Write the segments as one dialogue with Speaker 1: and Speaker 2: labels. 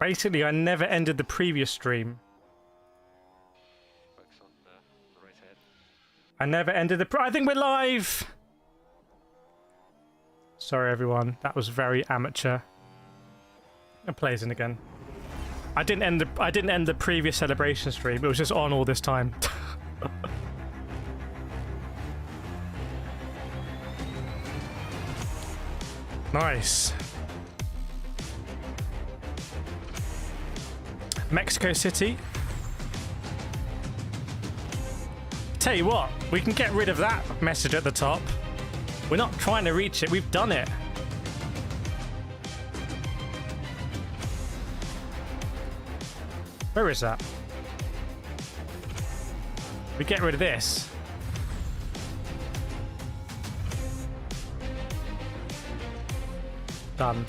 Speaker 1: Basically, I never ended the previous stream.
Speaker 2: Focus on the right head.
Speaker 1: I never ended the... I think we're live! Sorry, everyone. That was very amateur. It plays in again. I didn't end the previous celebration stream. It was just on all this time. Nice. Mexico City. Tell you what, we can get rid of that message at the top. We're not trying to reach it, we've done it. Where is that? We get rid of this. Done.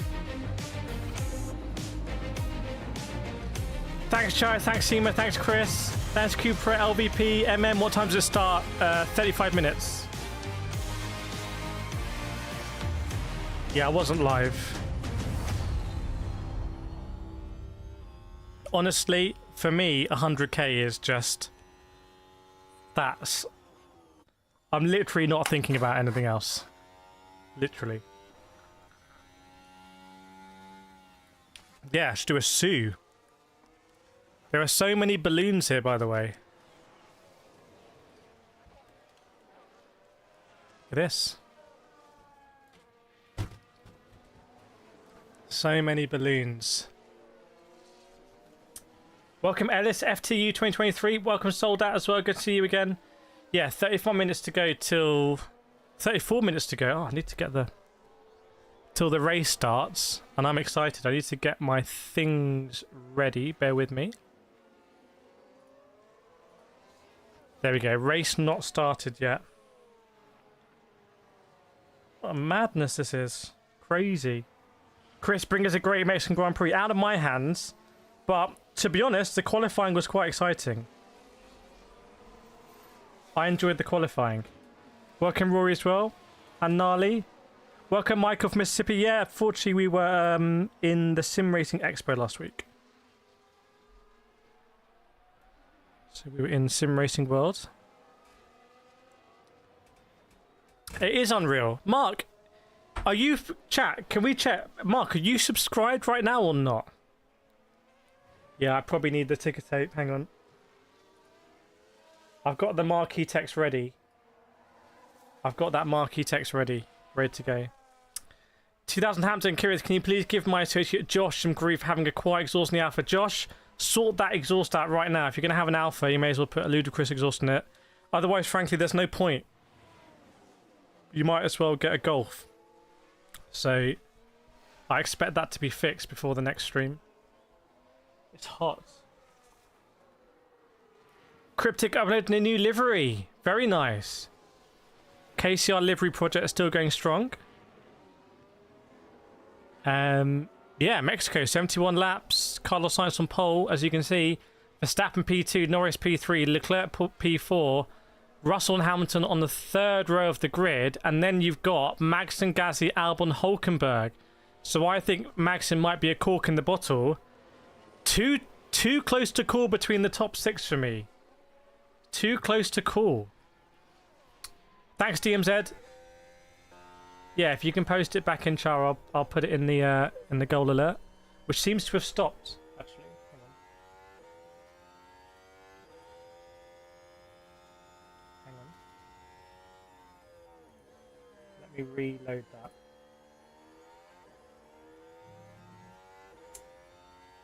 Speaker 1: Thanks, Chai. Thanks, Seema. Thanks, Chris. Thanks, Cooper, LVP, MM. What time does it start? 35 minutes. Yeah, I wasn't live. Honestly, for me, 100k is just... That's... I'm literally not thinking about anything else. Literally. Yeah, should do a Sue. There are so many balloons here, by the way. Look at this. So many balloons. Welcome, Ellis, FTU 2023. Welcome, Sold Out as well. Good to see you again. Yeah, 34 minutes to go till... 34 minutes to go. Oh, I need to get the... Till the race starts. And I'm excited. I need to get my things ready. Bear with me. There we go. Race not started yet. What a madness this is. Crazy. Chris, bring us a great Mexican Grand Prix. Out of my hands. But, to be honest, the qualifying was quite exciting. I enjoyed the qualifying. Welcome, Rory, as well. And Nali. Welcome, Michael from Mississippi. Yeah, fortunately, we were in the Sim Racing Expo last week. So we were in Sim Racing World. It is unreal. Mark, are you... Chat, can we check? Mark, are you subscribed right now or not? Yeah, I probably need the ticker tape. Hang on. I've got the marquee text ready. I've got that marquee text ready. Ready to go. 2000 Hampton, Kireth, can you please give my associate Josh some grief for having a quiet exhaust in the alpha? Josh, sort that exhaust out right now. If you're going to have an alpha, you may as well put a ludicrous exhaust in it. Otherwise, frankly, there's no point. You might as well get a Golf. So, I expect that to be fixed before the next stream. It's hot. Cryptic uploading a new livery. Very nice. KCR livery project is still going strong. Yeah, Mexico, 71 laps. Carlos Sainz on pole, as you can see. Verstappen P2, Norris P3, Leclerc P4, Russell and Hamilton on the third row of the grid. And then you've got Magnussen, Gasly, Albon, Hulkenberg. So I think Magnussen might be a cork in the bottle. Too close to call between the top six for me. Too close to call. Thanks, DMZ. Yeah, if you can post it back in char, I'll put it in the goal alert, which seems to have stopped. Actually, hang on. Hang on. Let me reload that.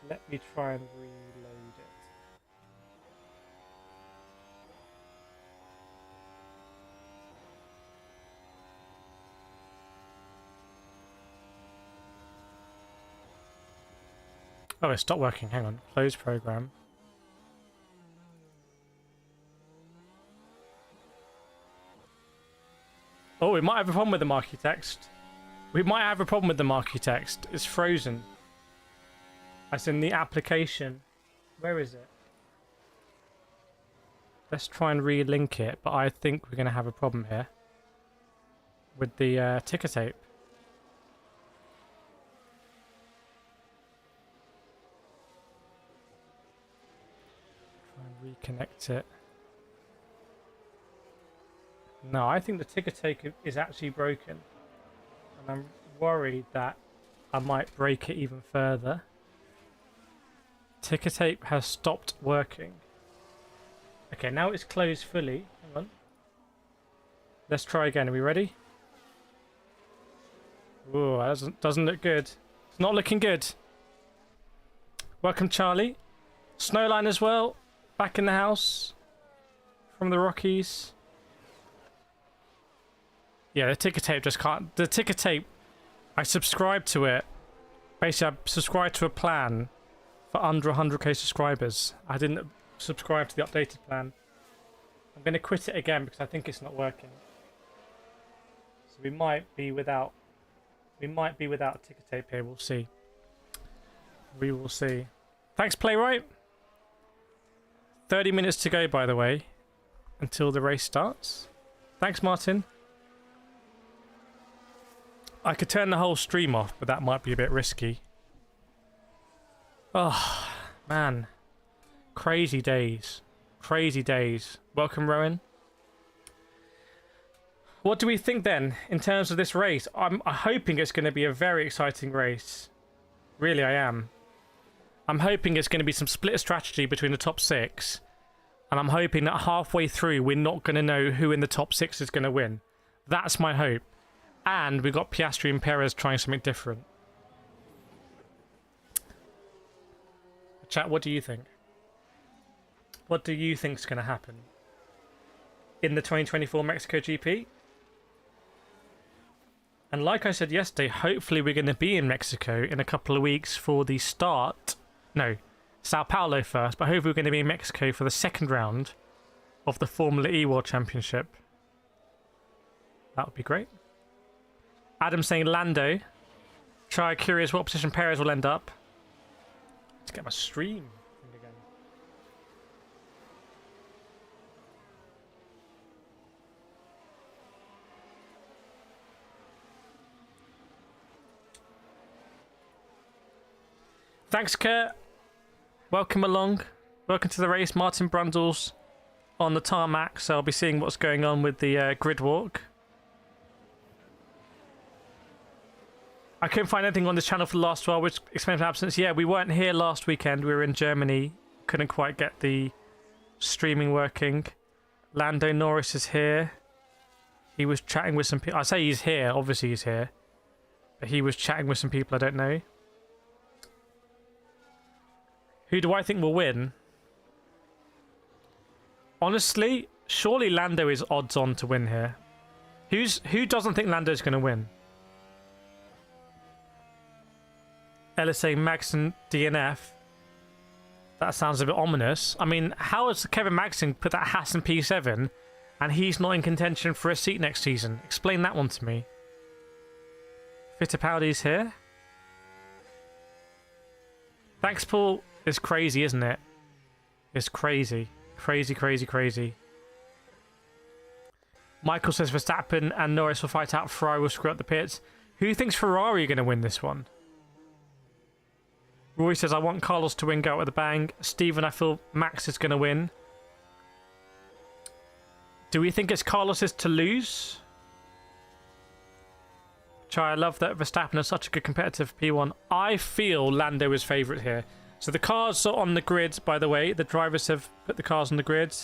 Speaker 1: Let me try and reload it. Oh, it stopped working. Hang on. Close program. Oh, we might have a problem with the marquee text. We might have a problem with the marquee text. It's frozen. As in the application. Where is it? Let's try and relink it, but I think we're going to have a problem here. With the ticker tape. Reconnect it. No, I think the ticker tape is actually broken. And I'm worried that I might break it even further. Ticker tape has stopped working. Okay, now it's closed fully. Hang on. Let's try again. Are we ready? Ooh, that doesn't look good. It's not looking good. Welcome, Charlie. Snowline as well. Back in the house. From the Rockies. Yeah, the ticker tape just can't... The ticker tape, I subscribed to it. Basically, I subscribed to a plan for under 100k subscribers. I didn't subscribe to the updated plan. I'm going to quit it again because I think it's not working. So we might be without ticker tape here. We'll see. We will see. Thanks, Playwright. 30 minutes to go, by the way, until the race starts. Thanks, Martin. I could turn the whole stream off, but that might be a bit risky. Oh, man. Crazy days. Crazy days. Welcome, Rowan. What do we think then in terms of this race? I'm hoping it's going to be a very exciting race. Really, I am. I'm hoping it's going to be some split strategy between the top 6. And I'm hoping that halfway through, we're not going to know who in the top 6 is going to win. That's my hope. And we've got Piastri and Perez trying something different. Chat, what do you think? What do you think is going to happen in the 2024 Mexico GP? And like I said yesterday, hopefully we're going to be in Mexico in a couple of weeks for the start. No, Sao Paulo first, but hopefully we're going to be in Mexico for the second round of the Formula E World Championship. That would be great. Adam saying Lando. Try curious what position Perez will end up. Let's get my stream thing again. Thanks, Kurt. Welcome along. Welcome to the race. Martin Brundle's on the tarmac, so I'll be seeing what's going on with the grid walk. I couldn't find anything on this channel for the last while, which explains my absence. Yeah, we weren't here last weekend. We were in Germany. Couldn't quite get the streaming working. Lando Norris is here. He was chatting with some people. I say he's here. Obviously he's here. But he was chatting with some people I don't know. Who do I think will win? Honestly, surely Lando is odds on to win here. Who doesn't think Lando's going to win? LSA Max and DNF. That sounds a bit ominous. I mean, how has Kevin Magnussen put that Haas in P7 and he's not in contention for a seat next season? Explain that one to me. Fittipaldi's here. Thanks, Paul. It's crazy, isn't it? It's crazy. Crazy, crazy, crazy. Michael says Verstappen and Norris will fight out. Ferrari will screw up the pits. Who thinks Ferrari are going to win this one? Roy says, I want Carlos to win, go out with a bang. Stephen, I feel Max is going to win. Do we think it's Carlos's to lose? Chai, I love that Verstappen is such a good competitive P1. I feel Lando is favourite here. So the cars are on the grid, by the way. The drivers have put the cars on the grid.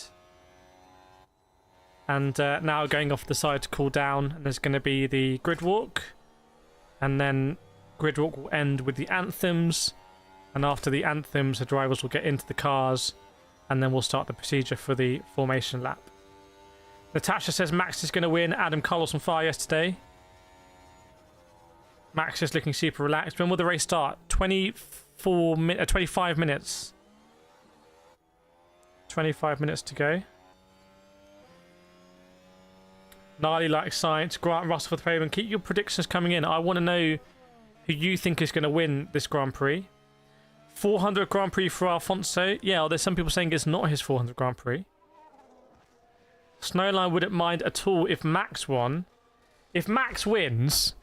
Speaker 1: And now going off the side to cool down. And there's going to be the grid walk. And then grid walk will end with the anthems. And after the anthems, the drivers will get into the cars. And then we'll start the procedure for the formation lap. Natasha says Max is going to win. Adam Carlos on fire yesterday. Max is looking super relaxed. When will the race start? 25 minutes. 25 minutes to go. Gnarly like science. Grant Russell for the podium. Keep your predictions coming in. I want to know who you think is going to win this Grand Prix. 400 Grand Prix for Alfonso. Yeah, there's some people saying it's not his 400 Grand Prix. Snowline wouldn't mind at all if Max won. If Max wins,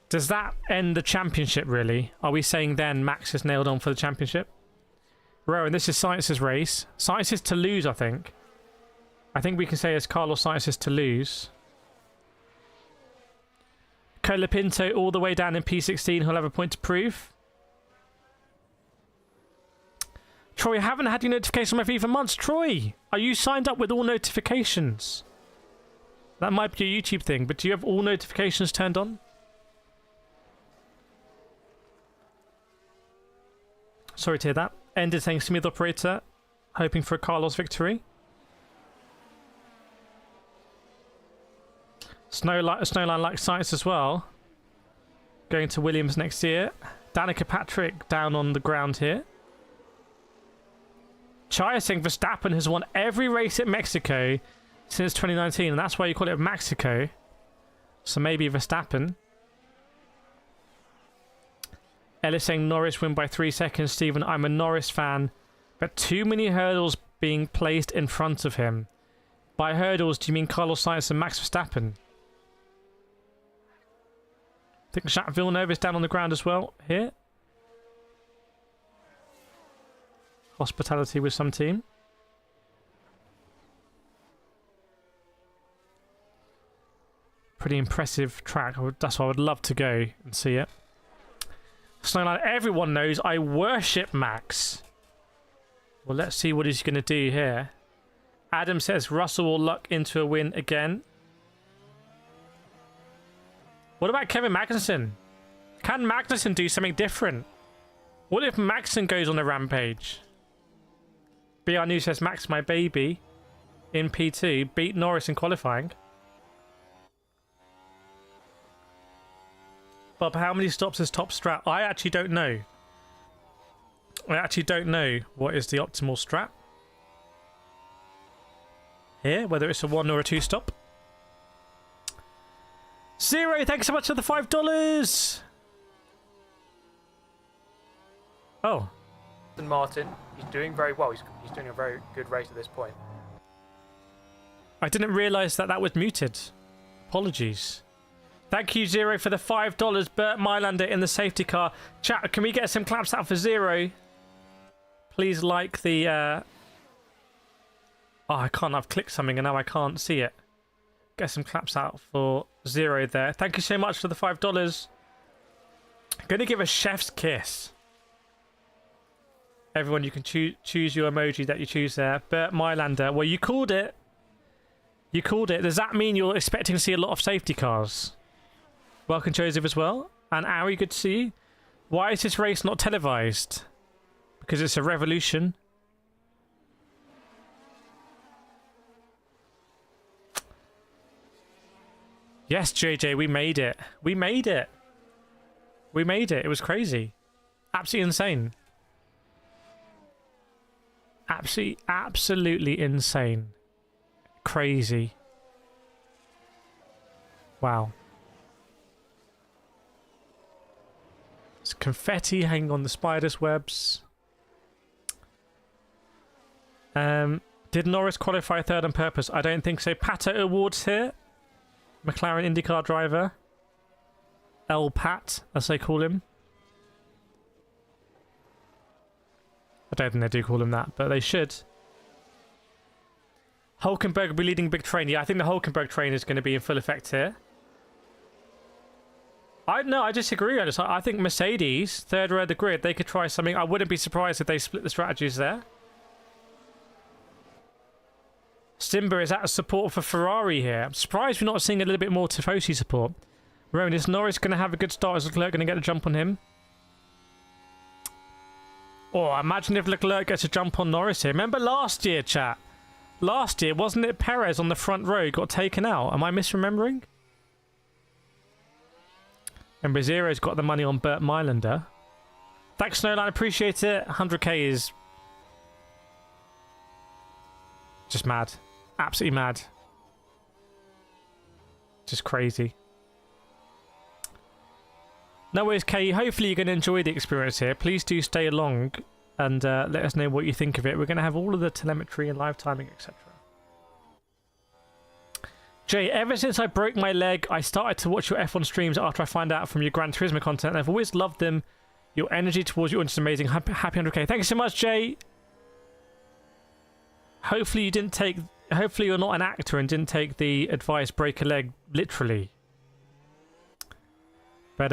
Speaker 1: does that end the championship, really? Are we saying then Max is nailed on for the championship? Rowan, this is Sainz's race. Sainz is to lose, I think. I think we can say it's Carlos Sainz is to lose. Colapinto all the way down in P16. He'll have a point to prove. Troy, I haven't had your notification on my feed for months. Troy, are you signed up with all notifications? That might be a YouTube thing, but do you have all notifications turned on? Sorry to hear that. Ended saying smooth operator, hoping for a Carlos victory. Snowline like Sainz as well. Going to Williams next year. Danica Patrick down on the ground here. Chaya saying Verstappen has won every race at Mexico since 2019, and that's why you call it Mexico. So maybe Verstappen. Ellis saying Norris win by 3 seconds. Stephen, I'm a Norris fan, but too many hurdles being placed in front of him. By hurdles, do you mean Carlos Sainz and Max Verstappen? I think Jacques Villeneuve is down on the ground as well here. Hospitality with some team. Pretty impressive track. That's why I would love to go and see it. Snowline, everyone knows I worship Max. Well, let's see what he's going to do here. Adam says Russell will luck into a win again. What about Kevin Magnussen? Can Magnussen do something different? What if Magnussen goes on a rampage? BR News says Max, my baby, in P2, beat Norris in qualifying. Bob, how many stops is top strat? I actually don't know. I actually don't know what is the optimal strat here, whether it's a 1 or a 2 stop. Zero, thanks so much for the $5. Oh.
Speaker 2: Aston Martin, he's doing very well. He's doing a very good race at this point.
Speaker 1: I didn't realise that was muted. Apologies. Thank you, Zero, for the $5. Bert Mylander in the safety car. Chat, can we get some claps out for Zero? Please like the... Oh, I can't. I've clicked something and now I can't see it. Get some claps out for Zero there. Thank you so much for the $5. Going to give a chef's kiss. Everyone, you can choose your emoji that you choose there. Bert Mylander. Well, you called it. You called it. Does that mean you're expecting to see a lot of safety cars? Welcome, Joseph, as well. And Ari, good to see you. Why is this race not televised? Because it's a revolution. Yes, JJ, we made it. We made it. We made it. It was crazy. Absolutely insane. Absolutely insane. Crazy. Wow. There's confetti hanging on the spider's webs. Did Norris qualify third on purpose? I don't think so. Pato Awards here. McLaren IndyCar driver. El Pat, as they call him. I don't think they do call him that, but they should. Hulkenberg will be leading big train. Yeah, I think the Hulkenberg train is going to be in full effect here. I disagree. I think Mercedes, third row of the grid, they could try something. I wouldn't be surprised if they split the strategies there. Simba is out of support for Ferrari here. I'm surprised we're not seeing a little bit more Tifosi support. Rowan, is Norris going to have a good start? Is Leclerc going to get a jump on him? Oh, imagine if Leclerc gets a jump on Norris here. Remember last year, chat? Last year, wasn't it Perez on the front row got taken out? Am I misremembering? And Zero's got the money on Bert Mylander. Thanks, Snowline. Appreciate it. 100k is just mad. Absolutely mad. Just crazy. No worries, Kay. Hopefully you're going to enjoy the experience here. Please do stay along and let us know what you think of it. We're going to have all of the telemetry and live timing, etc. Jay, ever since I broke my leg, I started to watch your F1 streams after I find out from your Gran Turismo content. I've always loved them. Your energy towards you is amazing. Happy 100k. Thank you so much, Jay. Hopefully you didn't take... Hopefully you're not an actor and didn't take the advice break a leg literally. But,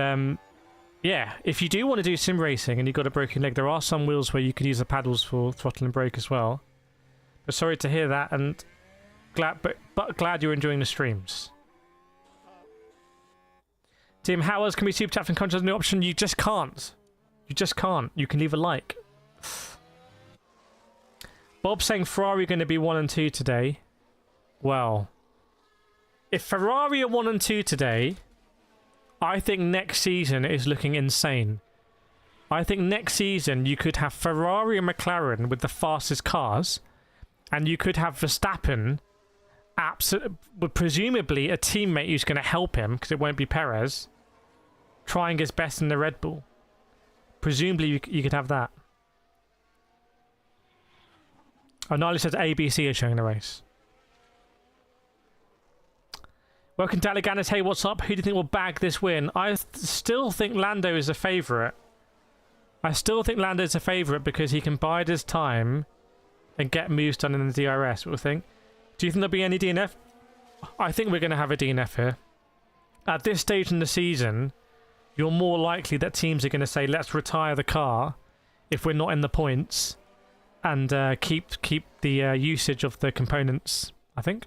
Speaker 1: yeah, if you do want to do sim racing and you've got a broken leg, there are some wheels where you can use the paddles for throttle and brake as well. But sorry to hear that, and but glad you're enjoying the streams. Tim Howells, can we super chat from country as a new option? You just can't. You just can't. You can leave a like. Bob saying Ferrari are going to be 1 and 2 today. Well, if Ferrari are 1 and 2 today, I think next season is looking insane. I think next season you could have Ferrari and McLaren with the fastest cars, and you could have Verstappen, presumably a teammate who's going to help him, because it won't be Perez, trying his best in the Red Bull. Presumably you could have that. Oh, Nile says ABC is showing the race. Welcome to Alleganis. Hey, what's up? Who do you think will bag this win? I still think Lando is a favourite. I still think Lando is a favourite because he can bide his time and get moves done in the DRS. What do you think? Do you think there'll be any DNF? I think we're going to have a DNF here. At this stage in the season, you're more likely that teams are going to say, let's retire the car if we're not in the points, and keep the usage of the components, I think.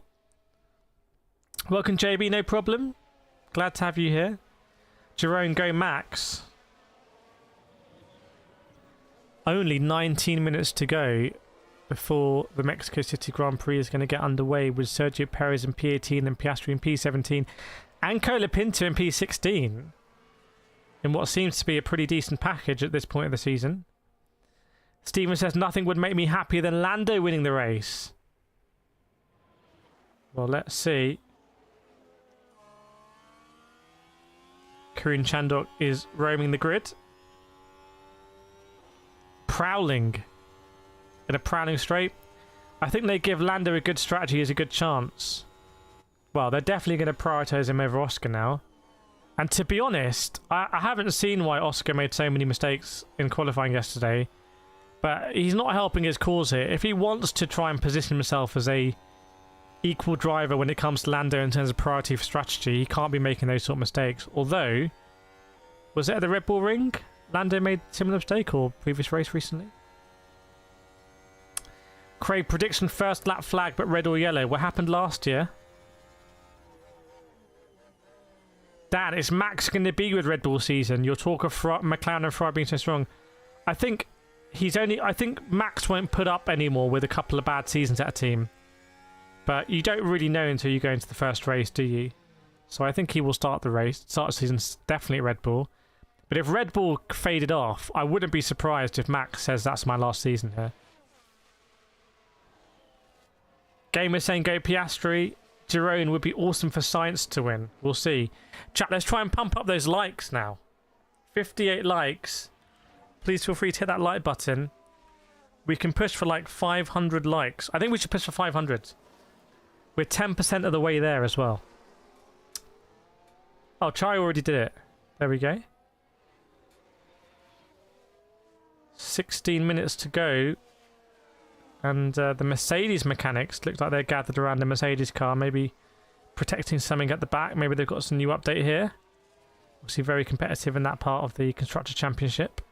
Speaker 1: Welcome, JB, no problem. Glad to have you here. Jerome, go Max. Only 19 minutes to go before the Mexico City Grand Prix is going to get underway with Sergio Perez in P18 and Piastri in P17 and Colapinto in P16 in what seems to be a pretty decent package at this point of the season. Steven says, nothing would make me happier than Lando winning the race. Well, let's see. Karun Chandok is roaming the grid. Prowling. In a prowling straight. I think they give Lando a good strategy as a good chance. Well, they're definitely going to prioritise him over Oscar now. And to be honest, I haven't seen why Oscar made so many mistakes in qualifying yesterday. But he's not helping his cause here. If he wants to try and position himself as a equal driver when it comes to Lando in terms of priority for strategy, he can't be making those sort of mistakes. Although, was it at the Red Bull Ring Lando made a similar mistake, or previous race recently? Craig, prediction first lap flag, but red or yellow. What happened last year? Dan, is Max going to be with Red Bull season? Your talk of McLaren and Ferrari being so strong. I think Max won't put up anymore with a couple of bad seasons at a team. But you don't really know until you go into the first race, do you? So I think he will start the season definitely at Red Bull. But if Red Bull faded off, I wouldn't be surprised if Max says that's my last season here. Gamer saying go Piastri. Jerome would be awesome for Science to win. We'll see. Chat, let's try and pump up those likes now. 58 likes. Please feel free to hit that like button. We can push for like 500 likes. I think we should push for 500. We're 10% of the way there as well. Oh, Chai already did it. There we go. 16 minutes to go. And the Mercedes mechanics look like they're gathered around the Mercedes car, maybe protecting something at the back. Maybe they've got some new update here. Obviously very competitive in that part of the Constructor Championship.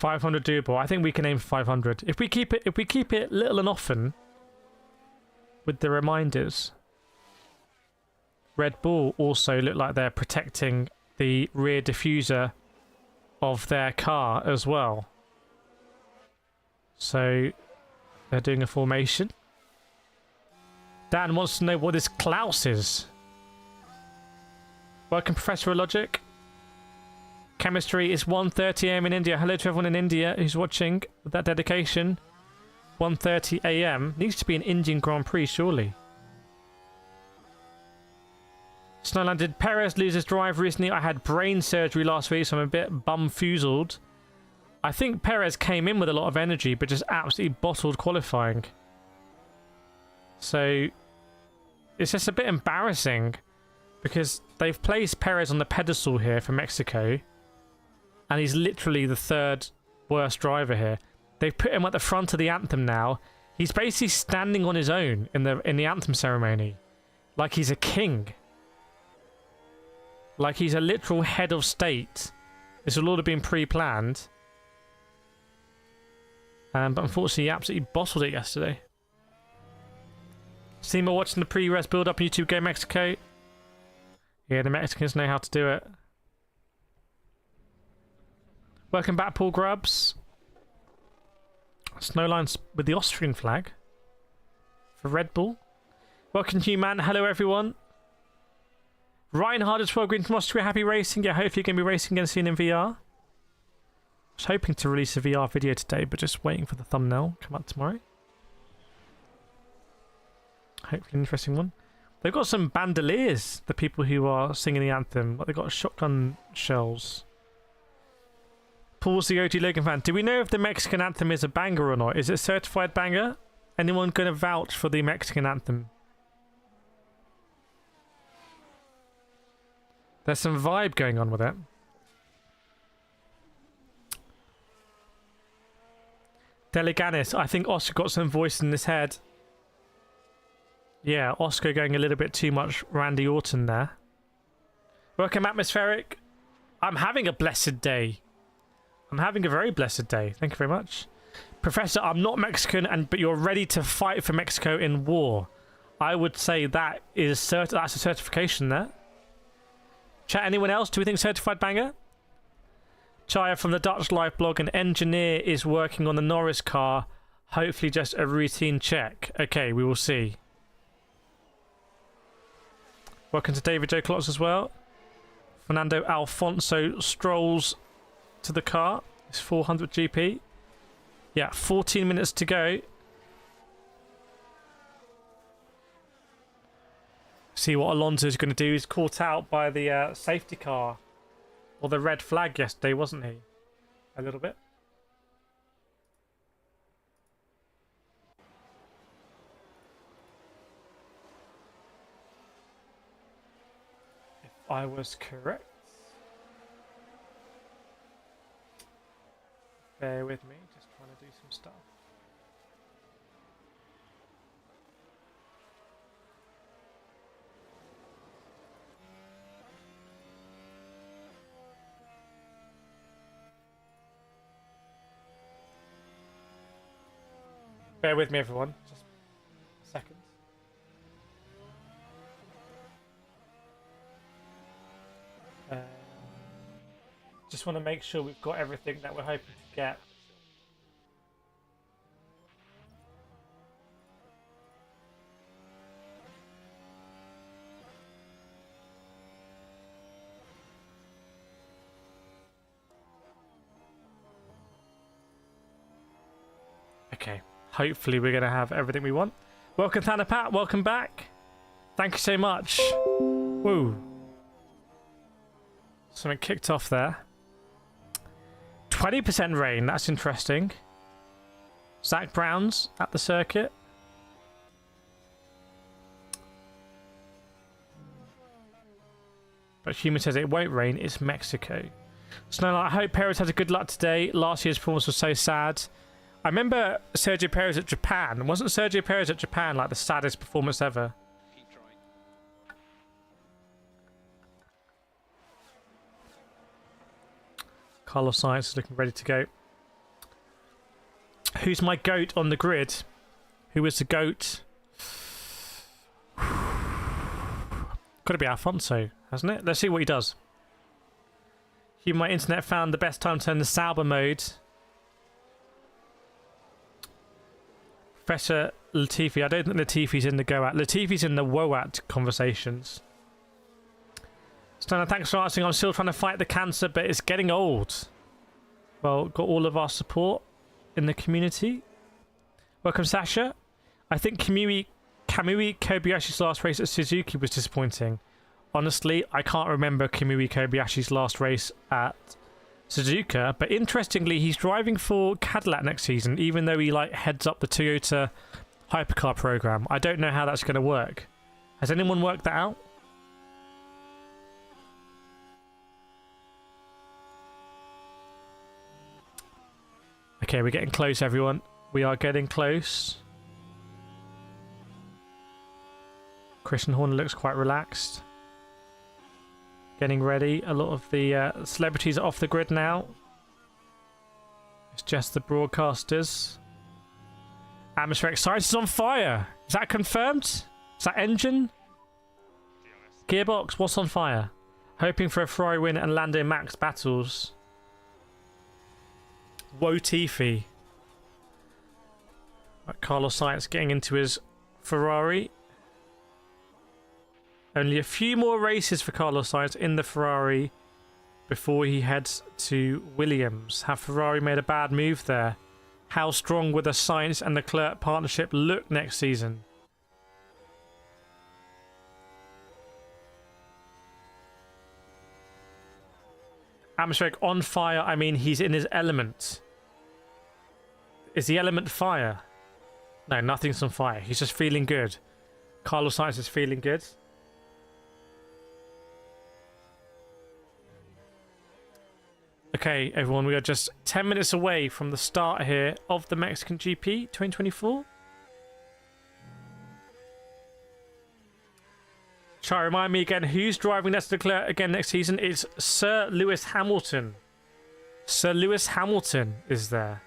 Speaker 1: $500 doable. I think we can aim for 500. If we keep it little and often with the reminders. Red Bull also look like they're protecting the rear diffuser of their car as well. So they're doing a formation. Dan wants to know what this Klaus is. Welcome, Professor of Logic. Chemistry is 1:30 AM in India. Hello to everyone in India who's watching with that dedication. 1:30 AM. Needs to be an Indian Grand Prix, surely. Snowland, did Perez lose his drive recently? I had brain surgery last week, so I'm a bit bumfuzzled. I think Perez came in with a lot of energy, but just absolutely bottled qualifying. So it's just a bit embarrassing because they've placed Perez on the pedestal here for Mexico. and he's literally the third worst driver here. They've put him at the front of the anthem now. He's basically standing on his own in the anthem ceremony, like he's a king, like he's a literal head of state. This will all have been pre-planned, but unfortunately, he absolutely bottled it yesterday. Seema watching the pre-res build-up on YouTube Game Mexico. Yeah, the Mexicans know how to do it. Welcome back, Paul Grubbs. Snowlines with the Austrian flag for Red Bull. Welcome, Human. Hello, everyone. Reinhard is 12 green from Austria. Happy racing. Yeah, hopefully you're going to be racing again soon in VR. I was hoping to release a VR video today, but just waiting for the thumbnail. Come out tomorrow. Hopefully an interesting one. They've got some bandoliers, the people who are singing the anthem. But they've got shotgun shells. Paul's the OG Logan fan. Do we know if the Mexican anthem is a banger or not? Is it a certified banger? Anyone going to vouch for the Mexican anthem? There's some vibe going on with it. Deleganis, I think Oscar got some voice in his head. Yeah, Oscar going a little bit too much Randy Orton there. Welcome, Atmospheric. I'm having a blessed day. I'm having a very blessed day. Thank you very much. Professor, I'm not Mexican, but you're ready to fight for Mexico in war. I would say that is that's a certification there. Chat, anyone else? Do we think certified banger? Chaya from the Dutch Live blog, an engineer is working on the Norris car. Hopefully just a routine check. Okay, we will see. Welcome to David J. Klotz as well. Fernando Alfonso strolls to the car. It's 400 GP. Yeah, 14 minutes to go. See what Alonso is going to do. He's caught out by the safety car. Or the red flag yesterday, wasn't he? A little bit. If I was correct. Bear with me, just trying to do some stuff. Bear with me, everyone. Just a second. Just want to make sure we've got everything that we're hoping to get. Okay. Hopefully we're going to have everything we want. Welcome, Thanapat. Welcome back. Thank you so much. Woo. Something kicked off there. 20% rain. That's interesting. Zach Brown's at the circuit. But Human says it won't rain. It's Mexico. Snowlight, I hope Perez has a good luck today. Last year's performance was so sad. I remember Sergio Perez at Japan. Wasn't Sergio Perez at Japan like the saddest performance ever? Carlos Sainz is looking ready to go. Who's my GOAT on the grid? Who is the GOAT? Got to be Alfonso, hasn't it? Let's see what he does. My internet found the best time to turn the Sauber mode. Professor Latifi. I don't think Latifi's in the go-at. Latifi's in the woat conversations. Stunner, thanks for asking. I'm still trying to fight the cancer, but it's getting old. Well, got all of our support in the community. Welcome, Sasha. I think Kamui Kobayashi's last race at Suzuki was disappointing. Honestly, I can't remember Kamui Kobayashi's last race at Suzuka, but interestingly, he's driving for Cadillac next season, even though he heads up the Toyota hypercar program. I don't know how that's going to work. Has anyone worked that out? Okay, we're getting close, everyone. We are getting close. Christian Horner looks quite relaxed. Getting ready. A lot of the celebrities are off the grid now. It's just the broadcasters. Atmospheric science is on fire. Is that confirmed? Is that engine? Gearbox, what's on fire? Hoping for a Ferrari win and Lando Max battles. Woe Tiffy. Right, Carlos Sainz getting into his Ferrari. Only a few more races for Carlos Sainz in the Ferrari before he heads to Williams. Have Ferrari made a bad move there? How strong will the Sainz and Leclerc partnership look next season? Atmospheric on fire, I mean he's in his element. Is the element fire? No, nothing's on fire. He's just feeling good. Carlos Sainz is feeling good. Okay, everyone, we are just 10 minutes away from the start here of the Mexican GP 2024. Try to remind me again, who's driving next to Leclerc again next season? It's Sir Lewis Hamilton. Sir Lewis Hamilton is there.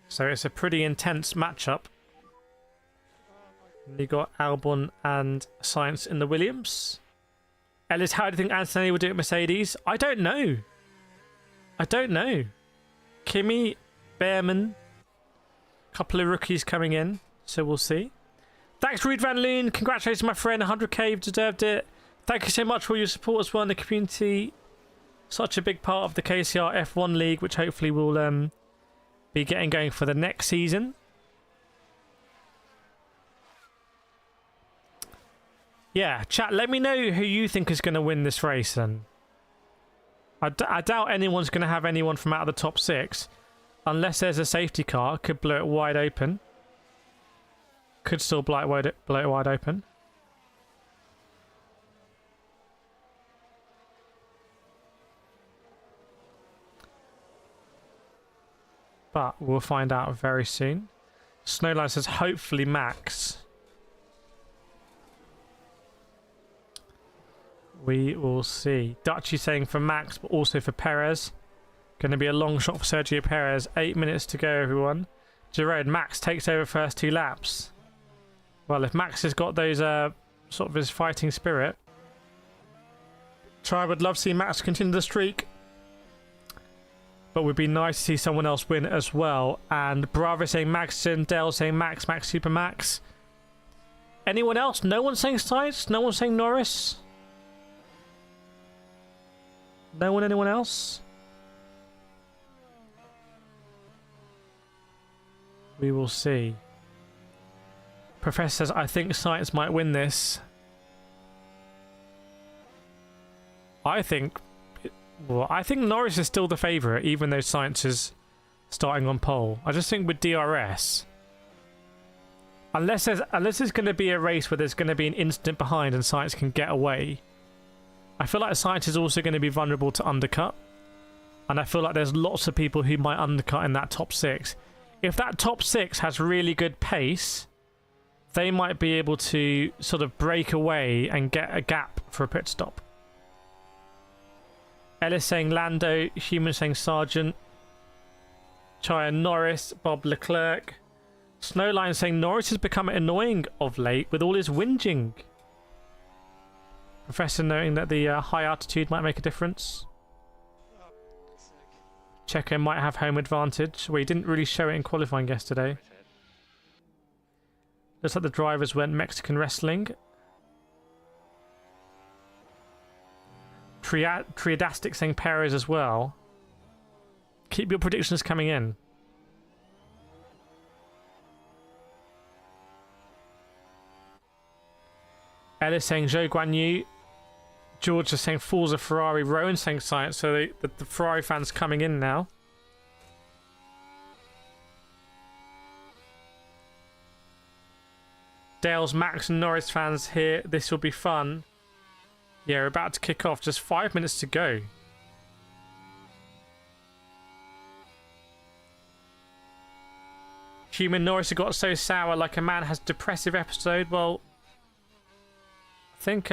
Speaker 1: So it's a pretty intense matchup. You got Albon and Sainz in the Williams. Ellis, how do you think Antonelli will do at Mercedes? I don't know. I don't know. Kimi, Behrman, a couple of rookies coming in, so we'll see. Thanks, Reed Van Loon. Congratulations, my friend. 100k, you've deserved it. Thank you so much for all your support as well in the community. Such a big part of the KCR F1 League, which hopefully will be getting going for the next season. Yeah, chat, let me know who you think is going to win this race then. I doubt anyone's going to have anyone from out of the top 6. Unless there's a safety car. Could blow it wide open. Could still blow it wide open. But we'll find out very soon. Snowline says hopefully Max. We will see. Dutchy saying for Max, but also for Perez. Going to be a long shot for Sergio Perez. 8 minutes to go, everyone. Jerome, Max takes over first 2 laps. Well, if Max has got those sort of his fighting spirit. Try would love to see Max continue the streak. But would be nice to see someone else win as well. And Bravo saying Maxson, Dale saying Max, Max, Super Max. Anyone else? No one saying Sainz? No one saying Norris? No one, anyone else? We will see. Professor says, I think Sainz might win this. I think Norris is still the favourite, even though Sainz is starting on pole. I just think with DRS, unless there's going to be a race where there's going to be an instant behind and Sainz can get away, I feel like Sainz is also going to be vulnerable to undercut. And I feel like there's lots of people who might undercut in that top 6. If that top 6 has really good pace, they might be able to sort of break away and get a gap for a pit stop. Ellis saying Lando, Human saying Sargent, Chaya Norris, Bob Leclerc. Snowline saying Norris has become annoying of late with all his whinging. Professor noting that the high altitude might make a difference. Checo might have home advantage. Well, he didn't really show it in qualifying yesterday. Looks like the drivers went Mexican wrestling. Triadastic saying Perez as well. Keep your predictions coming in. Ellis saying Zhou Guanyu. George is saying Forza Ferrari. Rowan saying Sainz. So the Ferrari fans coming in now. Dale's Max and Norris fans here. This will be fun. Yeah, we're about to kick off. Just 5 minutes to go. Human Norris got so sour like a man has depressive episode. Well, I think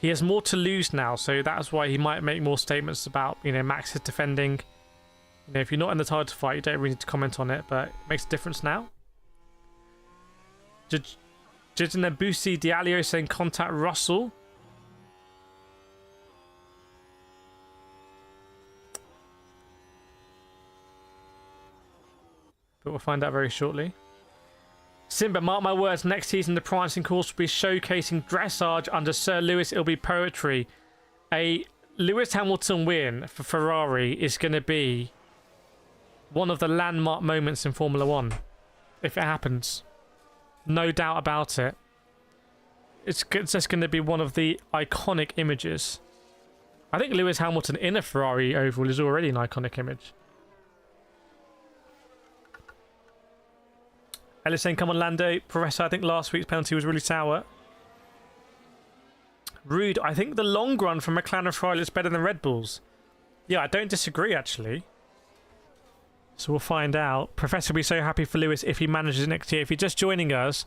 Speaker 1: he has more to lose now, so that's why he might make more statements about, you know, Max's defending. You know, if you're not in the title fight, you don't really need to comment on it, but it makes a difference now. Judging Nabusi Diallo saying contact Russell. But we'll find out very shortly. Simba, mark my words, next season the prancing course will be showcasing dressage under Sir Lewis. It'll be poetry. A Lewis Hamilton win for Ferrari is going to be one of the landmark moments in Formula 1. If it happens. No doubt about it. It's just going to be one of the iconic images. I think Lewis Hamilton in a Ferrari oval is already an iconic image. Ellis saying, come on, Lando. Professor, I think last week's penalty was really sour. Rude, I think the long run from McLaren Ferrari is better than Red Bull's. Yeah, I don't disagree, actually. So we'll find out. Professor will be so happy for Lewis if he manages it next year. If you're just joining us,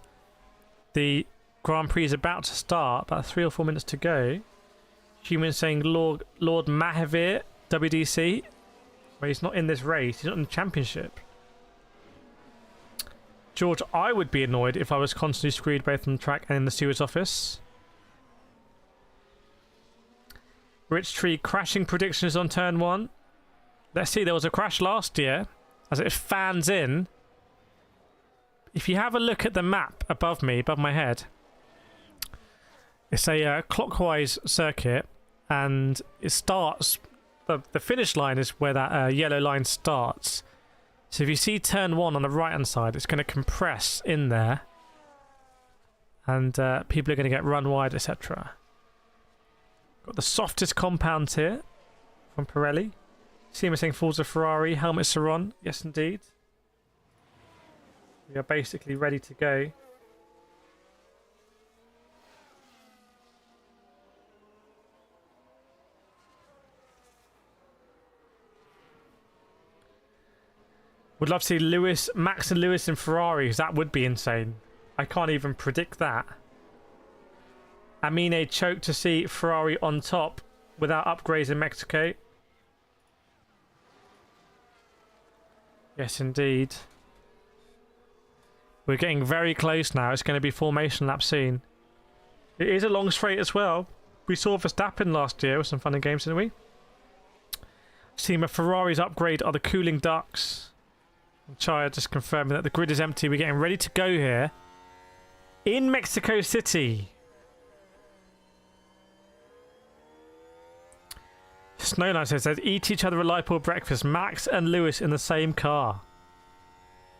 Speaker 1: the Grand Prix is about to start. About 3 or 4 minutes to go. Human saying Lord Mahavir, WDC. Well, he's not in this race. He's not in the championship. George, I would be annoyed if I was constantly screwed both on the track and in the steward's office. Rich Tree, crashing predictions on turn 1. Let's see, there was a crash last year as it fans in. If you have a look at the map above me, above my head, it's a clockwise circuit and it starts, the finish line is where that yellow line starts. So if you see turn 1 on the right hand side, it's going to compress in there and people are going to get run wide, etc. Got the softest compound here from Pirelli. Seema saying Forza Ferrari, helmets are on. Yes, indeed. We are basically ready to go. Would love to see Lewis, Max and Lewis in Ferraris. That would be insane. I can't even predict that. Amine choked to see Ferrari on top without upgrades in Mexico. Yes, indeed. We're getting very close now. It's going to be formation lap soon. It is a long straight as well. We saw Verstappen last year with some fun and games, didn't we? Seema Ferrari's upgrade are the cooling ducts. Chaya just confirming that the grid is empty. We're getting ready to go here in Mexico City. Snowline says, eat each other a lipo breakfast. Max and Lewis in the same car.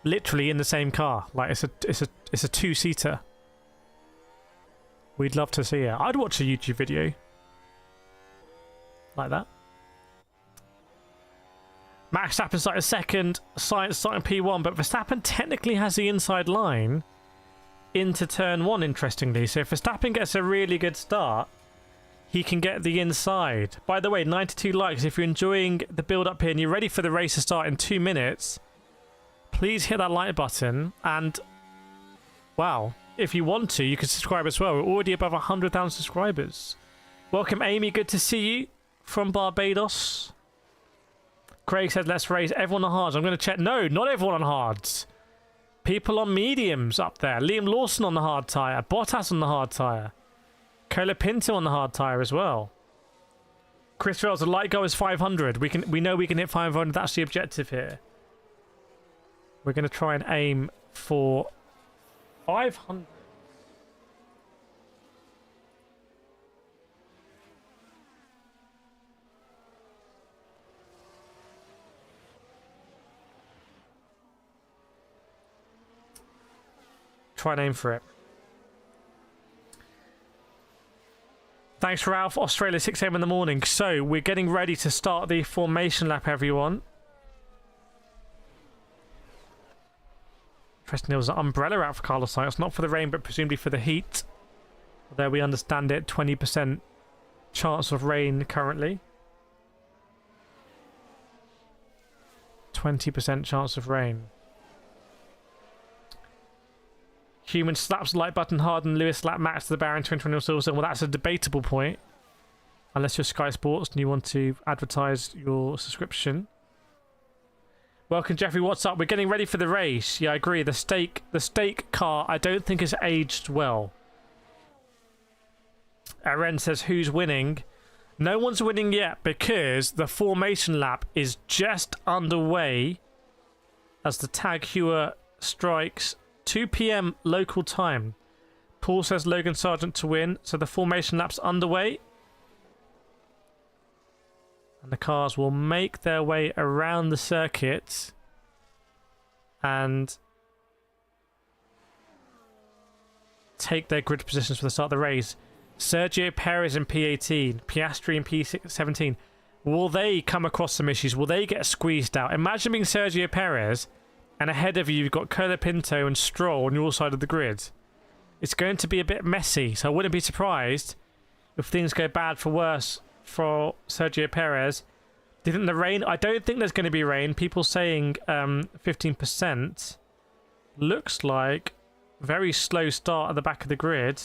Speaker 1: Literally in the same car. Like it's a two-seater. We'd love to see it. I'd watch a YouTube video like that. Max Verstappen started second, Science starting P1, but Verstappen technically has the inside line into turn 1, interestingly. So if Verstappen gets a really good start, he can get the inside. By the way, 92 likes. If you're enjoying the build-up here and you're ready for the race to start in 2 minutes, please hit that like button. And, wow, if you want to, you can subscribe as well. We're already above 100,000 subscribers. Welcome, Amy. Good to see you from Barbados. Craig said, let's race everyone on hards. I'm going to check. No, not everyone on hards. People on mediums up there. Liam Lawson on the hard tyre. Bottas on the hard tyre. Cola Pinto on the hard tyre as well. Chris Wells, the light goal is 500. We know we can hit 500. That's the objective here. We're going to try and aim for 500. Try and aim for it. Thanks, Ralph. Australia, 6 a.m. in the morning. So, we're getting ready to start the formation lap, everyone. Interesting, there was an umbrella out for Carlos Sainz. Not for the rain, but presumably for the heat. Although we understand it, 20% chance of rain currently. 20% chance of rain. Human slaps the like button hard and Lewis slapped Max to the Bahrain 2020 Silverstone. Well, that's a debatable point. Unless you're Sky Sports and you want to advertise your subscription. Welcome, Jeffrey. What's up? We're getting ready for the race. Yeah, I agree. The stake car, I don't think has aged well. Aren says, who's winning? No one's winning yet because the formation lap is just underway as the Tag Heuer strikes 2 p.m. local time. Paul says Logan Sargent to win, so the formation lap's underway. And the cars will make their way around the circuit and take their grid positions for the start of the race. Sergio Perez in P18, Piastri in P17. Will they come across some issues? Will they get squeezed out? Imagine being Sergio Perez and ahead of you you've got Colapinto and Stroll on your side of the grid. It's going to be a bit messy, so I wouldn't be surprised if things go bad for worse for Sergio Perez. Do you think the rain? I don't think there's going to be rain. People saying 15%. Looks like very slow start at the back of the grid.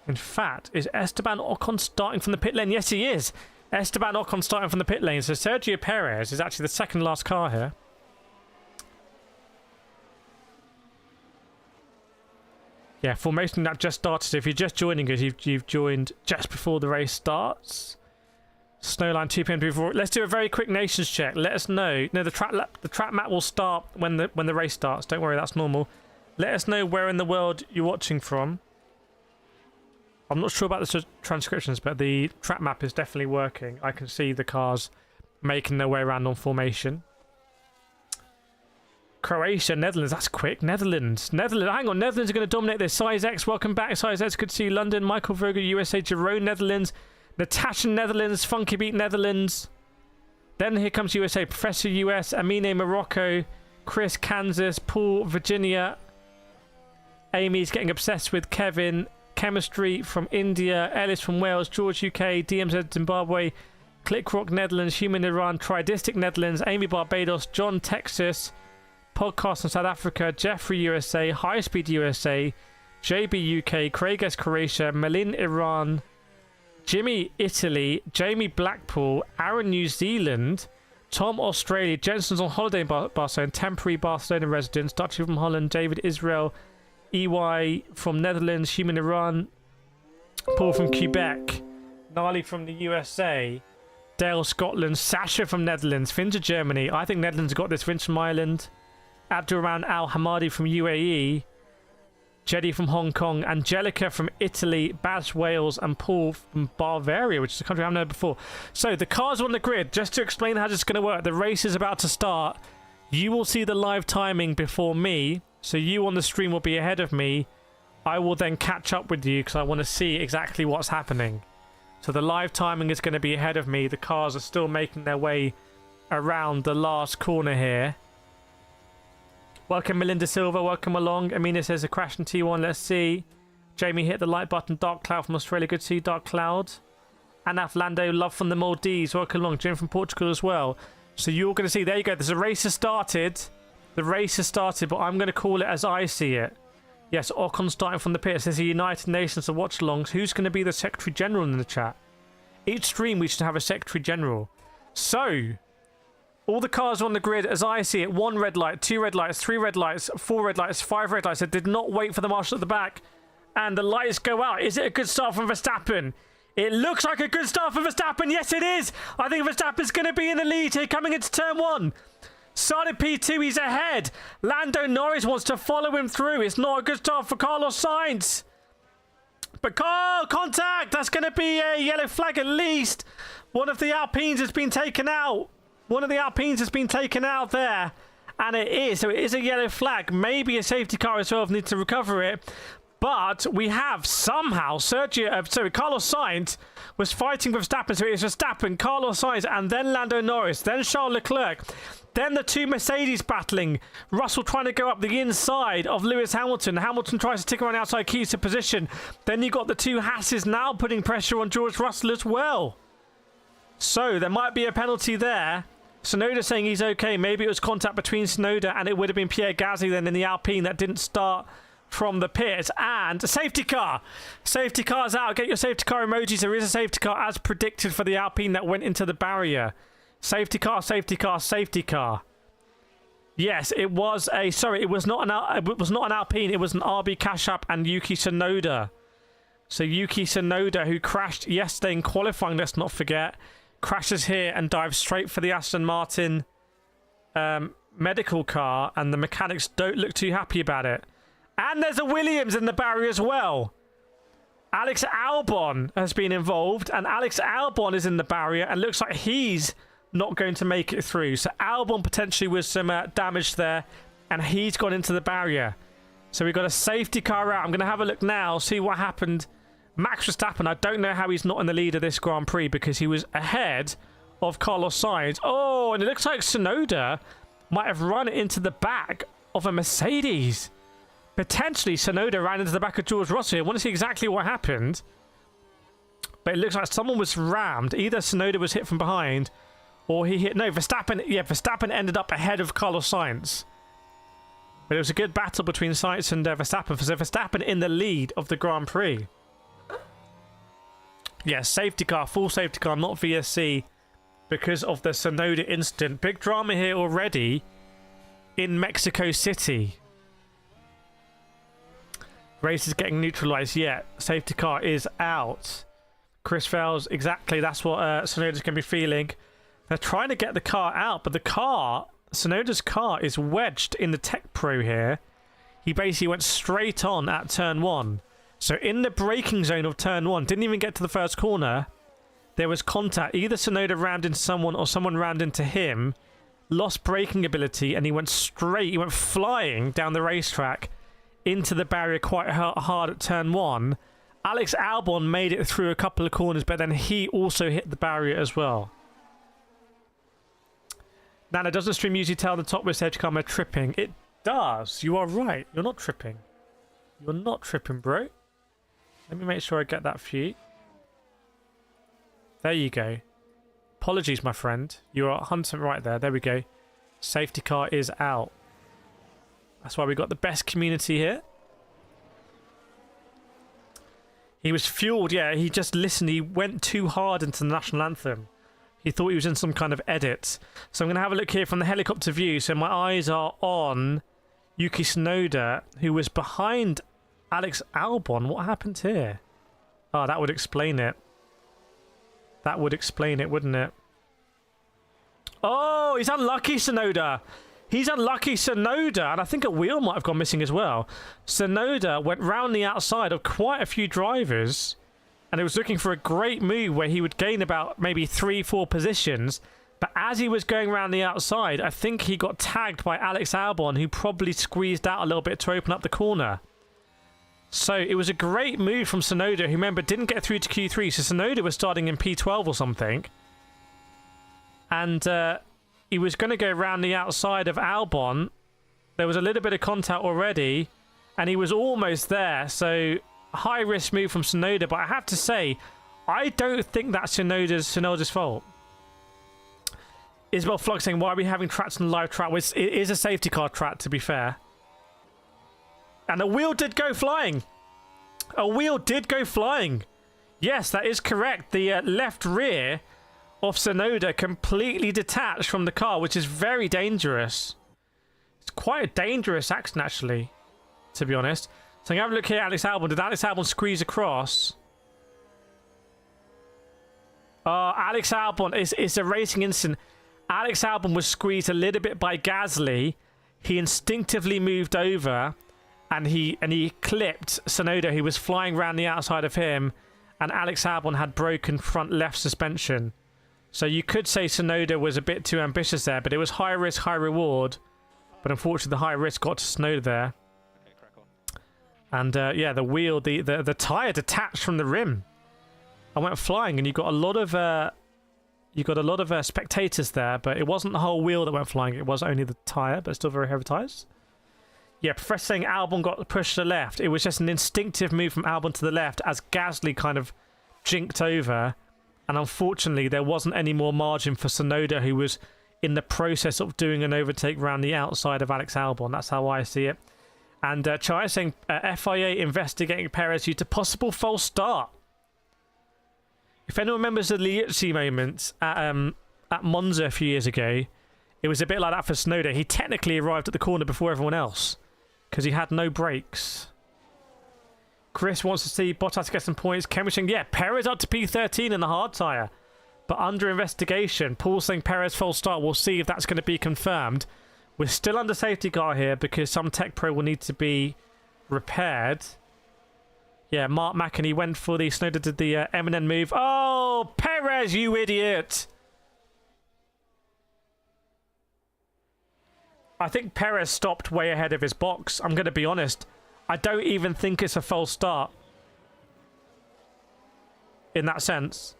Speaker 1: In fact, is Esteban Ocon starting from the pit lane? Yes, he is. Esteban Ocon starting from the pit lane. So Sergio Perez is actually the second last car here. Yeah, formation that just started. So if you're just joining us, you've joined just before the race starts. Snowline 2 p.m. before. Let's do a very quick nations check. Let us know. No, the track map will start when the race starts. Don't worry, that's normal. Let us know where in the world you're watching from. I'm not sure about the transcriptions, but the track map is definitely working. I can see the cars making their way around on formation. Croatia, Netherlands, that's quick. Netherlands, hang on, Netherlands are going to dominate this. Size X, welcome back. Size X, good to see you. London, Michael Verger, USA, Jerome, Netherlands, Natasha, Netherlands, Funky Beat, Netherlands. Then here comes USA, Professor US, Amine, Morocco, Chris, Kansas, Paul, Virginia. Amy's getting obsessed with Kevin. Chemistry from India, Ellis from Wales, George UK, DMZ Zimbabwe, Clickrock Netherlands, Human Iran, Tridistic Netherlands, Amy Barbados, John Texas, Podcast from South Africa, Jeffrey USA, High Speed USA, JB UK, Craig S Croatia, Melin Iran, Jimmy Italy, Jamie Blackpool, Aaron New Zealand, Tom Australia, Jensen's on holiday in Barcelona, temporary Barcelona residence, Dutchy from Holland, David Israel, EY from Netherlands, Human Iran, Paul from Quebec, Gnarly from the USA, Dale Scotland, Sasha from Netherlands, Finja Germany. I think Netherlands got this. Vince from Ireland, Abdurrahman Al Hamadi from UAE, Jedi from Hong Kong, Angelica from Italy, Baz Wales, and Paul from Bavaria, which is a country I've known before. So the cars are on the grid. Just to explain how this is going to work, the race is about to start. You will see the live timing before me. So you on the stream will be ahead of me. I will then catch up with you because I want to see exactly what's happening. So the live timing is going to be ahead of me. The cars are still making their way around the last corner here. Welcome Melinda Silva, welcome along. Amina says a crash in T1, let's see. Jamie hit the like button. Dark Cloud from Australia, good to see you, Dark Cloud. Anaf Lando, love from the Maldives, welcome along. Jim from Portugal as well. So you're going to see, there you go, there's a race has started. The race has started, but I'm going to call it as I see it. Yes, Ocon starting from the pit. Says the United Nations of Watchalongs. Who's going to be the Secretary General in the chat? Each stream we should have a Secretary General. So, all the cars on the grid as I see it. 1 red light, 2 red lights, 3 red lights, 4 red lights, 5 red lights. I did not wait for the marshal at the back. And the lights go out. Is it a good start from Verstappen? It looks like a good start for Verstappen. Yes, it is. I think Verstappen's going to be in the lead here coming into turn 1. Started P2, he's ahead. Lando Norris wants to follow him through. It's not a good start for Carlos Sainz. But contact! That's going to be a yellow flag at least. One of the Alpines has been taken out. One of the Alpines has been taken out there. And it is. So it is a yellow flag. Maybe a safety car as well needs to recover it. But we have somehow Carlos Sainz was fighting with Verstappen. So it is Verstappen, Carlos Sainz, and then Lando Norris, then Charles Leclerc. Then the two Mercedes battling. Russell trying to go up the inside of Lewis Hamilton. Hamilton tries to tick around outside, keys to position. Then you got the two Hasses now putting pressure on George Russell as well. So there might be a penalty there. Tsunoda saying he's okay. Maybe it was contact between Tsunoda and it would have been Pierre Gasly then in the Alpine that didn't start from the pits. And a safety car. Safety car's out. Get your safety car emojis. There is a safety car as predicted for the Alpine that went into the barrier. Safety car, safety car, safety car. Yes, it was a... Sorry, it was not an Alpine. It was an RB Cash-Up and Yuki Tsunoda. So Yuki Tsunoda, who crashed yesterday in qualifying, let's not forget, crashes here and dives straight for the Aston Martin medical car, and the mechanics don't look too happy about it. And there's a Williams in the barrier as well. Alex Albon has been involved, and Alex Albon is in the barrier, and looks like he's not going to make it through. So Albon potentially with some damage there, and he's gone into the barrier. So we've got a safety car out. I'm going to have a look now, see what happened. Max Verstappen, I don't know how he's not in the lead of this Grand Prix because he was ahead of Carlos Sainz. Oh, and it looks like Tsunoda might have run into the back of a Mercedes. Potentially, Tsunoda ran into the back of George Russell. I want to see exactly what happened. But it looks like someone was rammed. Either Tsunoda was hit from behind or he hit... No, Verstappen... Yeah, Verstappen ended up ahead of Carlos Sainz. But it was a good battle between Sainz and Verstappen. So Verstappen in the lead of the Grand Prix. Yeah, safety car, full safety car, not VSC, because of the Tsunoda incident. Big drama here already in Mexico City. Race is getting neutralized yet. Safety car is out. Chris Fels, exactly, that's what Tsunoda's going to be feeling. They're trying to get the car out, but the car, Tsunoda's car, is wedged in the Tech Pro here. He basically went straight on at turn 1. So in the braking zone of turn 1, didn't even get to the first corner, there was contact. Either Tsunoda rammed into someone or someone rammed into him, lost braking ability, and he went straight, he went flying down the racetrack into the barrier quite hard at turn 1. Alex Albon made it through a couple of corners, but then he also hit the barrier as well. Nana, doesn't stream usually tell the top with safety car tripping? It does. You are right. You're not tripping. You're not tripping, bro. Let me make sure I get that for you. There you go. Apologies, my friend. You are 100% right there. There we go. Safety car is out. That's why we got the best community here. He was fueled, yeah. He just listened. He went too hard into the national anthem. He thought he was in some kind of edit. So I'm going to have a look here from the helicopter view. So my eyes are on Yuki Tsunoda, who was behind Alex Albon. What happened here? Oh, that would explain it. That would explain it, wouldn't it? Oh, he's unlucky, Tsunoda. He's unlucky, Tsunoda. And I think a wheel might have gone missing as well. Tsunoda went round the outside of quite a few drivers. And he was looking for a great move where he would gain about maybe 3-4 positions. But as he was going around the outside, I think he got tagged by Alex Albon, who probably squeezed out a little bit to open up the corner. So it was a great move from Tsunoda, who, remember, didn't get through to Q3. So Tsunoda was starting in P12 or something. And he was going to go around the outside of Albon. There was a little bit of contact already. And he was almost there. So high-risk move from Tsunoda. But I have to say, I don't think that's Tsunoda's fault. Isabel Flux saying, why are we having tracks on the live track? Well, it is a safety car track, to be fair. And a wheel did go flying. A wheel did go flying. Yes, that is correct. The left rear of Tsunoda completely detached from the car, which is very dangerous. It's quite a dangerous accident, actually, to be honest. So I'm going to have a look here, Alex Albon. Did Alex Albon squeeze across? Alex Albon, it's a racing incident. Alex Albon was squeezed a little bit by Gasly. He instinctively moved over. And he clipped Tsunoda, who was flying around the outside of him, and Alex Albon had broken front left suspension. So you could say Tsunoda was a bit too ambitious there, but it was high risk, high reward. But unfortunately, the high risk got to Tsunoda there. Okay, crack on. And yeah, the wheel, the tyre detached from the rim. I went flying, and you got a lot of You got a lot of spectators there, but it wasn't the whole wheel that went flying. It was only the tyre, but still very heavy tyres. Yeah, Professor saying Albon got pushed to the left. It was just an instinctive move from Albon to the left as Gasly kind of jinked over. And unfortunately, there wasn't any more margin for Tsunoda, who was in the process of doing an overtake around the outside of Alex Albon. That's how I see it. And Chai saying FIA investigating Perez due to possible false start. If anyone remembers the Liuzzi moment at Monza a few years ago, it was a bit like that for Tsunoda. He technically arrived at the corner before everyone else because he had no brakes. Chris wants to see Bottas get some points. Cameron saying, yeah, Perez up to P13 in the hard tyre. But under investigation. Paul saying Perez false start. We'll see if that's going to be confirmed. We're still under safety car here because some tech pro will need to be repaired. Yeah, Mark McInerney went for the Tsunoda did the Eminem move. Oh, Perez, you idiot! I think Perez stopped way ahead of his box. I'm going to be honest. I don't even think it's a false start. In that sense.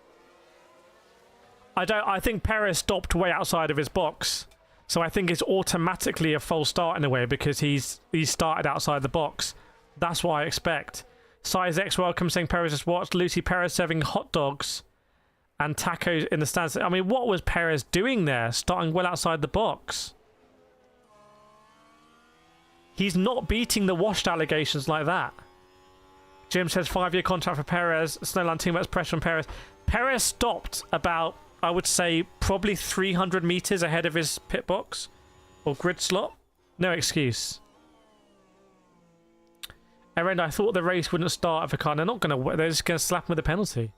Speaker 1: I think Perez stopped way outside of his box. So I think it's automatically a false start in a way because he started outside the box. That's what I expect. Size X welcome saying Perez just watched. Lucy Perez serving hot dogs and tacos in the stands. I mean, what was Perez doing there? Starting well outside the box. He's not beating the washed allegations like that. Jim says 5-year contract for Perez. Snowland team lets pressure on Perez. Perez stopped about, I would say, probably 300 meters ahead of his pit box or grid slot. No excuse. Aaron, I thought the race wouldn't start if a car. They're not going to. They're just going to slap him with a penalty.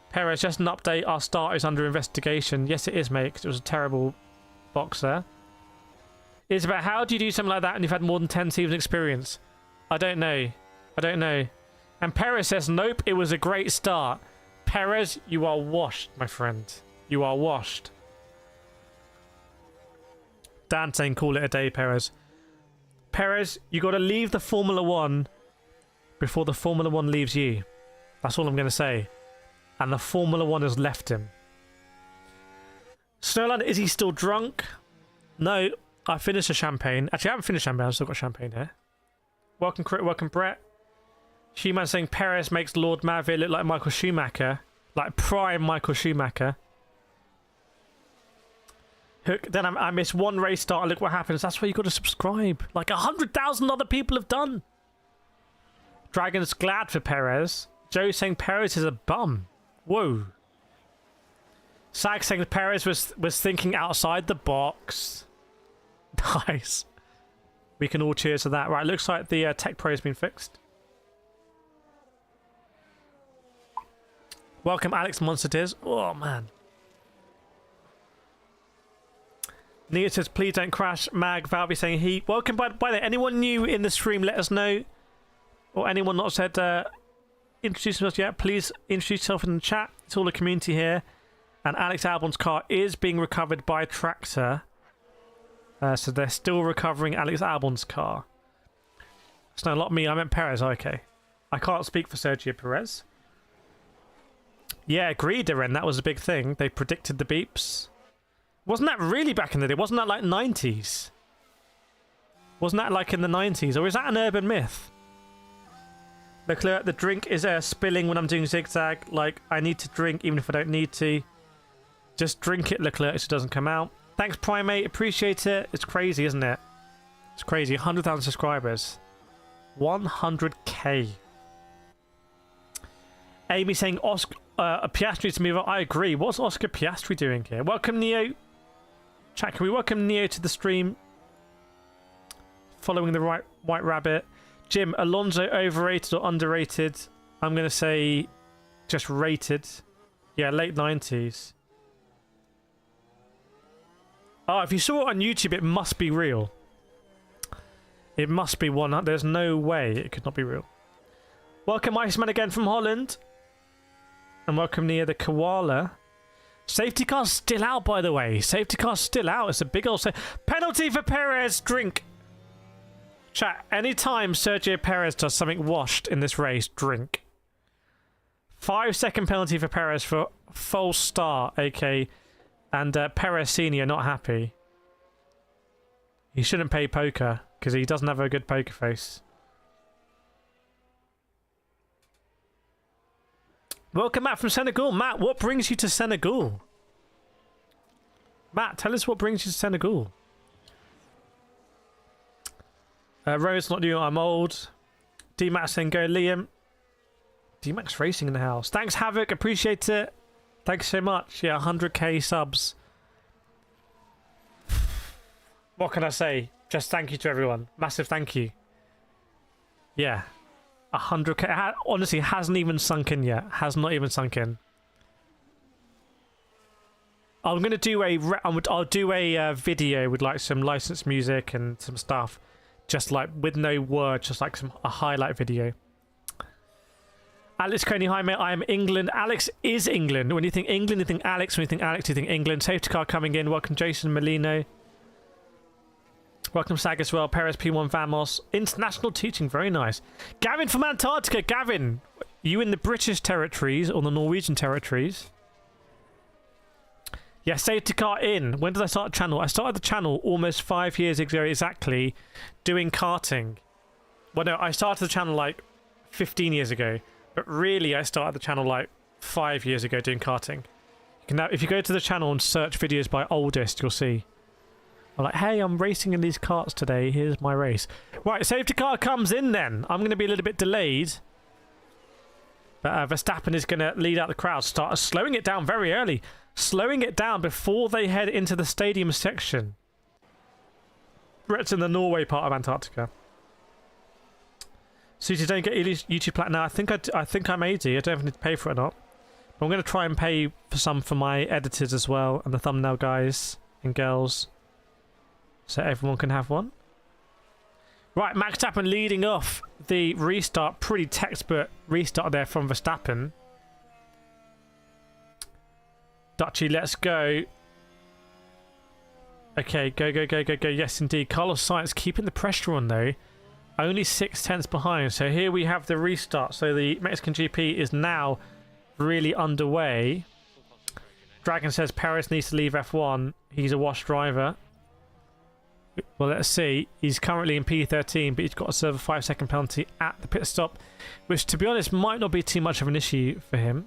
Speaker 1: Perez, just an update. Our start is under investigation. Yes, it is, mate, 'cause it was a terrible box there. It's about how do you do something like that and you've had more than 10 seasons experience? I don't know. I don't know. And Perez says, nope, it was a great start. Perez, you are washed, my friend. You are washed. Dan saying, call it a day, Perez. Perez, you got to leave the Formula One before the Formula One leaves you. That's all I'm going to say. And the Formula One has left him. Snowland, is he still drunk? No, I finished a champagne. Actually, I haven't finished champagne. I've still got champagne here. Welcome, Crit. Welcome, Brett. She-Man saying Perez makes Lord Maverick look like Michael Schumacher. Like prime Michael Schumacher. Hook, then I missed one race start and look what happens. That's why you got to subscribe. Like 100,000 other people have done. Dragon's glad for Perez. Joe saying Perez is a bum. Whoa. Sag saying Perez was thinking outside the box. Nice. We can all cheers to that. Right, looks like the tech pro has been fixed. Welcome, Alex Monsters. Oh, man. Nia says, please don't crash. Mag, Valvy saying he. Welcome, by the way, anyone new in the stream, let us know. Or anyone not said, introduce themselves yet, please introduce yourself in the chat. It's all a community here. And Alex Albon's car is being recovered by a tractor. So they're still recovering Alex Albon's car. It's not a lot of me, I meant Perez, okay. I can't speak for Sergio Perez. Yeah, agreed, Eren, that was a big thing. They predicted the beeps. Wasn't that really back in the day? Wasn't that like 90s? Wasn't that like in the 90s? Or is that an urban myth? Leclerc, the drink is spilling when I'm doing zigzag. Like, I need to drink even if I don't need to. Just drink it, Leclerc, so it doesn't come out. Thanks, Primate. Appreciate it. It's crazy, isn't it? It's crazy. 100,000 subscribers. 100k. Amy saying Oscar Piastri to move on. I agree. What's Oscar Piastri doing here? Welcome, Neo. Chat, can we welcome Neo to the stream? Following the White Rabbit. Jim, Alonso overrated or underrated? I'm going to say just rated. Yeah, late 90s. Oh, if you saw it on YouTube, it must be real. It must be one. There's no way it could not be real. Welcome, Iceman, again from Holland. And welcome near the Koala. Safety car's still out, by the way. Safety car's still out. It's a big old... Penalty for Perez. Drink. Chat, anytime Sergio Perez does something washed in this race, drink. 5-second penalty for Perez for false start. Okay, and Perez Senior not happy. He shouldn't pay poker because he doesn't have a good poker face. Welcome Matt from Senegal. Matt, what brings you to Senegal? Matt, tell us what brings you to Senegal. Rose not new, I'm old. D-Max then go Liam. D-Max Racing in the house. Thanks Havoc, appreciate it. Thanks so much. Yeah, 100k subs. What can I say? Just thank you to everyone. Massive thank you. Yeah. 100k. Honestly, hasn't even sunk in yet. Has not even sunk in. I'm gonna do I'll do a video with like some licensed music and some stuff, just like with no words, just like a highlight video. Alex Coney, hi mate. I am England. Alex is England. When you think England, you think Alex. When you think Alex, you think England. Safety car coming in. Welcome Jason Molino. Welcome Sag as well. Perez P1 Vamos. International teaching, very nice. Gavin from Antarctica. Gavin, you in the British territories or the Norwegian territories? Yeah, safety car in. When did I start the channel? I started the channel almost 5 years ago exactly, doing karting. Well, no, I started the channel like 15 years ago, but really I started the channel like 5 years ago doing karting. You can now, if you go to the channel and search videos by oldest, you'll see. I'm like, hey, I'm racing in these karts today. Here's my race. Right, safety car comes in then. I'm going to be a little bit delayed. But Verstappen is going to lead out the crowd. Start slowing it down very early. Slowing it down before they head into the stadium section. Brett's in the Norway part of Antarctica. So you don't get YouTube Platinum. I think I may do. I don't have to pay for it or not. But I'm going to try and pay for some for my editors as well. And the thumbnail guys and girls. So everyone can have one. Right, Max Verstappen leading off the restart. Pretty textbook restart there from Verstappen. Dutchy, let's go. Okay, go, go, go, go, go. Yes, indeed. Carlos Sainz keeping the pressure on, though. Only 6/10 behind. So here we have the restart. So the Mexican GP is now really underway. Dragon says Perez needs to leave F1. He's a wash driver. Well, let's see. He's currently in P13, but he's got to serve a 5-second penalty at the pit stop, which, to be honest, might not be too much of an issue for him.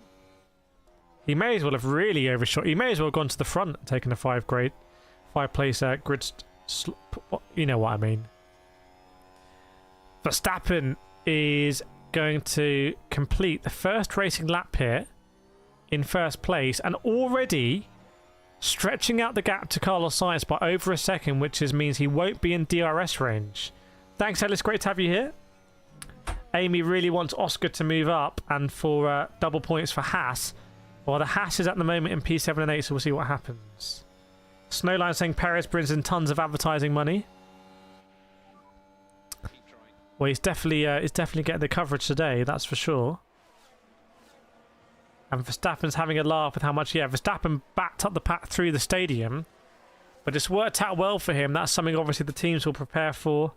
Speaker 1: He may as well have really overshot. He may as well have gone to the front and taken a 5-place grid. You know what I mean. Verstappen is going to complete the first racing lap here in first place, and already stretching out the gap to Carlos Sainz by over a second, which means he won't be in DRS range. Thanks, Ellis. Great to have you here. Amy really wants Oscar to move up and for double points for Haas. Well, the Haas is at the moment in P7 and 8, so we'll see what happens. Snowline saying Perez brings in tons of advertising money. Well, he's definitely getting the coverage today, that's for sure. And Verstappen's having a laugh with how much, yeah, Verstappen backed up the pack through the stadium. But it's worked out well for him. That's something obviously the teams will prepare for.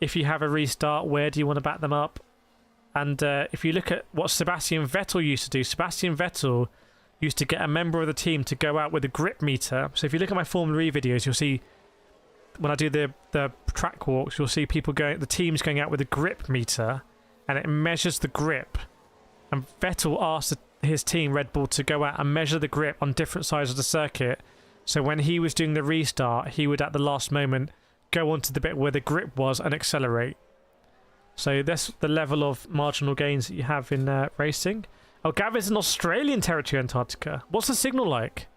Speaker 1: If you have a restart, where do you want to back them up? And if you look at what Sebastian Vettel used to do, Sebastian Vettel used to get a member of the team to go out with a grip meter. So if you look at my Formula E videos, you'll see when I do the track walks, you'll see people going, the teams going out with a grip meter, and it measures the grip. And Vettel asked his team, Red Bull, to go out and measure the grip on different sides of the circuit. So when he was doing the restart, he would at the last moment go onto the bit where the grip was and accelerate. So that's the level of marginal gains that you have in racing. Oh, Gavin's in Australian territory, Antarctica. What's the signal like?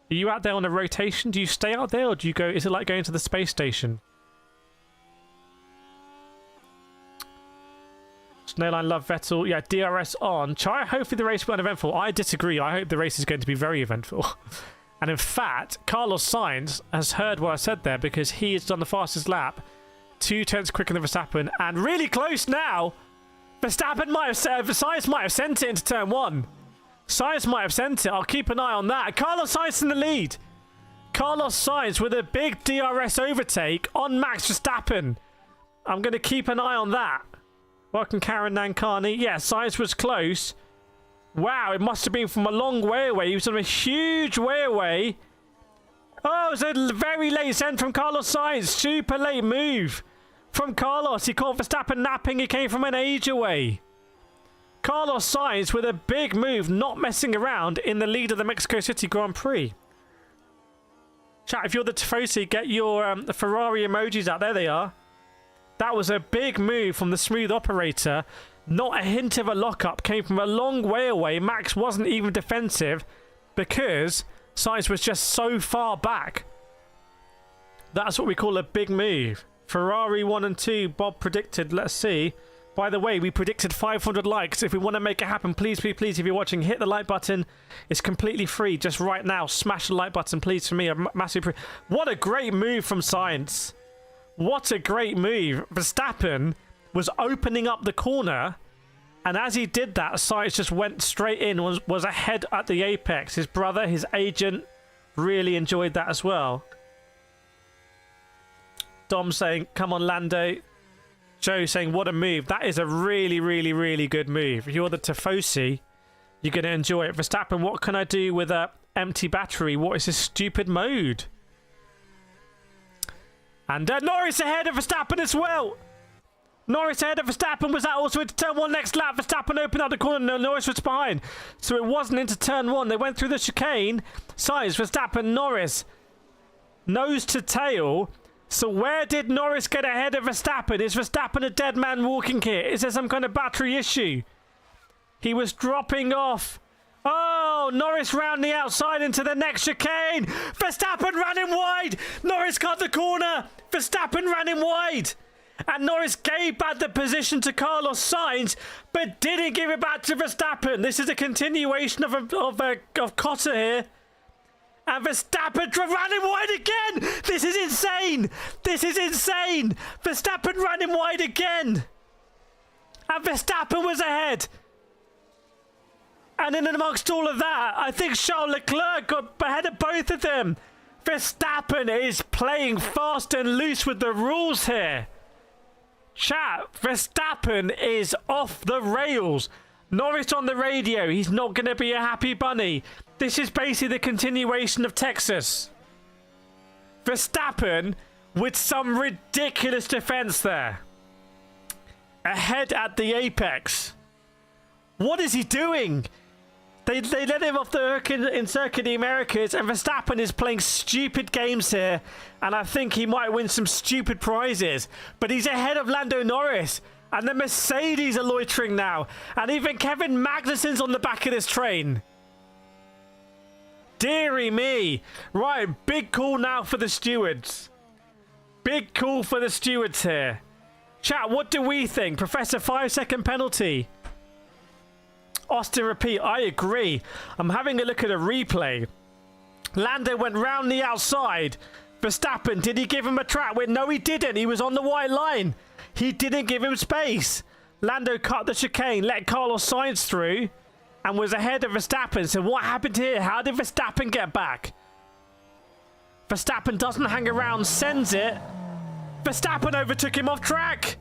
Speaker 1: Are you out there on a rotation? Do you stay out there, or do you go? Is it like going to the space station? Snowline love Vettel. Yeah, DRS on. Hopefully the race will be uneventful. I disagree. I hope the race is going to be very eventful. And in fact, Carlos Sainz has heard what I said there, because he has done the fastest lap. 2/10 quicker than Verstappen, and really close now. Verstappen might have Sainz might have sent it into turn 1. Sainz might have sent it. I'll keep an eye on that. Carlos Sainz in the lead. Carlos Sainz with a big DRS overtake on Max Verstappen. I'm going to keep an eye on that. Welcome, Karen Nankani. Yeah, Sainz was close. Wow, it must have been from a long way away. He was from a huge way away. Oh, it was a very late send from Carlos Sainz. Super late move from Carlos. He caught Verstappen napping. He came from an age away. Carlos Sainz with a big move, not messing around, in the lead of the Mexico City Grand Prix. Chat, if you're the Tifosi, get your the Ferrari emojis out. There they are. That was a big move from the smooth operator. Not a hint of a lockup. Came from a long way away. Max wasn't even defensive because Sainz was just so far back. That's what we call a big move. Ferrari 1 and 2, Bob predicted. Let's see. By the way, we predicted 500 likes. If we want to make it happen, please, please, please, if you're watching, hit the like button. It's completely free. Just right now, smash the like button, please, for me. A massive... What a great move from Sainz. What a great move. Verstappen was opening up the corner, and as he did that, Sainz just went straight in, was ahead at the apex. His brother, his agent, really enjoyed that as well. Dom saying, come on, Lando. Joe saying, what a move. That is a really, really, really good move. If you're the Tifosi, you're going to enjoy it. Verstappen, what can I do with a empty battery? What is this stupid mode? And Norris ahead of Verstappen as well. Norris ahead of Verstappen. Was that also into turn 1 next lap? Verstappen opened up the corner. No, Norris was behind. So it wasn't into turn 1. They went through the chicane. Sainz, Verstappen, Norris. Nose to tail. So where did Norris get ahead of Verstappen? Is Verstappen a dead man walking here? Is there some kind of battery issue? He was dropping off. Oh, Norris round the outside into the next chicane. Verstappen ran him wide. Norris cut the corner. Verstappen ran him wide. And Norris gave back the position to Carlos Sainz, but didn't give it back to Verstappen. This is a continuation of Cotter here. And Verstappen ran him wide again. This is insane. This is insane. Verstappen ran him wide again. And Verstappen was ahead. And in amongst all of that, I think Charles Leclerc got ahead of both of them. Verstappen is playing fast and loose with the rules here. Chat, Verstappen is off the rails. Norris on the radio. He's not going to be a happy bunny. This is basically the continuation of Texas. Verstappen with some ridiculous defense there. Ahead at the apex. What is he doing? They let him off the hook in Circuit of the Americas, and Verstappen is playing stupid games here, and I think he might win some stupid prizes. But he's ahead of Lando Norris, and the Mercedes are loitering now, and even Kevin Magnussen's on the back of this train. Deary me. Right, big call now for the stewards. Big call for the stewards here. Chat, what do we think? Professor, 5-second penalty. Austin repeat, I agree. I'm having a look at a replay. Lando went round the outside. Verstappen, did he give him a track? No, he didn't. He was on the white line. He didn't give him space. Lando cut the chicane, let Carlos Sainz through, and was ahead of Verstappen. So what happened here? How did Verstappen get back? Verstappen doesn't hang around, sends it. Verstappen overtook him off track.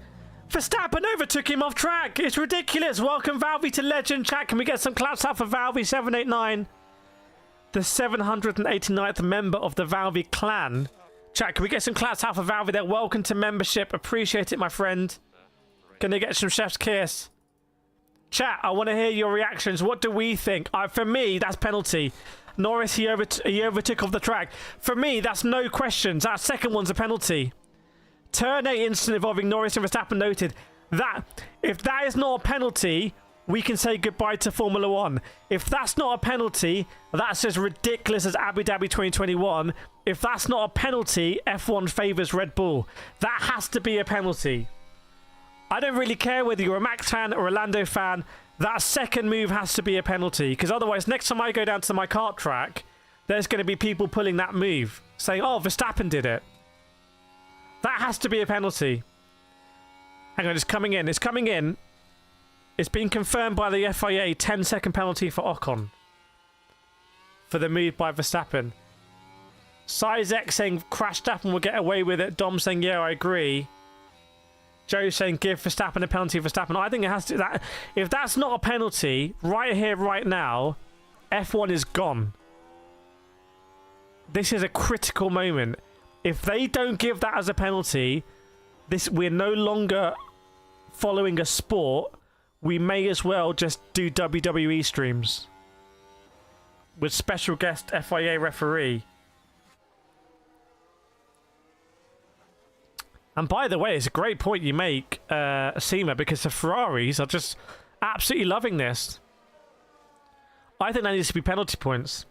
Speaker 1: Verstappen overtook him off track. It's ridiculous. Welcome, Valvey, to Legend Chat. Can we get some claps out for Valvey789? The 789th member of the Valvey clan. Chat, can we get some claps out for Valvey there? Welcome to membership. Appreciate it, my friend. Gonna get some chef's kiss. Chat, I want to hear your reactions. What do we think? For me, that's penalty. Norris, he overtook off the track. For me, that's no questions. That second one's a penalty. Turn 8 incident involving Norris and Verstappen noted. That, if that is not a penalty, we can say goodbye to Formula 1. If that's not a penalty, that's as ridiculous as Abu Dhabi 2021. If that's not a penalty, F1 favours Red Bull. That has to be a penalty. I don't really care whether you're a Max fan or a Lando fan. That second move has to be a penalty. Because otherwise, next time I go down to my kart track, there's going to be people pulling that move. Saying, oh, Verstappen did it. That has to be a penalty. Hang on, it's coming in. It's coming in. It's been confirmed by the FIA. 10-second penalty for Ocon. For the move by Verstappen. Sizek saying Verstappen will get away with it. Dom saying, yeah, I agree. Joe saying give Verstappen a penalty. Verstappen. I think it has to. That if that's not a penalty right here, right now, F1 is gone. This is a critical moment. If they don't give that as a penalty, we're no longer following a sport. We may as well just do WWE streams with special guest FIA referee. And by the way, it's a great point you make, Seema, because the Ferraris are just absolutely loving this. I think that needs to be penalty points.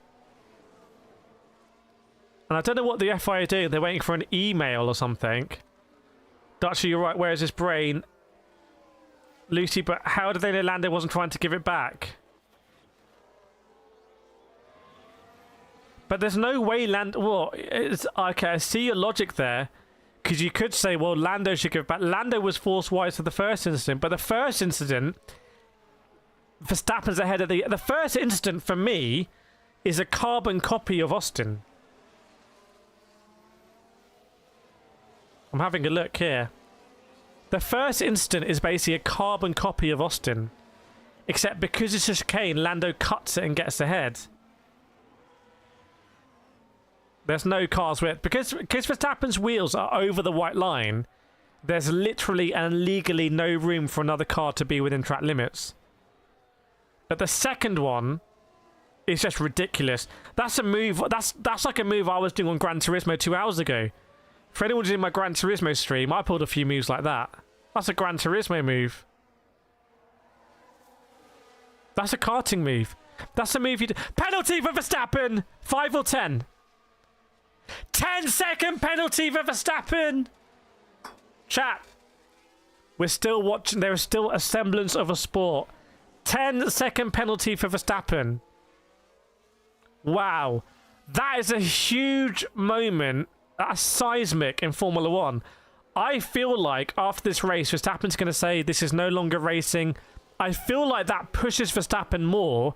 Speaker 1: And I don't know what the FIA are doing. They're waiting for an email or something. Dutchy, you're right. Where is his brain? Lucy, but how did they know Lando wasn't trying to give it back? But there's no way Lando... Well, okay, I see your logic there. Because you could say, well, Lando should give it back. Lando was force wise to the first incident. But the first incident... Verstappen's ahead of the... The first incident, for me, is a carbon copy of Austin. I'm having a look here. The first incident is basically a carbon copy of Austin. Except because it's a chicane, Lando cuts it and gets ahead. There's no cars with... Because Verstappen's wheels are over the white line, there's literally and legally no room for another car to be within track limits. But the second one is just ridiculous. That's a move... That's like a move I was doing on Gran Turismo 2 hours ago. For anyone who's in my Gran Turismo stream, I pulled a few moves like that. That's a Gran Turismo move. That's a karting move. That's a move you do. Penalty for Verstappen! 5 or 10? 10-second penalty for Verstappen! Chat. We're still watching. There is still a semblance of a sport. 10-second penalty for Verstappen. Wow. That is a huge moment. That's seismic in Formula 1. I feel like after this race, Verstappen's going to say this is no longer racing. I feel like that pushes Verstappen more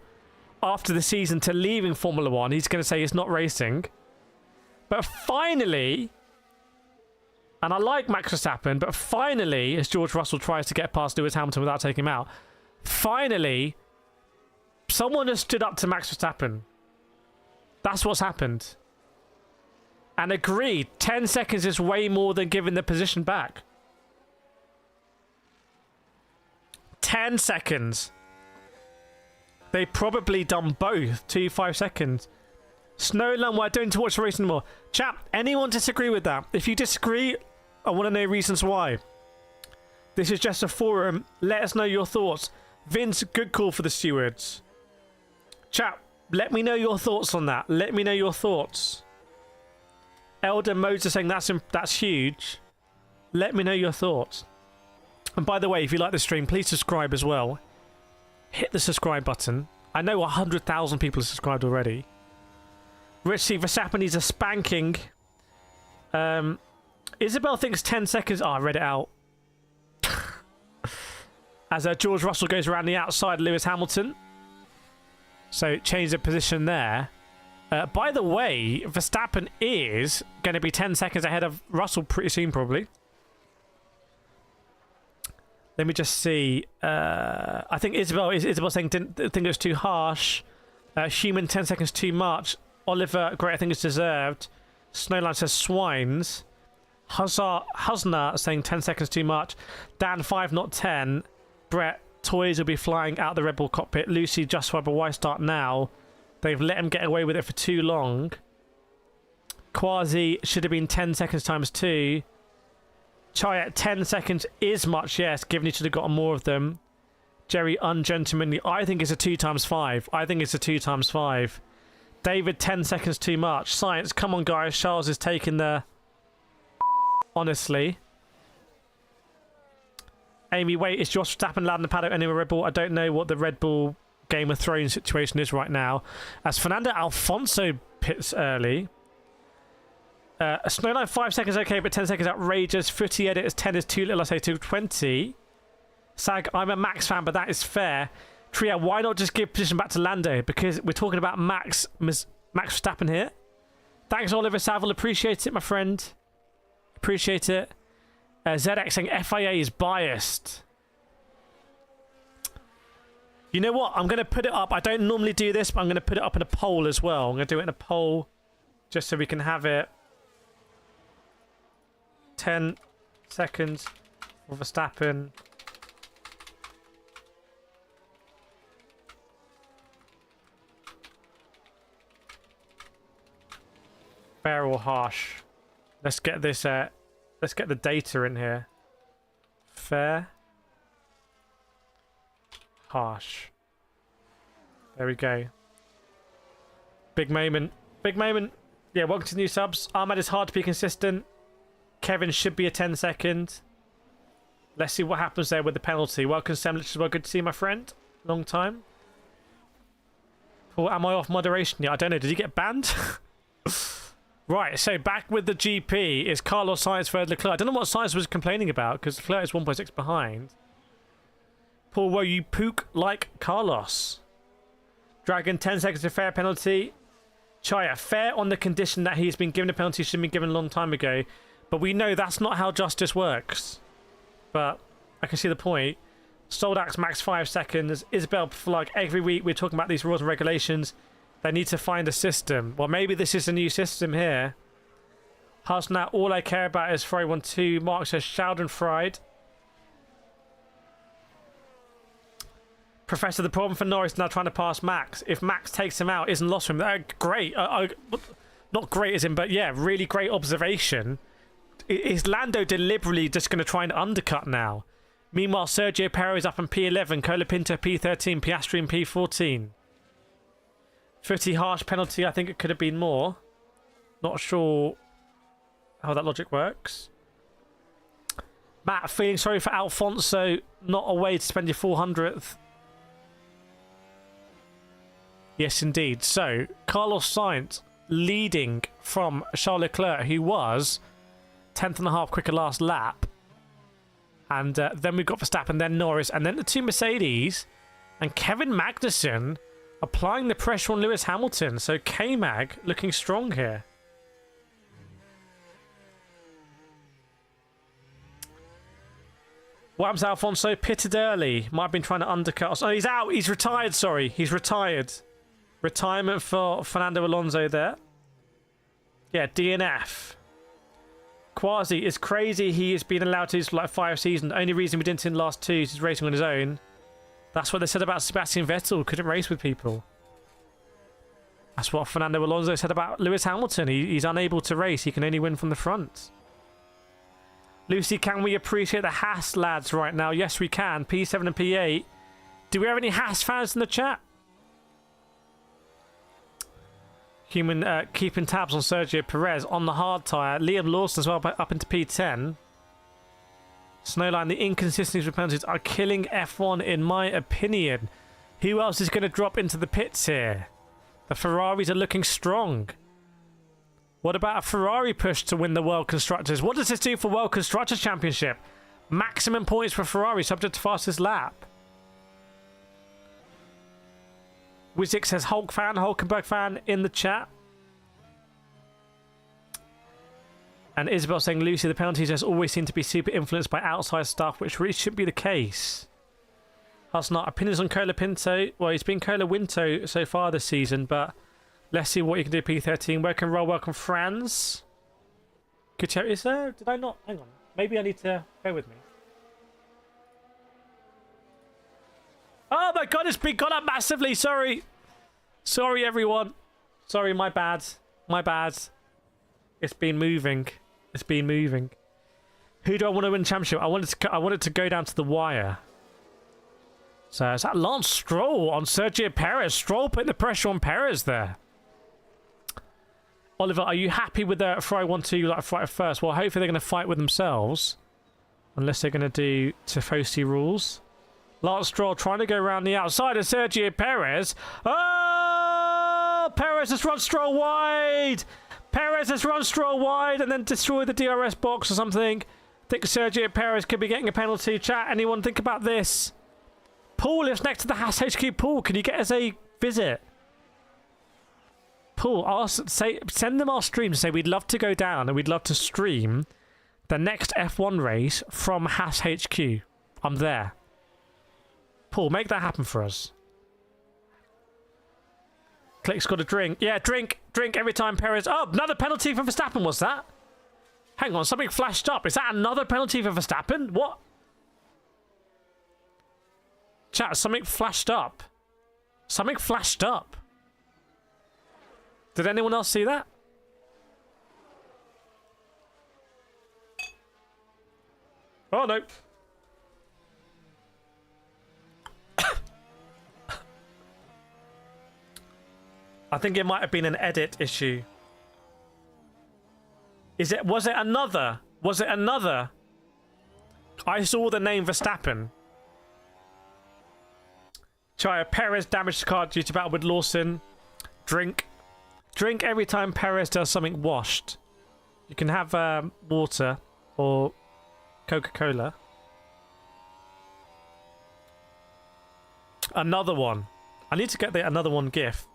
Speaker 1: after the season to leaving Formula 1. He's going to say it's not racing. But finally, and I like Max Verstappen, but finally, as George Russell tries to get past Lewis Hamilton without taking him out, finally, someone has stood up to Max Verstappen. That's what's happened. And agreed, 10 seconds is way more than giving the position back. 10 seconds. They probably done both. 5 seconds. Snowland, why don't you watch the race anymore? Chat, anyone disagree with that? If you disagree, I want to know reasons why. This is just a forum. Let us know your thoughts. Vince, good call for the stewards. Chat, let me know your thoughts on that. Let me know your thoughts. Elder Moses saying that's huge. Let me know your thoughts. And by the way, if you like the stream, please subscribe as well. Hit the subscribe button. I know 100,000 people have subscribed already. Rich C. Verstappen needs a spanking. Isabel thinks 10 seconds... Oh, I read it out. As George Russell goes around the outside, Lewis Hamilton. So change the position there. By the way, Verstappen is going to be 10 seconds ahead of Russell pretty soon, probably. Let me just see. I think Isabel saying didn't think it was too harsh. Human 10 seconds too much. Oliver, great, I think it's deserved. Snowline says swines. Husna saying 10 seconds too much. Dan 5 not 10. Brett, toys will be flying out the Red Bull cockpit. Lucy justified, but why start now? They've let him get away with it for too long. Quasi should have been 10 seconds times 2. Chayat, 10 seconds is much, yes, given he should have gotten more of them. Jerry, ungentlemanly. I think it's a 2 times 5. I think it's a 2 times 5. David, 10 seconds too much. Science, come on, guys. Charles is taking the... Honestly. Amy, wait, is Josh Verstappen loud in the paddock anywhere Red Bull? I don't know what the Red Bull Game of Thrones situation is right now. As Fernando Alfonso pits early. Snowline 5 seconds okay, but 10 seconds outrageous. Footy edit is 10 is too little. I say 220. Sag, I'm a Max fan, but that is fair. Tria, why not just give position back to Lando? Because we're talking about Max Verstappen here. Thanks, Oliver Saville. Appreciate it, my friend. Appreciate it. ZX saying FIA is biased. You know what? I'm going to put it up. I don't normally do this, but I'm going to put it up in a poll as well. I'm going to do it in a poll just so we can have it. 10 seconds for Verstappen. Fair or harsh? Let's get this. Let's get the data in here. Fair. Harsh. There we go. Big moment. Big moment. Yeah, welcome to new subs. Ahmed is hard to be consistent. Kevin should be a 10-second. Let's see what happens there with the penalty. Welcome, Semlich, as well. Good to see you, my friend. Long time. Paul, am I off moderation? Yeah, I don't know. Did he get banned? Right, so back with the GP is Carlos Sainz for Leclerc. I don't know what Sainz was complaining about because Leclerc is 1.6 behind. Paul, were you pook like Carlos? Dragon, 10 seconds to fair penalty. Chaya, fair on the condition that he's been given a penalty, should have been given a long time ago. But we know that's not how justice works. But I can see the point. Soldax, max 5 seconds. Isabel, like every week we're talking about these rules and regulations. They need to find a system. Well, maybe this is a new system here. Hasnat, all I care about is Fry 1-2. Mark says Sheldon fried. Professor, the problem for Norris now trying to pass Max. If Max takes him out, isn't lost for him. Great. Not great as in, but yeah, really great observation. Is Lando deliberately just going to try and undercut now? Meanwhile, Sergio Perez up in P11, Colapinto P13, Piastri in P14. 50 harsh penalty, I think it could have been more. Not sure how that logic works. Matt, feeling sorry for Alfonso, not a way to spend your 400th. Yes, indeed. So, Carlos Sainz leading from Charles Leclerc, who was 10th and a half quicker last lap. And then we've got Verstappen, then Norris, and then the two Mercedes. And Kevin Magnussen applying the pressure on Lewis Hamilton. So K-Mag looking strong here. What happens to Alfonso? Pitted early. Might have been trying to undercut. Oh, he's out. He's retired, sorry. He's retired. Retirement for Fernando Alonso there. Yeah, DNF. Quasi is crazy. He has been allowed to for like 5 seasons. Only reason we didn't see in the last 2 is he's racing on his own. That's what they said about Sebastian Vettel. Couldn't race with people. That's what Fernando Alonso said about Lewis Hamilton. He's unable to race. He can only win from the front. Lucy, can we appreciate the Haas lads right now? Yes, we can. P7 and P8. Do we have any Haas fans in the chat? Human keeping tabs on Sergio Perez on the hard tyre. Liam Lawson as well up into P10. Snowline, the inconsistencies with penalties are killing F1 in my opinion. Who else is going to drop into the pits here? The Ferraris are looking strong. What about a Ferrari push to win the World Constructors? What does this do for World Constructors Championship? Maximum points for Ferrari subject to fastest lap. Wizik says Hulk fan, Hulkenberg fan in the chat. And Isabel saying, Lucy, the penalties just always seem to be super influenced by outside stuff, which really shouldn't be the case. Hasn't opinions on Colapinto. Well, he's been Colawinto so far this season, but let's see what you can do, P13. Welcome, Roll. Welcome, Franz. Good chat. Is there? Did I not? Hang on. Maybe I need to bear with me. Oh my god, it's been gone up massively. Sorry. Sorry, everyone. Sorry, my bad. My bad. It's been moving. It's been moving. Who do I want to win the championship? I wanted to go down to the wire. So is that Lance Stroll on Sergio Perez? Stroll putting the pressure on Perez there. Oliver, are you happy with the Fry 1-2 like fight first? Well, hopefully they're going to fight with themselves. Unless they're going to do Tifosi rules. Lance Stroll trying to go around the outside of Sergio Perez. Oh! Perez has run Stroll wide! Perez has run Stroll wide and then destroyed the DRS box or something. Think Sergio Perez could be getting a penalty. Chat, anyone think about this? Paul lives next to the Haas HQ. Paul, can you get us a visit? Paul, send them our stream. Say we'd love to go down and we'd love to stream the next F1 race from Haas HQ. I'm there. Paul, make that happen for us. Click's got a drink. Yeah, drink every time Perez. Oh, another penalty for Verstappen was that? Hang on, something flashed up. Is that another penalty for Verstappen? What? Chat, something flashed up. Something flashed up. Did anyone else see that? Oh, no. I think it might have been an edit issue. Was it another? Was it another? I saw the name Verstappen. Try Perez damaged the car due to battle with Lawson. Drink every time Perez does something washed. You can have water or Coca-Cola. Another one. I need to get another one gif.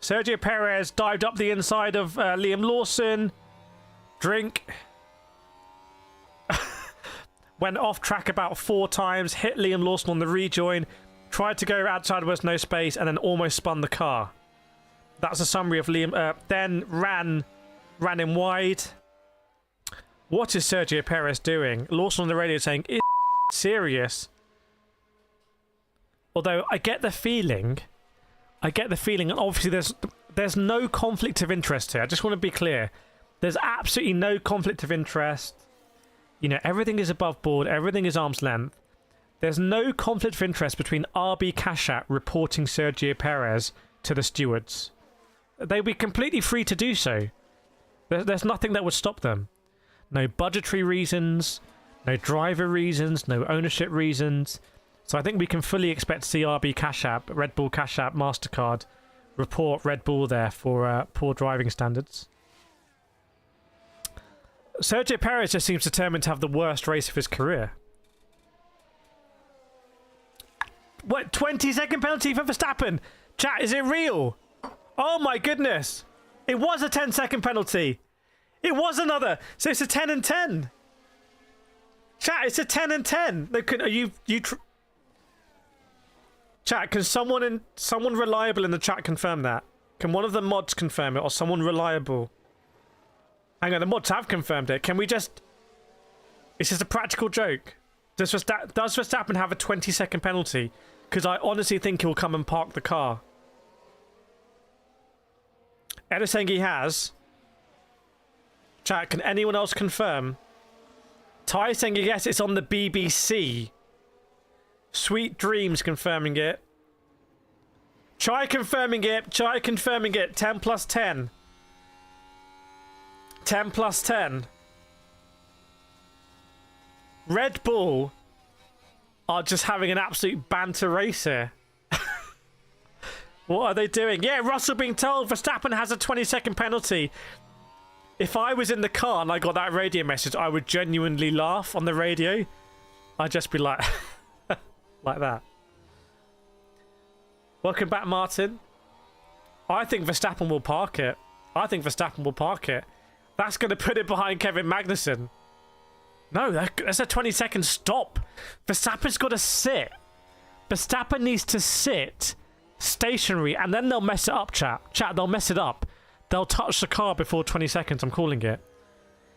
Speaker 1: Sergio Perez dived up the inside of Liam Lawson. Drink. Went off track about 4 times. Hit Liam Lawson on the rejoin. Tried to go outside where there's no space and then almost spun the car. That's a summary of Liam. Then ran him wide. What is Sergio Perez doing? Lawson on the radio saying, "Is serious?" Although I get the feeling, and obviously there's no conflict of interest here. I just want to be clear. There's absolutely no conflict of interest. You know, everything is above board. Everything is arm's length. There's no conflict of interest between RB Kashat reporting Sergio Perez to the stewards. They'd be completely free to do so. There's nothing that would stop them. No budgetary reasons, no driver reasons, no ownership reasons. So I think we can fully expect to see RB Cash App, Red Bull Cash App, MasterCard report Red Bull there for poor driving standards. Sergio Perez just seems determined to have the worst race of his career. What, 20-second penalty for Verstappen? Chat, is it real? Oh my goodness. It was a 10-second penalty. It was another. So it's a 10 and 10. Chat, it's a 10 and 10. Look, chat, can someone reliable in the chat confirm that? Can one of the mods confirm it, or someone reliable? Hang on, the mods have confirmed it. Can we just... It's just a practical joke. Does Verstappen have a 20-second penalty? Because I honestly think he'll come and park the car. Ed is saying he has. Chat, can anyone else confirm? Ty is saying yes, it's on the BBC. Sweet Dreams confirming it. Chai confirming it. Chai confirming it. 10 plus 10. 10 plus 10. Red Bull are just having an absolute banter race here. What are they doing? Yeah, Russell being told Verstappen has a 20-second penalty. If I was in the car and I got that radio message, I would genuinely laugh on the radio. I'd just be like... like that. Welcome back, Martin. I think Verstappen will park it. I think Verstappen will park it. That's going to put it behind Kevin Magnussen. No, that's a 20-second stop. Verstappen's got to sit. Verstappen needs to sit stationary, and then they'll mess it up, chat. Chat, they'll mess it up. They'll touch the car before 20 seconds, I'm calling it.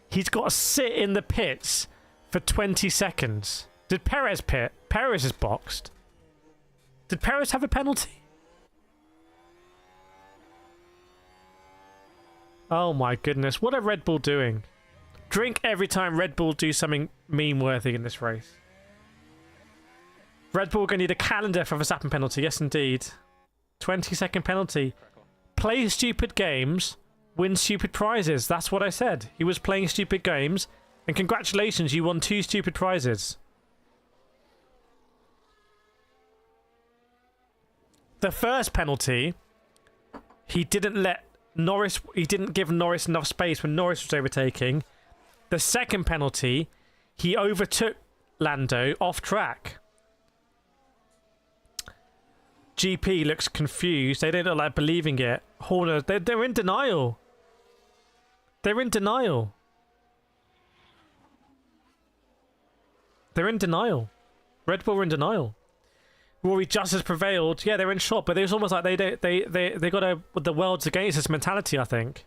Speaker 1: He's got to sit in the pits for 20 seconds. Did Perez pit? Perez is boxed. Did Perez have a penalty? Oh my goodness, what are Red Bull doing? Drink every time Red Bull do something meme-worthy in this race. Red Bull going to need a calendar for Verstappen penalty, yes indeed. 20-second penalty. Play stupid games, win stupid prizes. That's what I said. He was playing stupid games, and congratulations, you won 2 stupid prizes. The first penalty, he didn't give Norris enough space when Norris was overtaking. The second penalty, he overtook Lando off track. GP looks confused. They don't look like believing it. Horner, they're in denial. They're in denial. They're in denial. Red Bull are in denial. Rory just has prevailed. Yeah, they're in shot, but it's almost like they got the world's against us mentality, I think.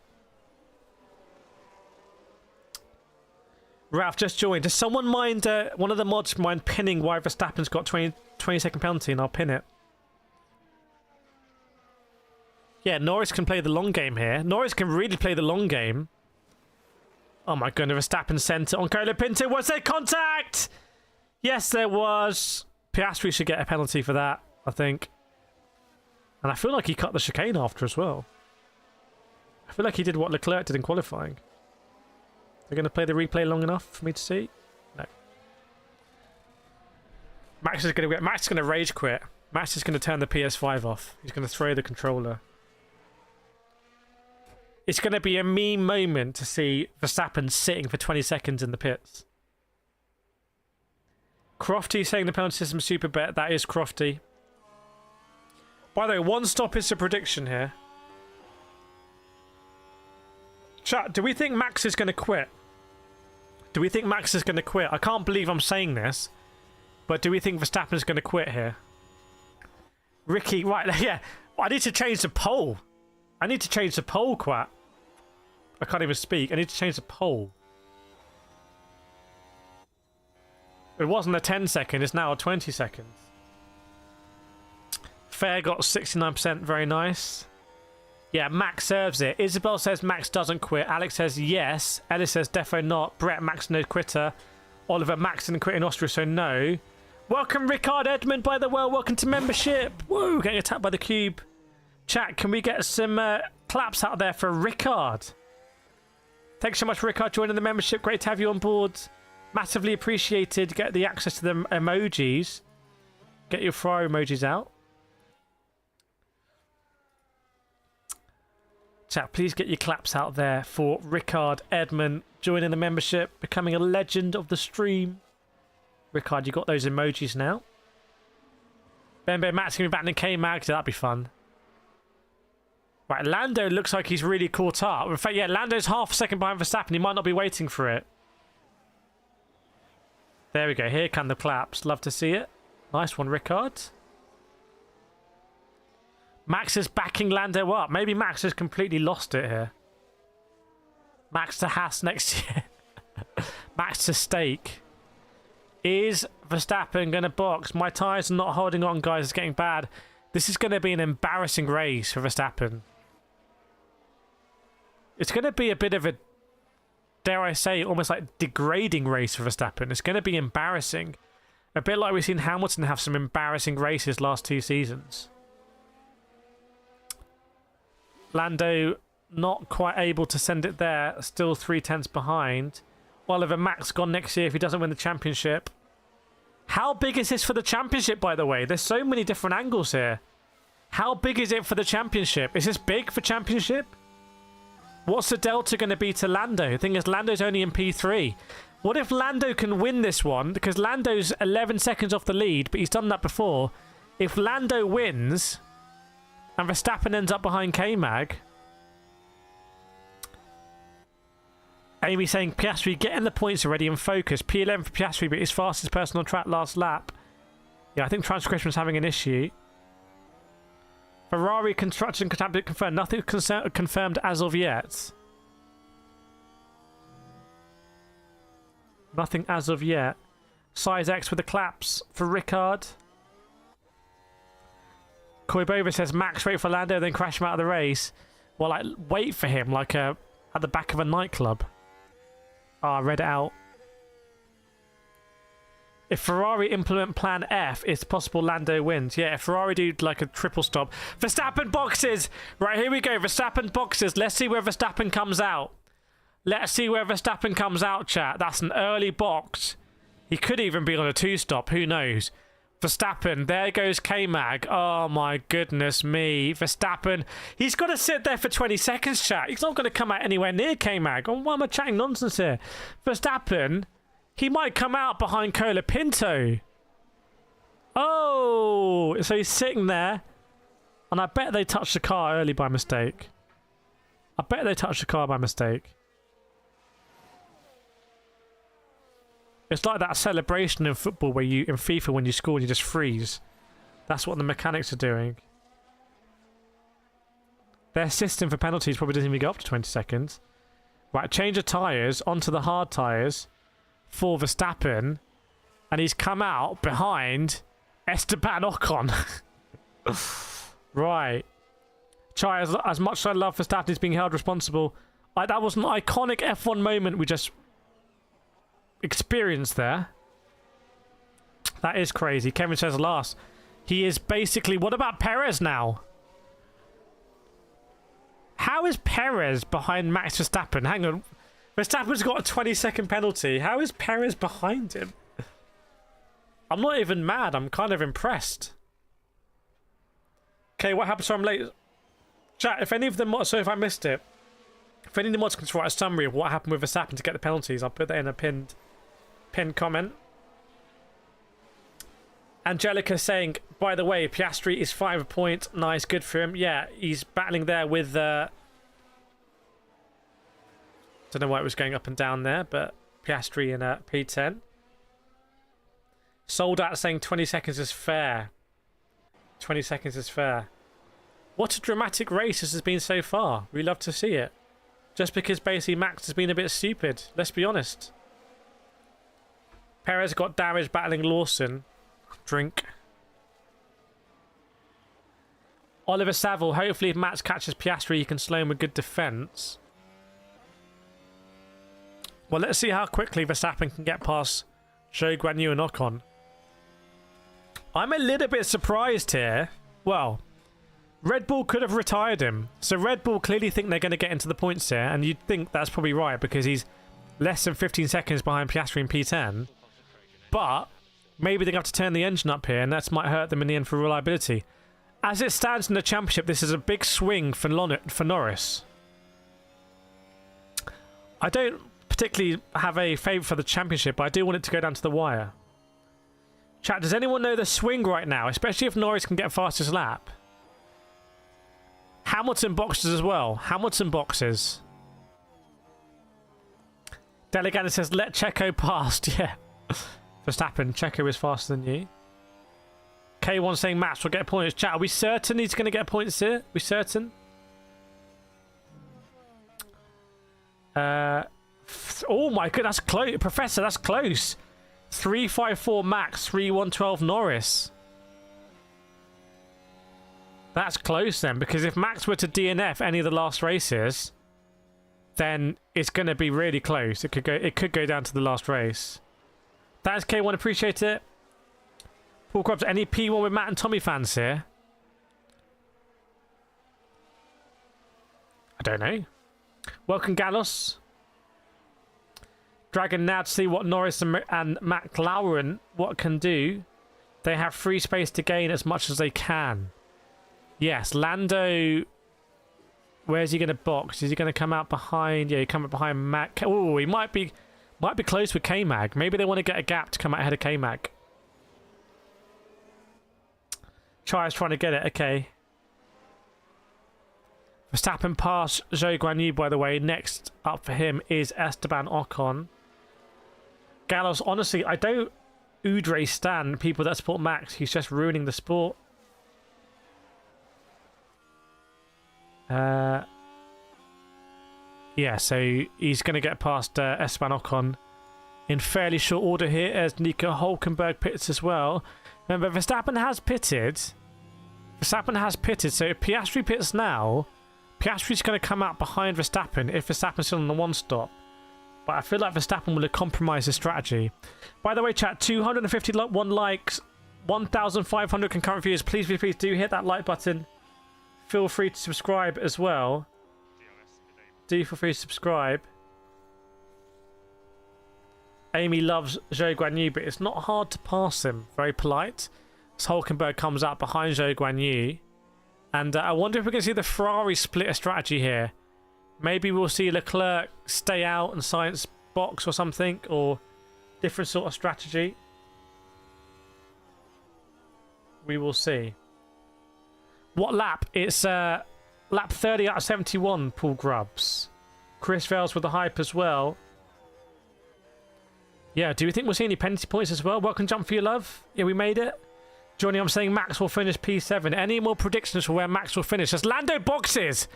Speaker 1: Ralph just joined. Does someone mind, one of the mods mind pinning why Verstappen's got 20-second penalty, and I'll pin it. Yeah, Norris can play the long game here. Norris can really play the long game. Oh my goodness, Verstappen sent it on Colapinto. Was there contact? Yes, there was. Piastri should get a penalty for that, I think. And I feel like he cut the chicane after as well. I feel like he did what Leclerc did in qualifying. They're going to play the replay long enough for me to see? No. Max is going to rage quit. Max is going to turn the PS5 off. He's going to throw the controller. It's going to be a meme moment to see Verstappen sitting for 20 seconds in the pits. Crofty saying the penalty system super bet. That is Crofty. By the way, one stop is the prediction here. Chat, do we think Max is going to quit? Do we think Max is going to quit? I can't believe I'm saying this, but do we think Verstappen is going to quit here? Ricky, right, yeah. I need to change the poll. I need to change the poll, Quat. I can't even speak. I need to change the poll. It wasn't a 10-second, it's now a 20 seconds. Fair got 69%, very nice. Yeah, Max serves it. Isabel says Max doesn't quit. Alex says yes. Ellis says defo not. Brett, Max no quitter. Oliver, Max didn't quit in Austria, so no. Welcome, Rickard Edmund, by the way. Welcome to membership. Woo, getting attacked by the cube. Chat, can we get some claps out there for Rickard? Thanks so much, Rickard, joining the membership. Great to have you on board. Massively appreciated. Get the access to the emojis. Get your Ferrari emojis out. Chat, please get your claps out there for Rickard Edmund joining the membership, becoming a legend of the stream. Rickard, you got those emojis now. Bembe Matt's going to be battling K-Mag, so that'd be fun. Right, Lando looks like he's really caught up. In fact, yeah, Lando's half a second behind Verstappen. He might not be waiting for it. There we go. Here come the claps. Love to see it. Nice one, Rickard. Max is backing Lando up. Maybe Max has completely lost it here. Max to Haas next year. Max to stake. Is Verstappen going to box? My tyres are not holding on, guys. It's getting bad. This is going to be an embarrassing race for Verstappen. It's going to be a bit of a, dare I say, almost like degrading race for Verstappen. It's going to be embarrassing. A bit like we've seen Hamilton have some embarrassing races last 2 seasons. Lando not quite able to send it there. Still 3/10 behind. Oliver, Max gone next year if he doesn't win the championship. How big is this for the championship, by the way? There's so many different angles here. How big is it for the championship? Is this big for championship? What's the delta going to be to Lando? The thing is, Lando's only in P3. What if Lando can win this one? Because Lando's 11 seconds off the lead, but he's done that before. If Lando wins and Verstappen ends up behind K-Mag... Amy saying, Piastri, getting the points already and focus. P11 for Piastri, but his fastest person on track last lap. Yeah, I think transcription's having an issue. Ferrari construction confirmed. Nothing confirmed as of yet. Nothing as of yet. Size X with the claps for Rickard. Koibova says, Max, wait for Lando, then crash him out of the race. Well, like, wait for him, like at the back of a nightclub. Ah, I read it out. If Ferrari implement plan F, it's possible Lando wins. Yeah, if Ferrari do like a triple stop. Verstappen boxes! Right, here we go. Verstappen boxes. Let's see where Verstappen comes out. Let's see where Verstappen comes out, chat. That's an early box. He could even be on a 2-stop. Who knows? Verstappen. There goes K-Mag. Oh, my goodness me. Verstappen. He's got to sit there for 20 seconds, chat. He's not going to come out anywhere near K-Mag. Oh, why am I chatting nonsense here? Verstappen... He might come out behind Colapinto. Oh, so he's sitting there. And I bet they touched the car early by mistake. I bet they touched the car by mistake. It's like that celebration in football where in FIFA when you score and you just freeze. That's what the mechanics are doing. Their system for penalties probably doesn't even go up to 20 seconds. Right, change of tyres onto the hard tyres for Verstappen. And he's come out behind Esteban Ocon. Right. Chai, as much as I love Verstappen, he's being held responsible. That was an iconic F1 moment we just experienced there. That is crazy. Kevin says last. He is basically... What about Perez now? How is Perez behind Max Verstappen? Hang on. Verstappen's got a 20-second penalty. How is Perez behind him? I'm not even mad. I'm kind of impressed. Okay, what happened? So I'm late. Chat, if any of them... So if I missed it, if any of them wants to write a summary of what happened with Verstappen to get the penalties, I'll put that in a pinned comment. Angelica saying, by the way, Piastri is 5 points. Nice, good for him. Yeah, he's battling there with... Don't know why it was going up and down there, but Piastri in P10. Sold out saying 20 seconds is fair. 20 seconds is fair. What a dramatic race this has been so far. We love to see it. Just because basically Max has been a bit stupid. Let's be honest. Perez got damaged battling Lawson. Drink. Oliver Saville. Hopefully if Max catches Piastri, he can slow him with good defence. Well, let's see how quickly Verstappen can get past Zhou Guanyu and Ocon. I'm a little bit surprised here. Well, Red Bull could have retired him. So Red Bull clearly think they're going to get into the points here. And you'd think that's probably right because he's less than 15 seconds behind Piastri in P10. But maybe they're going to have to turn the engine up here and that might hurt them in the end for reliability. As it stands in the championship, this is a big swing for Norris. I don't particularly have a favour for the championship, but I do want it to go down to the wire. Chat, does anyone know the swing right now? Especially if Norris can get fastest lap. Hamilton boxes as well. Hamilton boxes. Delegate says, let Checo past. Yeah. Verstappen, Checo is faster than you. K1 saying Max will get points. Chat, are we certain he's going to get points here? Are we certain? Oh my god, that's close. Professor, that's close. 354 Max, 3112 Norris. That's close then, because if Max were to DNF any of the last races, then it's going to be really close. It could go down to the last race. Thanks K1, appreciate it. Paul Grubbs, any P1 with Matt and Tommy fans here? I don't know. Welcome Gallos. Dragon now to see what Norris and McLaren what can do. They have free space to gain as much as they can. Yes, Lando. Where's he going to box? Is he going to come out behind? Yeah, he come up behind Mac. Oh, he might be close with K-Mag. Maybe they want to get a gap to come out ahead of K-Mag. Chai's trying to get it. Okay. Verstappen past Zhou Guanyu, by the way. Next up for him is Esteban Ocon. Gallows, honestly, I don't Udre stand people that support Max. He's just ruining the sport. Yeah, so he's going to get past Esteban Ocon in fairly short order here as Nico Hülkenberg pits as well. Remember, Verstappen has pitted. So if Piastri pits now, Piastri's going to come out behind Verstappen if Verstappen's still on the one stop. But I feel like Verstappen will have compromised his strategy. By the way, chat, 251 likes, 1,500 concurrent viewers. Please do hit that like button. Feel free to subscribe as well. Do feel free to subscribe. Amy loves Zhou Guanyu, but it's not hard to pass him. Very polite. As Hülkenberg comes out behind Zhou Guanyu. And I wonder if we're going to see the Ferrari split a strategy here. Maybe we'll see Leclerc stay out and Sainz box or something, or different sort of strategy. We will see. What lap? It's lap 30 out of 71, Paul Grubbs. Chris Vales with the hype as well. Yeah, do we think we'll see any penalty points as well? Welcome, Jump for Your Love. Yeah, we made it. Johnny, I'm saying Max will finish P7. Any more predictions for where Max will finish? As Lando boxes.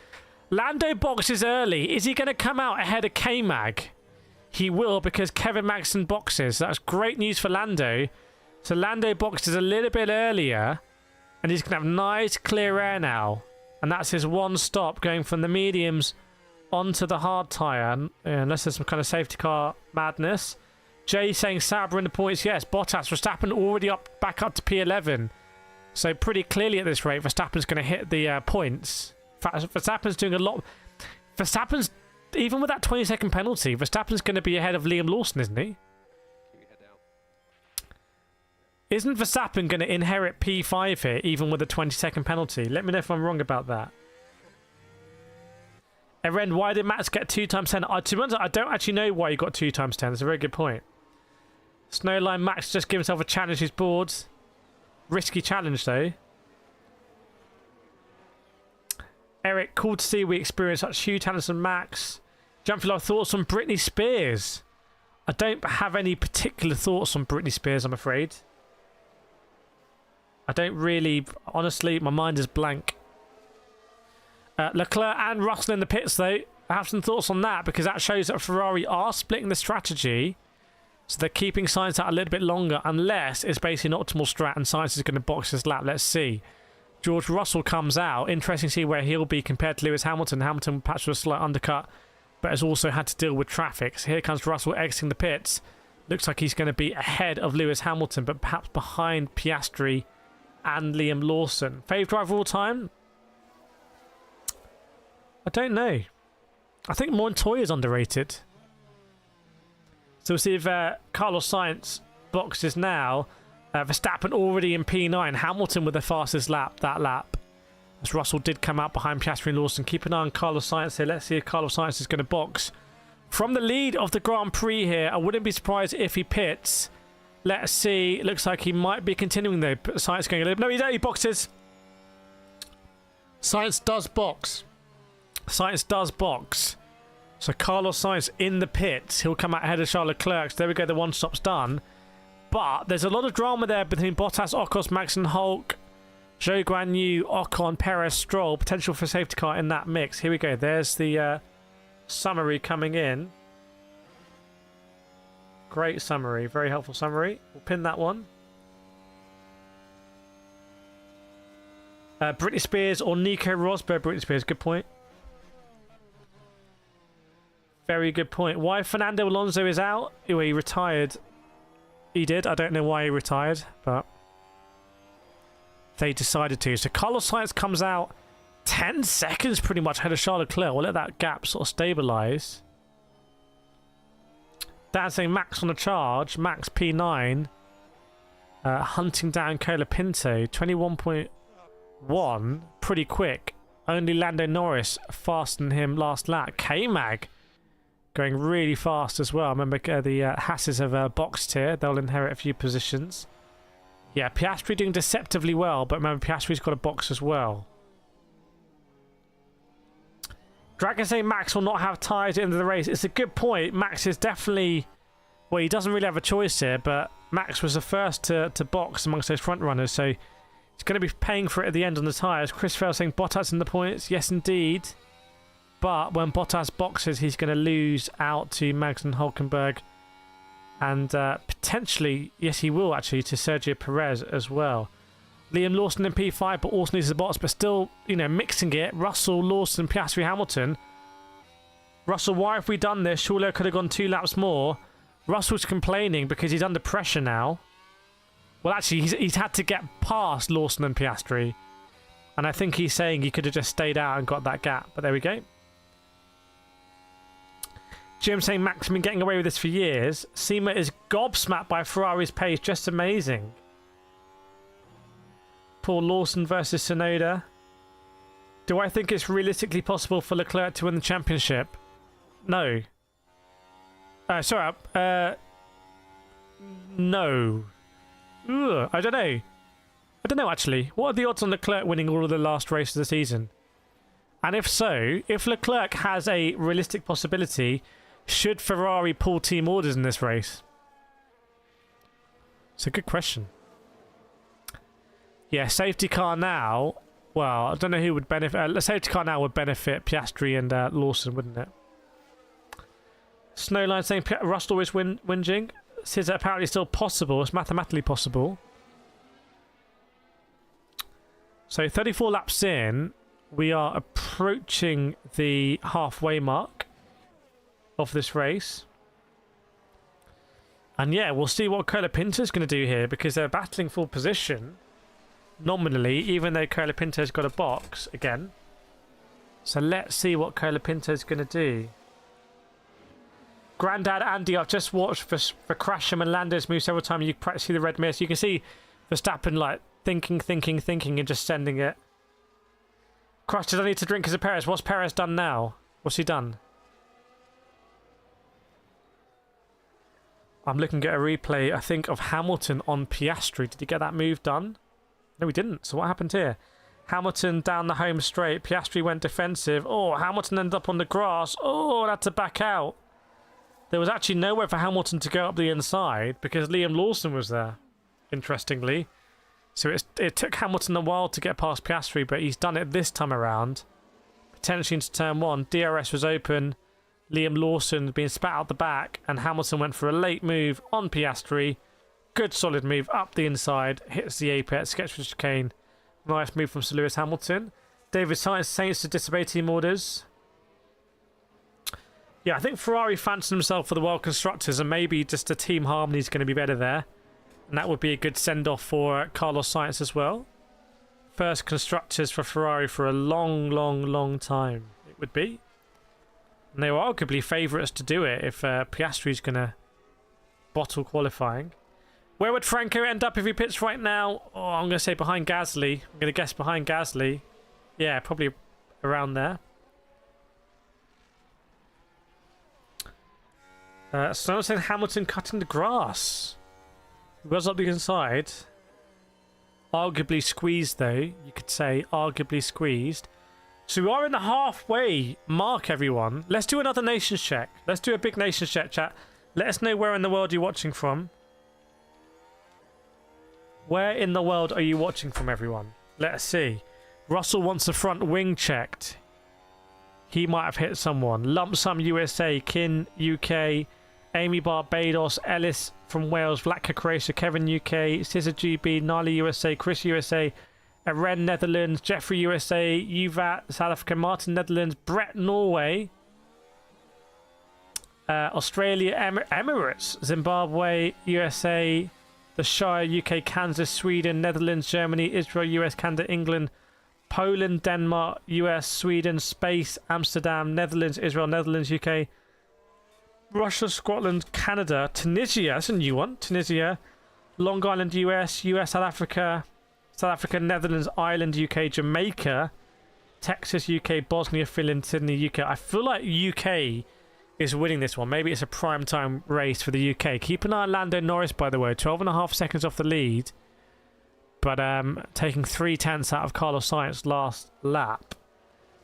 Speaker 1: Lando boxes early. Is he going to come out ahead of K-Mag? He will, because Kevin Magnussen boxes. That's great news for Lando. So Lando boxes a little bit earlier. And he's going to have nice clear air now. And that's his one stop, going from the mediums onto the hard tyre. Unless there's some kind of safety car madness. Jay saying Sauber in the points. Yes, Bottas, Verstappen already back up to P11. So pretty clearly at this rate, Verstappen's going to hit the points. Verstappen's doing a lot. Verstappen's, even with that 20-second penalty, Verstappen's going to be ahead of Liam Lawson, isn't he? Isn't Verstappen going to inherit P5 here, even with a 20-second penalty? Let me know if I'm wrong about that. Eren, why did Max get 2 times 10? To be honest, I don't actually know why he got 2 times 10. That's a very good point. Snowline, Max just give himself a challenge. His boards. Risky challenge, though. Eric, cool to see we experience such huge talents in Max. Jump for thoughts on Britney Spears? I don't have any particular thoughts on Britney Spears, I'm afraid. I don't really... Honestly, my mind is blank. Leclerc and Russell in the pits, though. I have some thoughts on that, because that shows that Ferrari are splitting the strategy. So they're keeping Sainz out a little bit longer, unless it's basically an optimal strat and Sainz is going to box his lap. Let's see. George Russell comes out. Interesting to see where he'll be compared to Lewis Hamilton. Hamilton perhaps with a slight undercut, but has also had to deal with traffic. So here comes Russell exiting the pits. Looks like he's going to be ahead of Lewis Hamilton, but perhaps behind Piastri and Liam Lawson. Favourite driver all time? I don't know. I think Montoya is underrated. So we'll see if Carlos Sainz boxes now. Verstappen already in P9. Hamilton with the fastest lap, that lap. As Russell did come out behind Piastri and Lawson. Keep an eye on Carlos Sainz here. Let's see if Carlos Sainz is going to box. From the lead of the Grand Prix here, I wouldn't be surprised if he pits. Let's see. It looks like he might be continuing though. Sainz going a little... No, he boxes. Sainz does box. Sainz does box. So Carlos Sainz in the pits. He'll come out ahead of Charles Leclerc. So there we go. The one stop's done. But there's a lot of drama there between Bottas, Ocon, Max and Hulk. Zhou Guan Yu, Ocon, Perez, Stroll. Potential for safety car in that mix. Here we go. There's the summary coming in. Great summary. Very helpful summary. We'll pin that one. Britney Spears or Nico Rosberg. Britney Spears. Good point. Very good point. Why Fernando Alonso is out? Oh, he retired. He did. I don't know why he retired, but they decided to. So Carlos Sainz comes out 10 seconds pretty much ahead of Charles Leclerc. We'll let that gap sort of stabilise. Dan saying Max on the charge. Max P9. Hunting down Cola Pinto. 21.1. Pretty quick. Only Lando Norris faster than him last lap. K-Mag going really fast as well. Remember the Hasses have boxed here. They'll inherit a few positions. Yeah, Piastri doing deceptively well, but remember Piastri's got a box as well. Dragon saying Max will not have tyres at the end of the race. It's a good point. Max is definitely... Well, he doesn't really have a choice here, but Max was the first to box amongst those front runners, so he's going to be paying for it at the end on the tyres. Chris Fell saying Bottas in the points. Yes, indeed. But when Bottas boxes, he's going to lose out to Max and Hulkenberg. And potentially, yes, he will actually, to Sergio Perez as well. Liam Lawson in P5, but also needs the box. But still, you know, mixing it. Russell, Lawson, Piastri, Hamilton. Russell, why have we done this? Surely I could have gone 2 laps more. Russell's complaining because he's under pressure now. Well, actually, he's had to get past Lawson and Piastri. And I think he's saying he could have just stayed out and got that gap. But there we go. Jim saying Max has been getting away with this for years. SEMA is gobsmacked by Ferrari's pace. Just amazing. Paul Lawson versus Tsunoda. Do I think it's realistically possible for Leclerc to win the championship? No. Sorry. No. Ugh, I don't know. I don't know, actually. What are the odds on Leclerc winning all of the last races of the season? And if so, if Leclerc has a realistic possibility, should Ferrari pull team orders in this race? It's a good question. Yeah, safety car now. Well, I don't know who would benefit. Safety car now would benefit Piastri and Lawson, wouldn't it? Snowline saying Russell is whinging. Says that apparently still possible. It's mathematically possible. So 34 laps in, we are approaching the halfway mark of this race. And yeah, we'll see what Colapinto's going to do here, because they're battling for position nominally, even though Colapinto's got a box again. So let's see what Colapinto's going to do. Grandad Andy, I've just watched for Crasham and Lando's move several times. You practice see the red mist. You can see Verstappen like thinking, and just sending it. Crush, does I need to drink as a Perez? What's Perez done now? What's he done? I'm looking at a replay, I think, of Hamilton on Piastri. Did he get that move done? No, he didn't. So what happened here? Hamilton down the home straight. Piastri went defensive. Oh, Hamilton ended up on the grass. Oh, had to back out. There was actually nowhere for Hamilton to go up the inside because Liam Lawson was there, interestingly. So it took Hamilton a while to get past Piastri, but he's done it this time around. Potentially into turn one. DRS was open. Liam Lawson being spat out the back, and Hamilton went for a late move on Piastri. Good solid move up the inside. Hits the apex, gets for the chicane. Nice move from Sir Lewis Hamilton. David Sainz to disobey team orders. Yeah, I think Ferrari fancied himself for the World Constructors, and maybe just the team harmony is going to be better there. And that would be a good send-off for Carlos Sainz as well. First Constructors for Ferrari for a long time, it would be. And they were arguably favourites to do it if Piastri's going to bottle qualifying. Where would Franco end up if he pits right now? Oh, I'm going to say behind Gasly. I'm going to guess behind Gasly. Yeah, probably around there. Someone saying Hamilton cutting the grass. He was up the inside. Arguably squeezed, though. You could say arguably squeezed. So we are in the halfway mark, everyone. Let's do another nations check. Let's do a big nations check, chat. Let us know where in the world you're watching from. Where in the world are you watching from, everyone? Let us see. Russell wants the front wing checked. He might have hit someone. Lump Sum USA, Kin UK, Amy Barbados, Ellis from Wales, Vlatka Croatia, Kevin UK, Scissor GB, Nali USA, Chris USA, Aren Netherlands, Jeffrey USA, Uvat South Africa, Martin Netherlands, Brett Norway, Australia, Emirates, Zimbabwe, USA, the Shire, UK, Kansas, Sweden, Netherlands, Germany, Israel, US, Canada, England, Poland, Denmark, US, Sweden, Space, Amsterdam, Netherlands, Israel, Netherlands, UK, Russia, Scotland, Canada, Tunisia, that's a new one, Tunisia, Long Island, US, South Africa, Netherlands, Ireland, UK, Jamaica, Texas, UK, Bosnia, Finland, Sydney, UK. I feel like UK is winning this one. Maybe it's a prime time race for the UK. Keep an eye on Lando Norris, by the way. 12.5 seconds off the lead. But taking 0.3 out of Carlos Sainz last lap.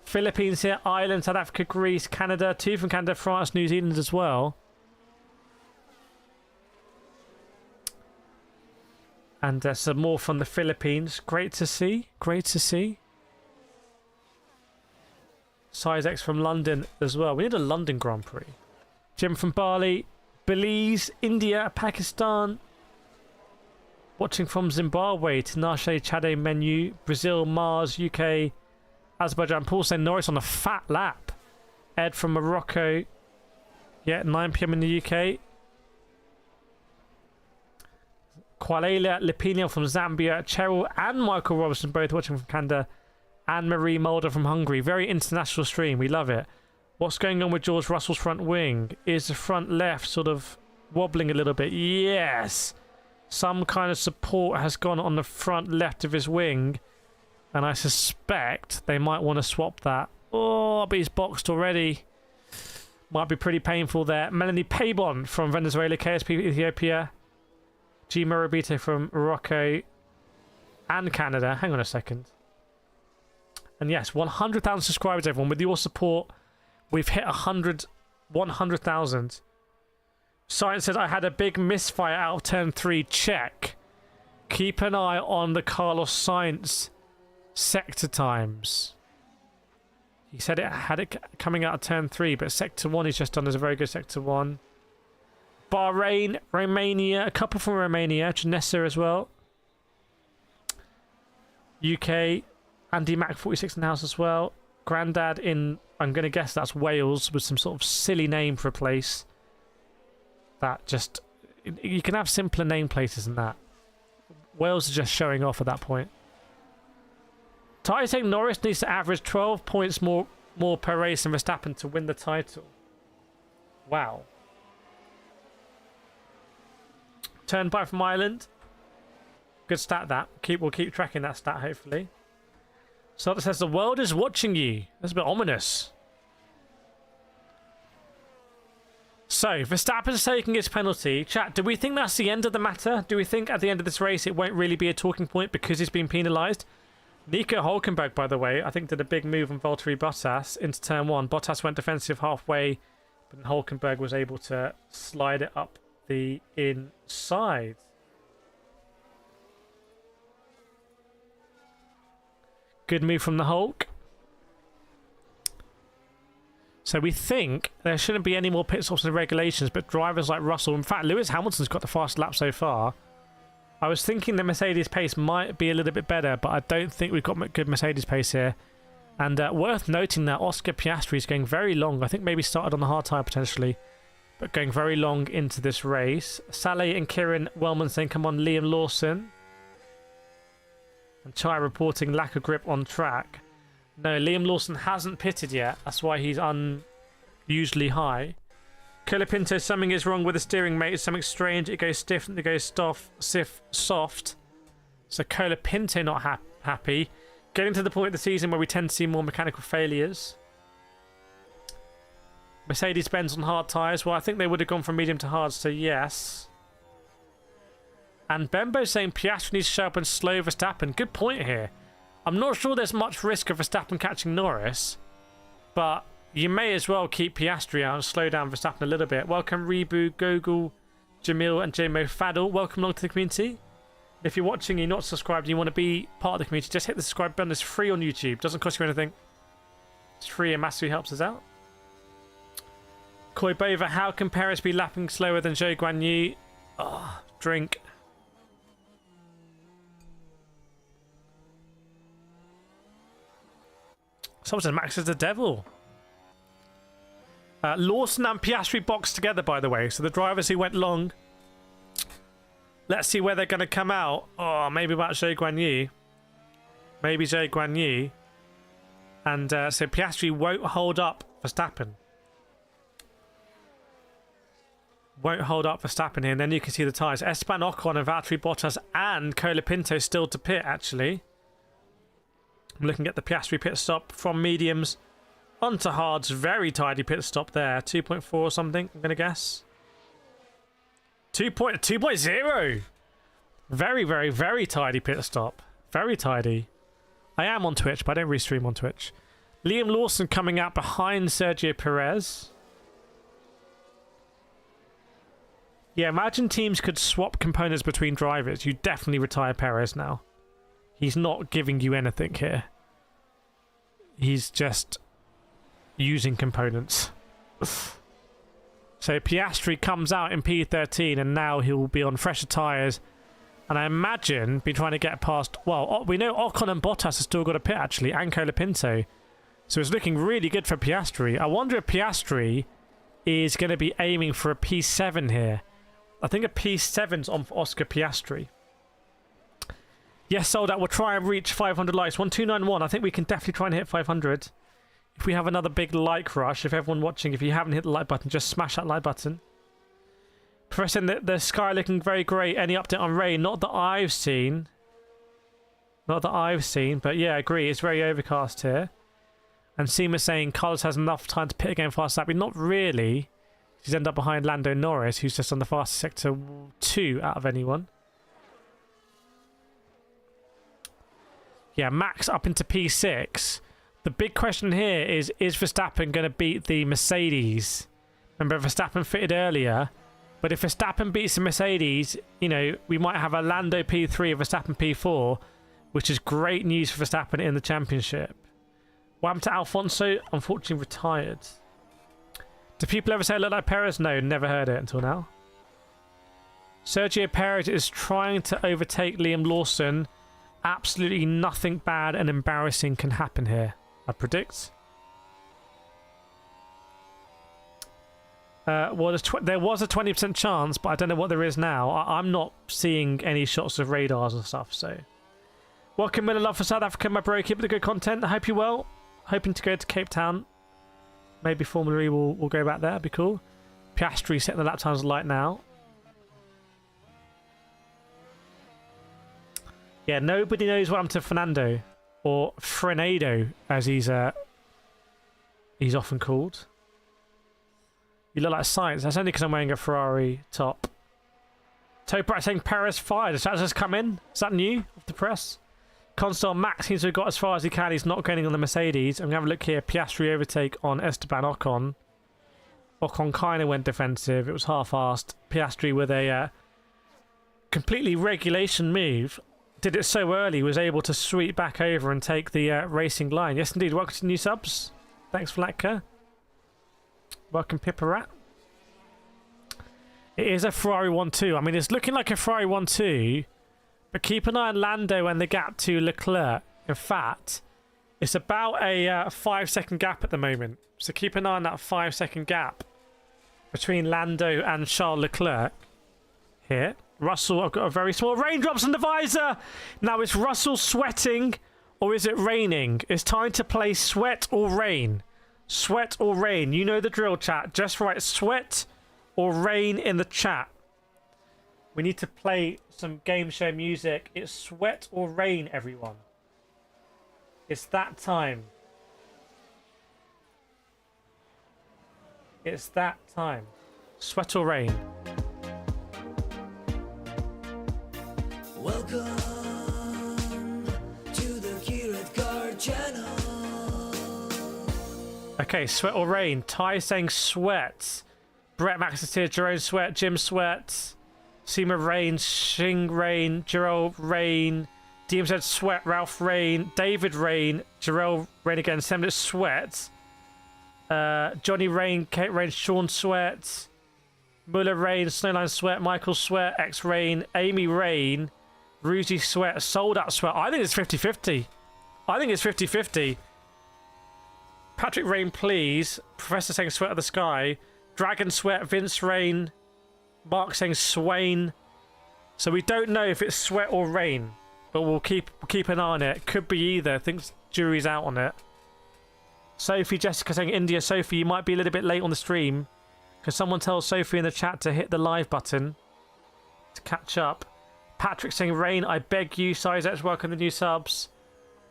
Speaker 1: Philippines here, Ireland, South Africa, Greece, Canada. 2 from Canada, France, New Zealand as well. And some more from the Philippines. Great to see. Great to see. Size X from London as well. We need a London Grand Prix. Jim from Bali. Belize, India, Pakistan. Watching from Zimbabwe. Tinashe, Chade, Menu. Brazil, Mars, UK, Azerbaijan. Paul saying Norris on a fat lap. Ed from Morocco. Yeah, 9 PM in the UK. Qualela Lipino from Zambia, Cheryl and Michael Robertson both watching from Canada, and Marie Mulder from Hungary. Very international stream, we love it. What's going on with George Russell's front wing? Is the front left sort of wobbling a little bit? Yes! Some kind of support has gone on the front left of his wing, and I suspect they might want to swap that. Oh, but he's boxed already. Might be pretty painful there. Melanie Pabon from Venezuela, KSP Ethiopia. G. Morabito from Morocco and Canada. Hang on a second. And yes, 100,000 subscribers, everyone. With your support, we've hit 100,000. Science said I had a big misfire out of turn 3. Check. Keep an eye on the Carlos Sainz sector times. He said it had it coming out of turn 3, but sector 1 he's just done is a very good sector 1. Bahrain, Romania, a couple from Romania, Janessa as well. UK, Andy Mac 46 in the house as well. Grandad in, I'm going to guess that's Wales, with some sort of silly name for a place. That just, you can have simpler name places than that. Wales are just showing off at that point. Ty saying Norris needs to average 12 points more per race than Verstappen to win the title. Wow. Turnpike from Ireland. Good stat that. We'll keep tracking that stat hopefully. So that says the world is watching you. That's a bit ominous. So Verstappen's taking his penalty. Chat, do we think that's the end of the matter? Do we think at the end of this race it won't really be a talking point because he's been penalised? Nico Hülkenberg, by the way, I think did a big move on Valtteri Bottas into turn 1. Bottas went defensive halfway, but Hülkenberg was able to slide it up the inside. Good move from the Hulk. So we think there shouldn't be any more pit stops in the regulations, but drivers like Russell, in fact Lewis Hamilton's got the fast lap so far. I was thinking the Mercedes pace might be a little bit better, but I don't think we've got good Mercedes pace here. And worth noting that Oscar Piastri is going very long. I think maybe started on the hard tyre potentially, but going very long into this race. Saleh and Kieran Wellman saying, come on, Liam Lawson. And Chai reporting lack of grip on track. No, Liam Lawson hasn't pitted yet. That's why he's unusually high. Colapinto, something is wrong with the steering, mate. It's something strange. It goes stiff and it goes soft. So Colapinto not happy. Getting to the point of the season where we tend to see more mechanical failures. Mercedes-Benz on hard tyres. Well, I think they would have gone from medium to hard, so yes. And Bembo saying Piastri needs to show up and slow Verstappen. Good point here. I'm not sure there's much risk of Verstappen catching Norris, but you may as well keep Piastri out and slow down Verstappen a little bit. Welcome Rebu, Gogol, Jamil and JMO Faddle. Welcome along to the community. If you're watching and you're not subscribed and you want to be part of the community, just hit the subscribe button. It's free on YouTube. Doesn't cost you anything. It's free and massively helps us out. Koi Bova, how can Perez be lapping slower than Zhou Guanyu? Oh, drink. Someone said Max is the devil. Lawson and Piastri boxed together, by the way. So the drivers who went long. Let's see where they're going to come out. Oh, maybe about Zhou Guanyu. Maybe Zhou Guanyu. And so Piastri won't hold up Verstappen. Won't hold up Verstappen here. And then you can see the tyres. Esteban Ocon and Valtteri Bottas and Colapinto still to pit, actually. I'm looking at the Piastri pit stop from mediums onto hards. Very tidy pit stop there. 2.4 or something, I'm going to guess. 2.0. Very, very, very tidy pit stop. Very tidy. I am on Twitch, but I don't restream on Twitch. Liam Lawson coming out behind Sergio Perez. Yeah, imagine teams could swap components between drivers. You definitely retire Perez now. He's not giving you anything here. He's just using components. So Piastri comes out in P13 and now he'll be on fresher tyres. And I imagine be trying to get past... Well, we know Ocon and Bottas have still got a pit actually, and Colapinto. So it's looking really good for Piastri. I wonder if Piastri is going to be aiming for a P7 here. I think a P7's on for Oscar Piastri. Yes, sold out. We'll try and reach 500 likes. 1291. I think we can definitely try and hit 500. If we have another big like rush, if everyone watching, if you haven't hit the like button, just smash that like button. Professor, the sky looking very great. Any update on rain? Not that I've seen. Not that I've seen, but yeah, I agree. It's very overcast here. And Seema saying Carlos has enough time to pit again fast lap. Not really. He's ended up behind Lando Norris, who's just on the fastest sector 2 out of anyone. Yeah, Max up into P6. The big question here is Verstappen going to beat the Mercedes? Remember, Verstappen fitted earlier. But if Verstappen beats the Mercedes, you know, we might have a Lando P3 and Verstappen P4, which is great news for Verstappen in the championship. What happened to Alfonso? Unfortunately retired. Do people ever say it look like Perez? No, never heard it until now. Sergio Perez is trying to overtake Liam Lawson. Absolutely nothing bad and embarrassing can happen here, I predict. Well, there was a 20% chance, but I don't know what there is now. I'm not seeing any shots of radars and stuff, so... Welcome, Miller Love for South Africa, my bro. Keep up the good content. I hope you're well. Hoping to go to Cape Town. Maybe Formula E will go back there. That'd be cool. Piastri setting the lap times light now. Yeah, nobody knows what happened to Fernando. Or Fernando, as he's often called. You look like science. That's only because I'm wearing a Ferrari top. Toprak saying Perez fired. Has that just come in? Is that new off the press? Constant Max seems to have got as far as he can. He's not gaining on the Mercedes. I'm going to have a look here. Piastri overtake on Esteban Ocon. Ocon kind of went defensive. It was half-assed. Piastri with a completely regulation move. Did it so early, was able to sweep back over and take the racing line. Yes, indeed. Welcome to new subs. Thanks, Vlatka. Welcome, Pipparat. It is a Ferrari 1-2. I mean, it's looking like a Ferrari 1-2, but keep an eye on Lando and the gap to Leclerc. In fact, it's about a 5-second gap at the moment. So keep an eye on that 5-second gap between Lando and Charles Leclerc. Here. Russell, I've got a very small raindrops on the visor. Now, is Russell sweating or is it raining? It's time to play sweat or rain. Sweat or rain. You know the drill, chat. Just write sweat or rain in the chat. We need to play some game show music. It's sweat or rain, everyone. It's that time. It's that time. Sweat or rain.
Speaker 3: Welcome to the Kireth Car channel.
Speaker 1: Okay, sweat or rain. Ty saying sweat. Brett Max is here. Jerome sweat. Jim sweat. Seema rain. Shing rain. Gerald rain. DM said sweat. Ralph rain. David rain. Gerald rain again. Semlet sweat. Johnny rain. Kate rain. Sean sweat. Muller rain. Snowline sweat. Michael sweat. X rain. Amy rain. Ruzy sweat. Sold out sweat. I think it's 50-50. I think it's 50-50. Patrick Rain, please. Professor saying sweat of the sky. Dragon sweat. Vince Rain. Mark saying Swain. So we don't know if it's sweat or rain, but we'll keep an eye on it. Could be either. I think jury's out on it. Sophie, Jessica saying India. Sophie, you might be a little bit late on the stream. Because someone tells Sophie in the chat to hit the live button to catch up. Patrick saying rain. I beg you. Sizx, welcome the new subs.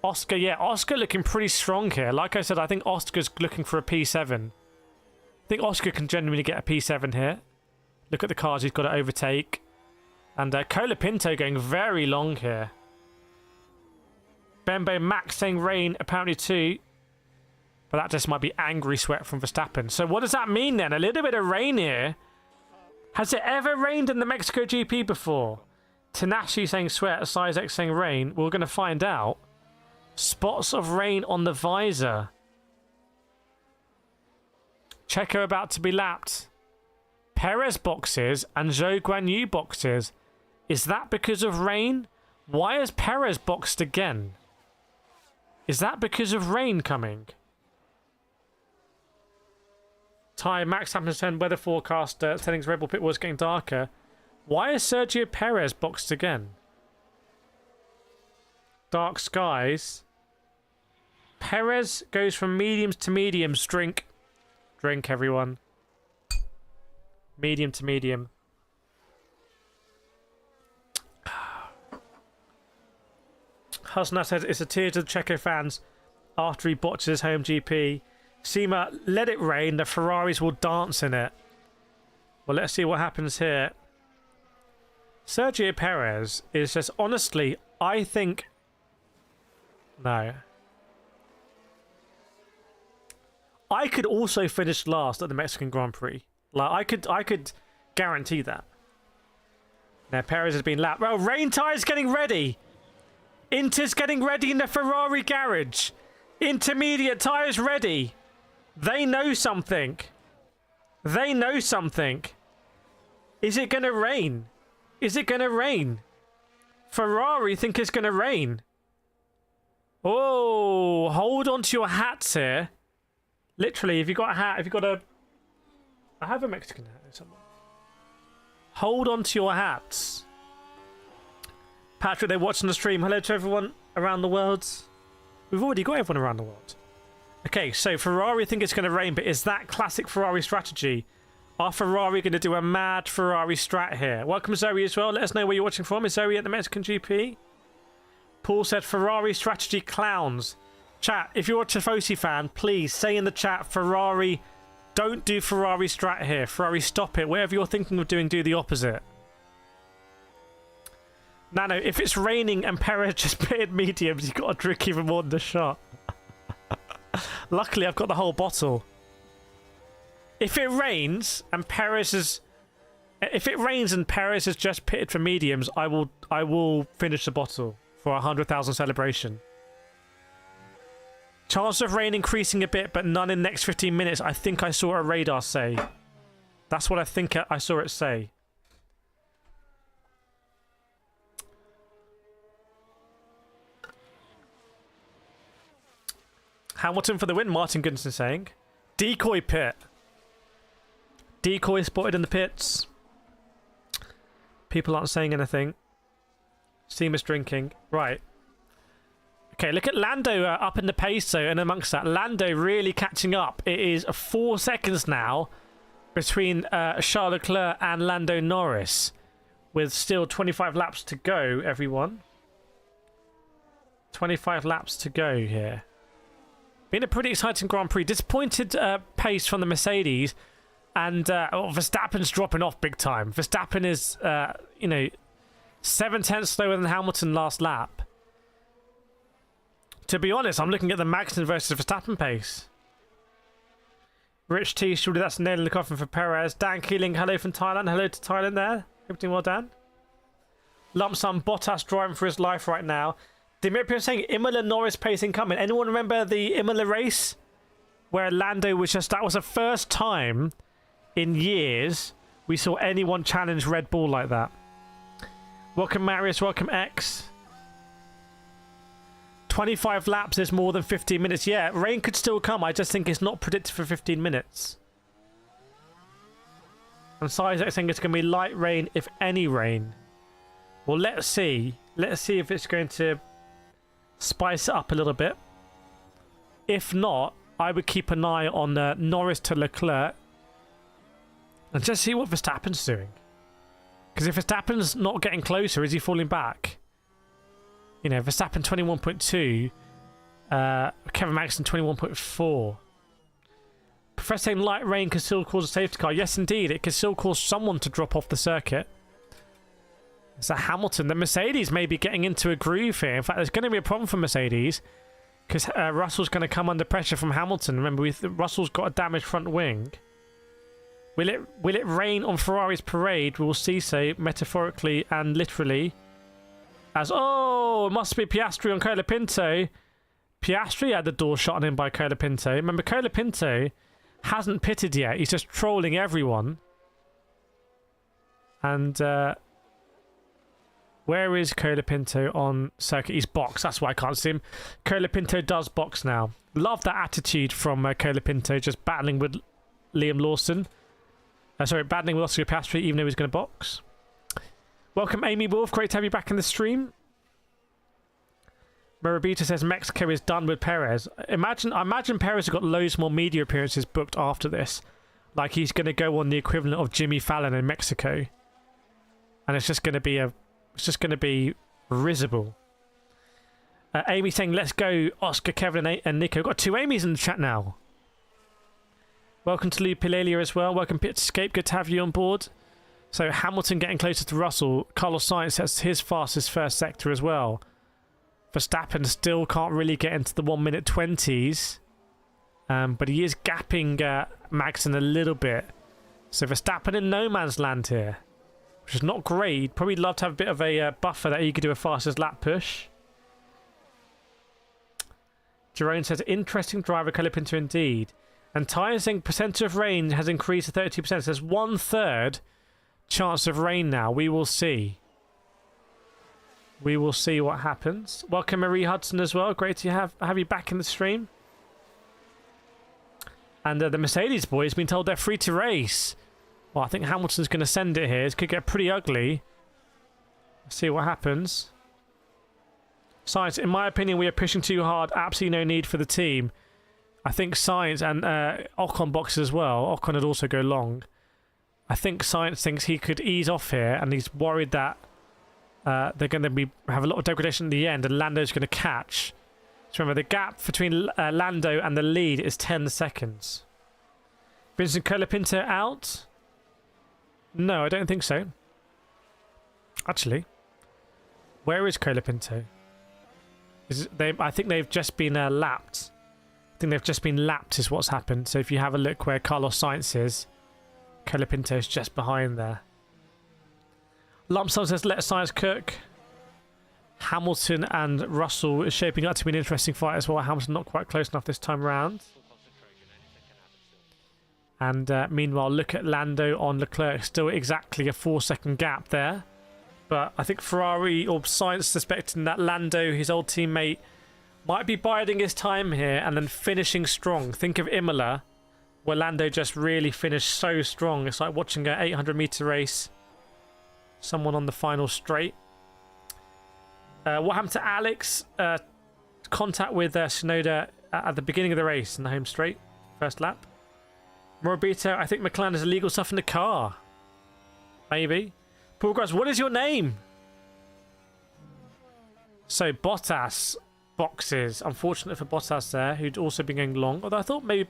Speaker 1: Oscar, yeah, Oscar looking pretty strong here. Like I said, I think Oscar's looking for a P7. I think Oscar can genuinely get a P7 here. Look at the cars he's got to overtake. And Colapinto going very long here. Bembo Max saying rain, apparently too. But that just might be angry sweat from Verstappen. So what does that mean then? A little bit of rain here. Has it ever rained in the Mexico GP before? Tanashi saying sweat, Sizx saying rain. We're going to find out. Spots of rain on the visor. Checo about to be lapped. Perez boxes and Zhou Guanyu boxes. Is that because of rain? Why has Perez boxed again? Is that because of rain coming? Ty, Max Hampton weather forecast telling Red Bull pit was getting darker. Why is Sergio Perez boxed again? Dark skies. Perez goes from mediums to mediums. Drink. Drink, everyone. Medium to medium. Husna says it's a tear to the Checo fans after he botches his home GP. Seema, let it rain. The Ferraris will dance in it. Well, let's see what happens here. Sergio Perez is just, honestly, I think... No. I could also finish last at the Mexican Grand Prix. Like, I could guarantee that. Now, Perez has been lapped. Well, rain tyres getting ready. Inter's getting ready in the Ferrari garage. Intermediate tyres ready. They know something. They know something. Is it going to rain? Is it going to rain? Ferrari think it's going to rain. Oh, hold on to your hats here. Literally, if you've got a hat, if you've got a... I have a Mexican hat or something. Hold on to your hats. Patrick, they're watching the stream. Hello to everyone around the world. We've already got everyone around the world. Okay, so Ferrari think it's going to rain, but is that classic Ferrari strategy? Are Ferrari going to do a mad Ferrari strat here? Welcome Zoe as well. Let us know where you're watching from. Is Zoe at the Mexican GP? Paul said Ferrari strategy clowns. Chat, if you're a Tifosi fan, please say in the chat, Ferrari, don't do Ferrari strat here. Ferrari, stop it. Whatever you're thinking of doing, do the opposite. Nano, if it's raining and Perez just pitted mediums, you've got to drink even more than the shot. Luckily, I've got the whole bottle. If it rains and Perez has... If it rains and Perez has just pitted for mediums, I will finish the bottle for a 100,000 celebration. Chance of rain increasing a bit, but none in next 15 minutes. I think I saw a radar say. That's what I think I saw it say. Hamilton for the win, Martin Goodson saying. Decoy pit. Decoy spotted in the pits. People aren't saying anything. Seamus drinking. Right. Okay, look at Lando up in the pace though, and amongst that, Lando really catching up. It is 4 seconds now between Charles Leclerc and Lando Norris, with still 25 laps to go, everyone. 25 laps to go here. Been a pretty exciting Grand Prix. Disappointed pace from the Mercedes, and Verstappen's dropping off big time. Verstappen is, 7/10 slower than Hamilton last lap. To be honest, I'm looking at the Magnussen versus Verstappen pace. Rich T, surely that's a nail in the coffin for Perez. Dan Keeling, hello from Thailand. Hello to Thailand there. Everything well, Dan. Lump sum Bottas driving for his life right now. Dimitri saying Imola Norris pace incoming. Anyone remember the Imola race? Where Lando was just... That was the first time in years we saw anyone challenge Red Bull like that. Welcome Marius, welcome X. 25 laps is more than 15 minutes. Yeah, rain could still come. I just think it's not predicted for 15 minutes. And Isaac saying it's going to be light rain, if any rain. Well, let's see. Let's see if it's going to spice it up a little bit. If not, I would keep an eye on Norris to Leclerc and just see what Verstappen's doing. Because if Verstappen's not getting closer, is he falling back? You know, Verstappen 21.2, Kevin Magnussen 21.4. Professor saying light rain can still cause a safety car. Yes, indeed, it can still cause someone to drop off the circuit. So Hamilton, the Mercedes may be getting into a groove here. In fact, there's going to be a problem for Mercedes because Russell's going to come under pressure from Hamilton. Remember, Russell's got a damaged front wing. Will it rain on Ferrari's parade? We will see so metaphorically and literally. As it must be Piastri on Colapinto. Piastri had the door shot on him by Colapinto. Remember, Colapinto hasn't pitted yet. He's just trolling everyone. And where is Colapinto on circuit? He's boxed. That's why I can't see him. Colapinto does box now. Love that attitude from Colapinto, just battling with Liam Lawson. Battling with Oscar Piastri, even though he's going to box. Welcome, Amy Wolf. Great to have you back in the stream. Marabita says Mexico is done with Perez. I imagine Perez has got loads more media appearances booked after this. Like he's going to go on the equivalent of Jimmy Fallon in Mexico. And it's just going to be risible. Amy saying, let's go, Oscar, Kevin, and Nico. Got 2 Amy's in the chat now. Welcome to Lee Pilalia as well. Welcome, Pit Escape. Good to have you on board. So Hamilton getting closer to Russell. Carlos Sainz has his fastest first sector as well. Verstappen still can't really get into the 1 minute 20s. But he is gapping Magnussen a little bit. So Verstappen in no man's land here, which is not great. Probably love to have a bit of a buffer that he could do a fastest lap push. Jerome says, interesting driver Colapinto indeed. And Tyre saying percentage of rain has increased to 32%. So there's 1/3 chance of rain now. We will see. We will see what happens. Welcome Marie Hudson as well. Great to have you back in the stream. And the Mercedes boys been told they're free to race. Well, I think Hamilton's going to send it here. It could get pretty ugly. Let's see what happens. Sainz, in my opinion, we are pushing too hard. Absolutely no need for the team. I think Sainz and Ocon boxes as well. Ocon would also go long. I think Sainz thinks he could ease off here, and he's worried that they're going to have a lot of degradation at the end, and Lando's going to catch. So remember, the gap between Lando and the lead is 10 seconds. Vincent Colapinto out? No, I don't think so. Actually, where is Colapinto? I think they've just been lapped. I think they've just been lapped is what's happened. So if you have a look where Carlos Sainz is, Colapinto's just behind there. Lump Sum says, let Sainz cook. Hamilton and Russell is shaping up to be an interesting fight as well. Hamilton not quite close enough this time around. And meanwhile, look at Lando on Leclerc. Still exactly a 4-second gap there. But I think Ferrari or Sainz suspecting that Lando, his old teammate, might be biding his time here and then finishing strong. Think of Imola, where Lando just really finished so strong. It's like watching an 800-meter race. Someone on the final straight. What happened to Alex? Contact with Tsunoda at the beginning of the race in the home straight. First lap. Morabito, I think McLaren has illegal stuff in the car. Maybe. Paul Gross, what is your name? So Bottas boxes. Unfortunate for Bottas there, who'd also been going long. Although I thought maybe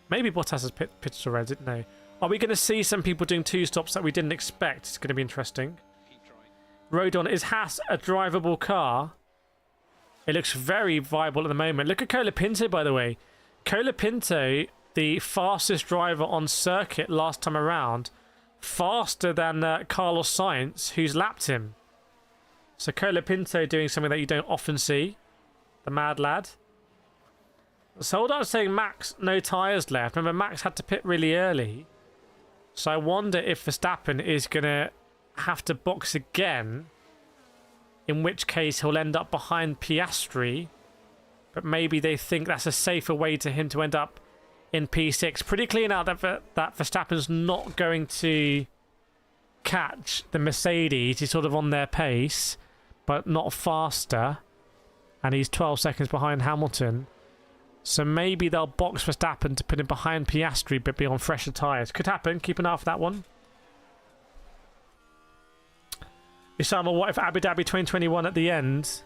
Speaker 1: maybe Bottas has pitched already, didn't know. Are we going to see some people doing 2 stops that we didn't expect? It's going to be interesting. Rodon, is Haas a drivable car? It looks very viable at the moment. Look at Colapinto, by the way. Colapinto, the fastest driver on circuit last time around, faster than Carlos Sainz, who's lapped him. So Colapinto doing something that you don't often see. The mad lad. So hold on, saying Max, no tyres left. Remember, Max had to pit really early. So I wonder if Verstappen is going to have to box again, in which case he'll end up behind Piastri, but maybe they think that's a safer way to him to end up in P6. Pretty clear now that Verstappen's not going to catch the Mercedes. He's sort of on their pace, but not faster, and he's 12 seconds behind Hamilton. So maybe they'll box Verstappen to put him behind Piastri, but be on fresher tyres. Could happen. Keep an eye for that one. Isama, what if Abu Dhabi 2021 at the end?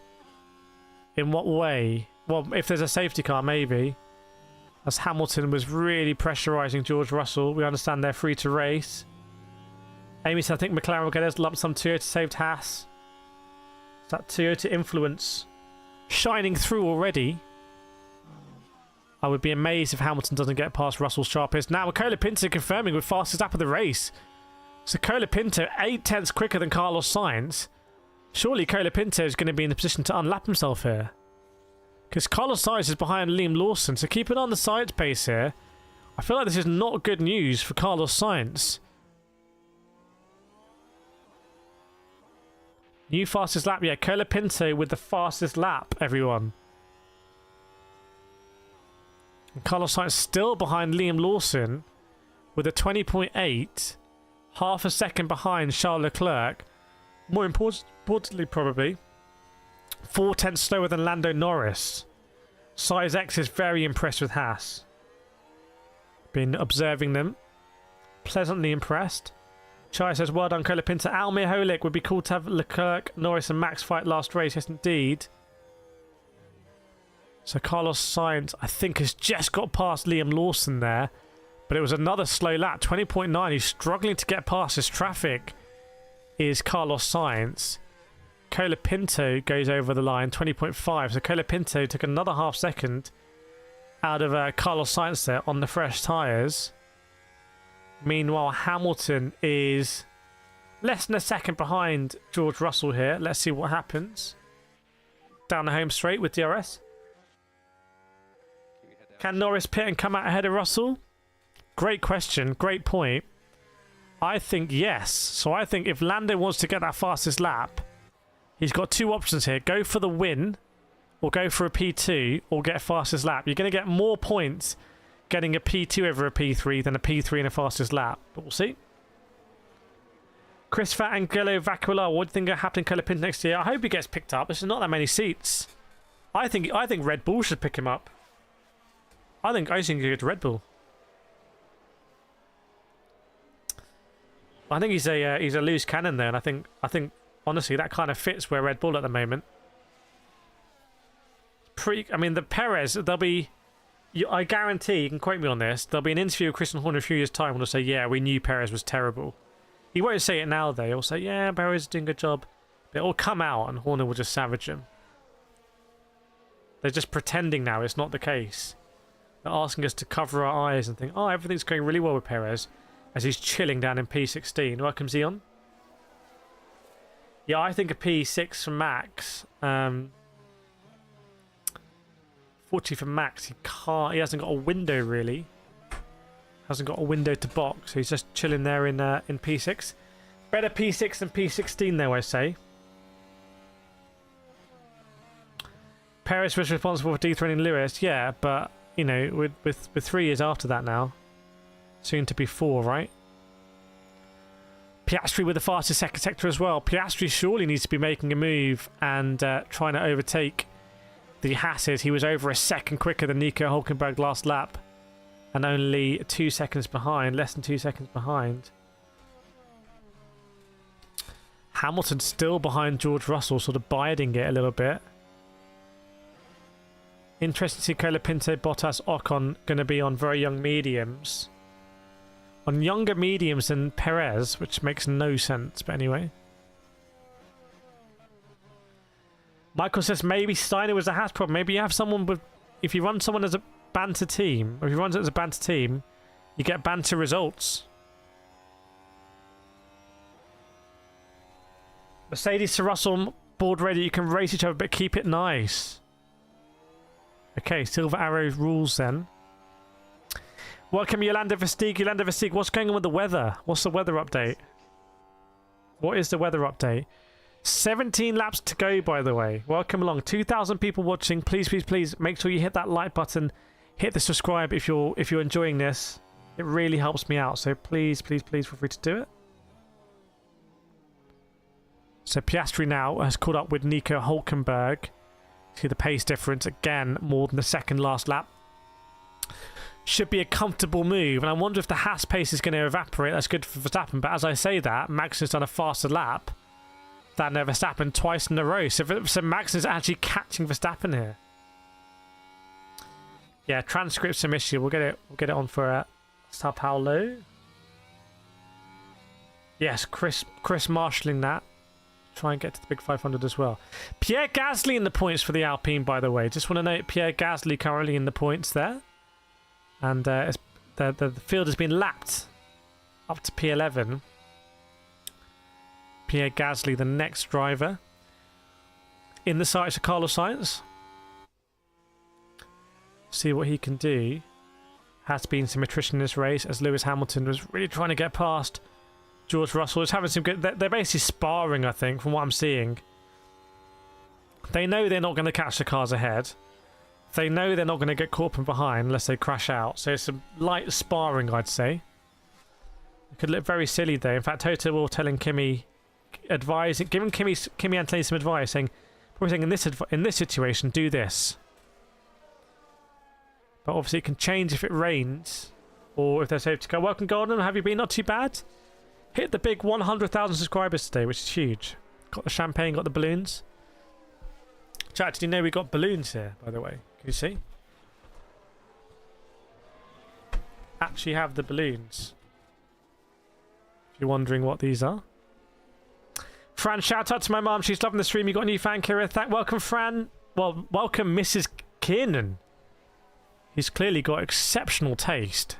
Speaker 1: In what way? Well, if there's a safety car, maybe. As Hamilton was really pressurising George Russell. We understand they're free to race. Amy said, I think McLaren will get us lump sum Toyota saved Haas. Is that Toyota influence shining through already? I would be amazed if Hamilton doesn't get past Russell's sharpest. Now, Colapinto confirming with fastest lap of the race. So Colapinto 8/10 quicker than Carlos Sainz. Surely Colapinto is going to be in the position to unlap himself here. Because Carlos Sainz is behind Liam Lawson. So keep it on the side pace here. I feel like this is not good news for Carlos Sainz. New fastest lap. Yeah, Colapinto with the fastest lap, everyone. And Carlos Sainz still behind Liam Lawson with a 20.8. Half a second behind Charles Leclerc. More importantly, probably 4/10 slower than Lando Norris. Size X is very impressed with Haas. Been observing them. Pleasantly impressed. Chai says, well done, Colapinto. Almir Holik, would be cool to have Leclerc, Norris and Max fight last race. Yes, indeed. So Carlos Sainz, I think, has just got past Liam Lawson there. But it was another slow lap, 20.9. He's struggling to get past his traffic. Is Carlos Sainz. Colapinto goes over the line, 20.5. So Colapinto took another half second out of Carlos Sainz there on the fresh tyres. Meanwhile, Hamilton is less than a second behind George Russell here. Let's see what happens. Down the home straight with DRS. Can Norris pit and come out ahead of Russell? Great question. Great point. I think yes. So I think if Lando wants to get that fastest lap, he's got two options here. Go for the win, or go for a P2, or get fastest lap. You're going to get more points getting a P2 over a P3 than a P3 in a fastest lap. But we'll see. Chris Fat and Gillo Vacula, what do you think will happen in Colapinto next year? I hope he gets picked up. There's not that many seats. I think Red Bull should pick him up. I think he could Red Bull. I think he's a loose cannon there, and I think honestly that kind of fits where Red Bull at the moment. I mean, the Perez, there'll be, I guarantee, you can quote me on this, there'll be an interview with Christian Horner in a few years' time when they'll say, yeah, we knew Perez was terrible. He won't say it now though. He'll say, yeah, Perez is doing a good job. But it'll come out and Horner will just savage him. They're just pretending now it's not the case. They're asking us to cover our eyes and think, oh, everything's going really well with Perez as he's chilling down in P16. Welcome, Zion. Yeah, I think a P6 for Max. 40 for Max. He hasn't got a window really. Hasn't got a window to box, so he's just chilling there in P6. Better P6 than P16 though, I say. Perez was responsible for dethroning Lewis, yeah, but you know, with 3 years after that now, soon to be 4, right? Piastri with the fastest second sector as well. Piastri surely needs to be making a move and trying to overtake the Hasses. He was over a second quicker than Nico Hülkenberg last lap. And only 2 seconds behind, less than 2 seconds behind. Hamilton still behind George Russell, sort of biding it a little bit. Interesting to see Colapinto, Bottas, Ocon going to be on very young mediums. On younger mediums than Perez, which makes no sense, but anyway. Michael says maybe Steiner was a Haas problem. Maybe you have someone with... If you run someone as a banter team, or if you run it as a banter team, you get banter results. Mercedes to Russell, board ready. You can race each other, but keep it nice. Okay, Silver Arrow rules then. Welcome, Yolanda Vestig. Yolanda Vestig, what's going on with the weather? What's the weather update? What is the weather update? 17 laps to go, by the way. Welcome along. 2,000 people watching. Please, please, please make sure you hit that like button. Hit the subscribe if you're enjoying this. It really helps me out. So please, please, please feel free to do it. So Piastri now has caught up with Nico Hülkenberg. See the pace difference again, more than the second last lap. Should be a comfortable move, and I wonder if the Haas pace is going to evaporate. That's good for Verstappen, but as I say that, Max has done a faster lap than Verstappen twice in a row. So Max is actually catching Verstappen here. Yeah, transcript some issue. We'll get it on for Sao Paulo. Yes, Chris marshalling that. Try and get to the big 500 as well. Pierre Gasly in the points for the Alpine, by the way. Just want to note Pierre Gasly currently in the points there. And the field has been lapped up to P11. Pierre Gasly, the next driver. In the sights of Carlos Sainz. See what he can do. Has been some attrition in this race as Lewis Hamilton was really trying to get past George Russell. Is having some good... They're basically sparring, I think, from what I'm seeing. They know they're not going to catch the cars ahead. They know they're not going to get caught from behind unless they crash out. So it's some light sparring, I'd say. It could look very silly, though. In fact, Toto Wolff telling Kimi... giving Kimi Antonelli some advice, saying, probably saying in this situation, do this. But obviously it can change if it rains or if they're safe to go. Welcome, Golden. Have you been? Not too bad. Hit the big 100,000 subscribers today, which is huge. Got the champagne, got the balloons. Chat, did you know we got balloons here, by the way? Can you see? Actually have the balloons. If you're wondering what these are. Fran, shout out to my mum. She's loving the stream. You got a new fan, Kireth. Welcome, Fran. Well, welcome, Mrs. Kiernan. He's clearly got exceptional taste.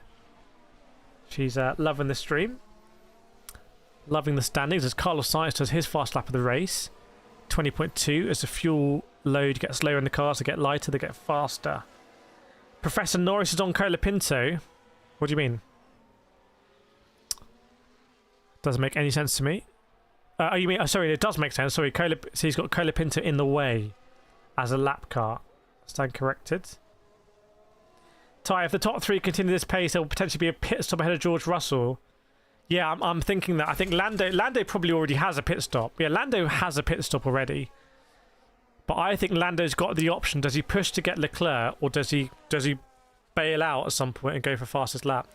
Speaker 1: She's loving the stream. Loving the standings as Carlos Sainz does his fast lap of the race. 20.2 as the fuel load gets lower in the cars, they get lighter, they get faster. Professor Norris is on Colapinto. What do you mean? Doesn't make any sense to me. Oh, you mean? Oh, sorry, it does make sense. Sorry, so he's got Colapinto in the way as a lap car. Stand corrected. Ty, if the top three continue this pace, there will potentially be a pit stop ahead of George Russell. Yeah, I'm thinking that. I think Lando probably already has a pit stop. Yeah, Lando has a pit stop already. But I think Lando's got the option. Does he push to get Leclerc, or does he bail out at some point and go for fastest lap?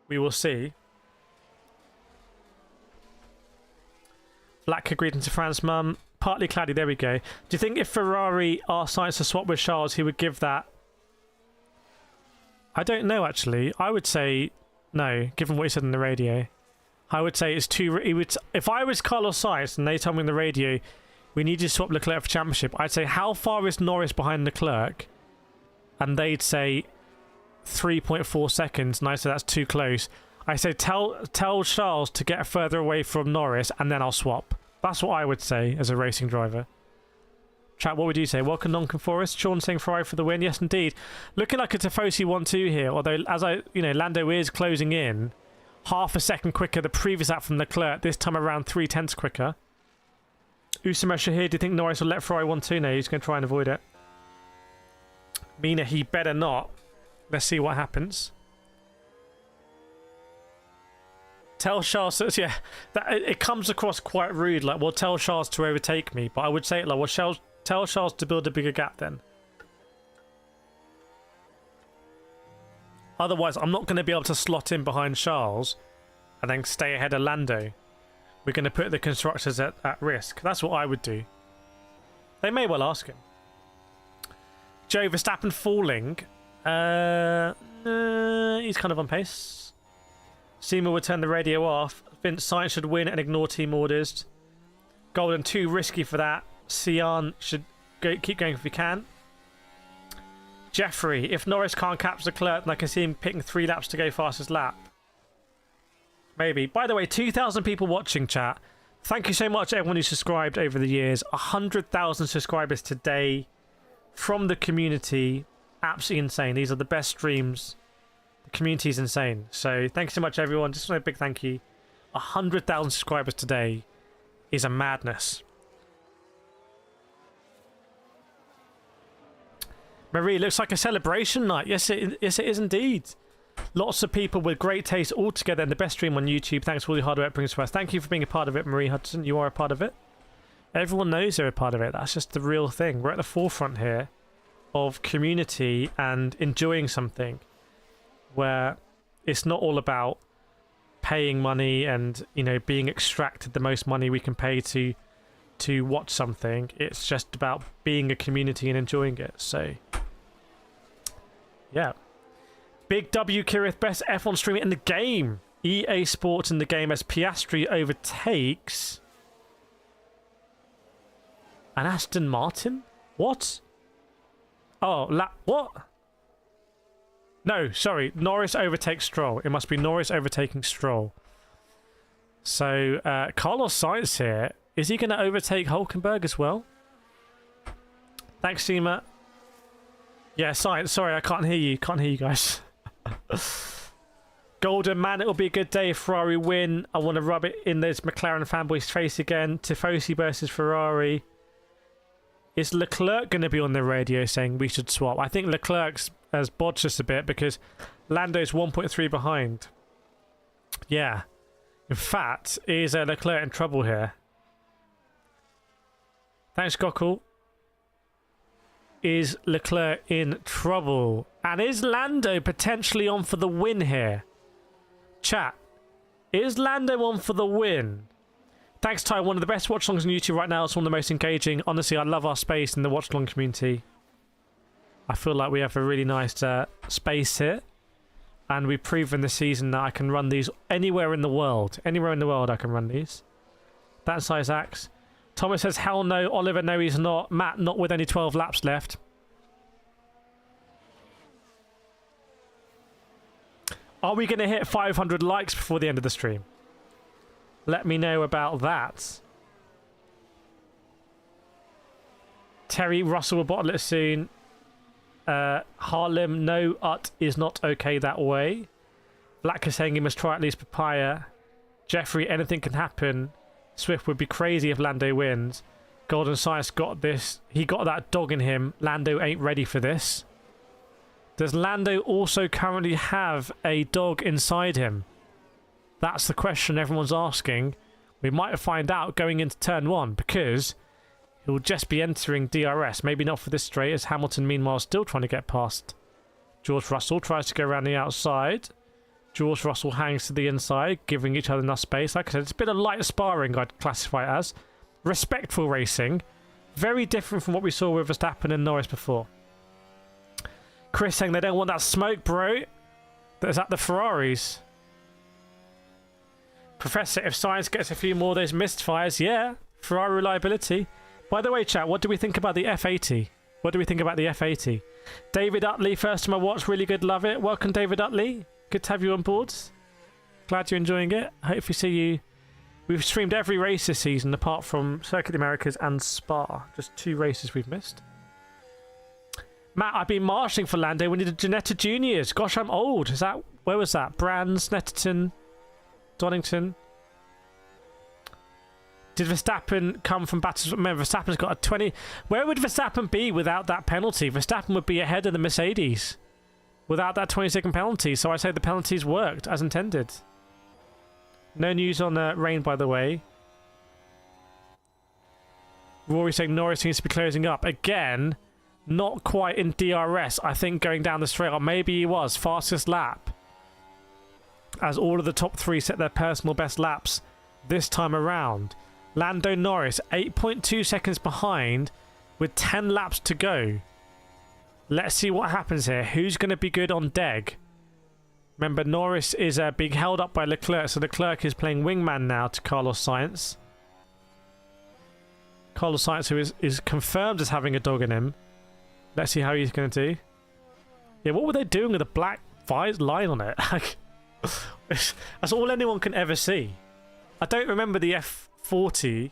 Speaker 1: We will see. Black greeting to France mum. Partly cloudy, there we go. Do you think if Ferrari asked Sainz to swap with Charles, he would give that? I don't know, actually. I would say no, given what he said on the radio. I would say it's too... if I was Carlos Sainz and they told me on the radio, we need you to swap Leclerc for championship, I'd say, how far is Norris behind Leclerc? And they'd say 3.4 seconds, and I say that's too close. I say tell Charles to get further away from Norris, and then I'll swap. That's what I would say as a racing driver. Chat, what would you say? Welcome, Nonconformist. Sean saying Ferrari for the win. Yes, indeed. Looking like a Tifosi 1-2 here, although, as Lando is closing in half a second quicker the previous lap from Leclerc, this time around 0.3 quicker. Usama Shahir, do you think Norris will let Ferrari 1-2? No, he's going to try and avoid it. Mina, he better not. Let's see what happens. Tell Charles, yeah, it comes across quite rude. Like, well, tell Charles to overtake me, but I would say it like, well, tell Charles to build a bigger gap then. Otherwise, I'm not going to be able to slot in behind Charles and then stay ahead of Lando. We're going to put the constructors at risk. That's what I would do. They may well ask him. Joe Verstappen falling. He's kind of on pace. Seema would turn the radio off. Vince Sainz should win and ignore team orders. Golden too risky for that. Sian should keep going if he can. Jeffrey, if Norris can't capture Leclerc, then I can see him picking 3 laps to go fastest lap. Maybe. By the way, 2,000 people watching, chat. Thank you so much everyone who subscribed over the years. 100,000 subscribers today from the community. Absolutely insane. These are the best streams. The community is insane. So thank you so much, everyone. Just a big thank you. 100,000 subscribers today is a madness. Marie, looks like a celebration night. Yes, it is indeed. Lots of people with great taste all together in the best stream on YouTube. Thanks for all your hard work brings to us. Thank you for being a part of it, Marie Hudson. You are a part of it. Everyone knows they're a part of it. That's just the real thing. We're at the forefront here of community and enjoying something where it's not all about paying money and, you know, being extracted the most money we can pay to watch something. It's just about being a community and enjoying it. So yeah. Big W, Kireth, best F1 streamer in the game. EA Sports in the game as Piastri overtakes an Aston Martin? What? Oh, what? No, sorry. Norris overtakes Stroll. It must be Norris overtaking Stroll. So, Carlos Sainz here. Is he going to overtake Hulkenberg as well? Thanks, Seema. Yeah, Sainz. Sorry, I can't hear you. Can't hear you guys. Golden, man, it'll be a good day if Ferrari win. I want to rub it in those McLaren fanboys' face again. Tifosi versus Ferrari. Is Leclerc going to be on the radio saying we should swap? I think Leclerc has bodged us a bit because Lando's 1.3 behind. Yeah. In fact, is Leclerc in trouble here? Thanks, Gokul. Is Leclerc in trouble? And is Lando potentially on for the win here? Chat, is Lando on for the win? Thanks, Ty. One of the best watch-alongs on YouTube right now. It's one of the most engaging. Honestly, I love our space in the watch-along community. I feel like we have a really nice space here. And we've proven this season that I can run these anywhere in the world. Anywhere in the world I can run these. That's Isaac's. Thomas says, hell no. Oliver, no, he's not. Matt, not with only 12 laps left. Are we going to hit 500 likes before the end of the stream? Let me know about that. Terry, Russell will bottle it soon. Harlem, no, is not okay that way. Black is saying he must try at least papaya. Jeffrey, anything can happen. Swift would be crazy if Lando wins. Golden Science got this. He got that dog in him. Lando ain't ready for this. Does Lando also currently have a dog inside him? That's the question everyone's asking. We might find out going into turn 1 because he'll just be entering DRS. Maybe not for this straight, as Hamilton meanwhile still trying to get past George Russell. Tries to go around the outside. George Russell hangs to the inside, giving each other enough space. Like I said, it's a bit of light sparring, I'd classify it as. Respectful racing. Very different from what we saw with Verstappen and Norris before. Chris saying they don't want that smoke, bro. Is that the Ferraris? Professor, if science gets a few more of those missed fires, yeah. Ferrari reliability. By the way, chat, what do we think about the F80? What do we think about the F80? David Utley, first time I watched, really good, love it. Welcome, David Utley. Good to have you on board. Glad you're enjoying it. Hopefully see you. We've streamed every race this season apart from Circuit of the Americas and Spa. Just 2 races we've missed. Matt, I've been marshalling for Lando when he did Janetta Juniors. Gosh, I'm old. Is that... Where was that? Brands, Netterton, Donington. Did Verstappen come from battles? Remember, Verstappen's got a 20... Where would Verstappen be without that penalty? Verstappen would be ahead of the Mercedes without that 20-second penalty. So I say the penalties worked as intended. No news on rain, by the way. Rory saying Norris seems to be closing up. Again, not quite in DRS. I think going down the straight, or maybe he was. Fastest lap. As all of the top 3 set their personal best laps this time around. Lando Norris, 8.2 seconds behind with 10 laps to go. Let's see what happens here. Who's going to be good on Deg? Remember, Norris is being held up by Leclerc, so Leclerc is playing wingman now to Carlos Sainz. Carlos Sainz, who is confirmed as having a dog in him. Let's see how he's going to do. Yeah, what were they doing with a black line on it? That's all anyone can ever see. I don't remember the F40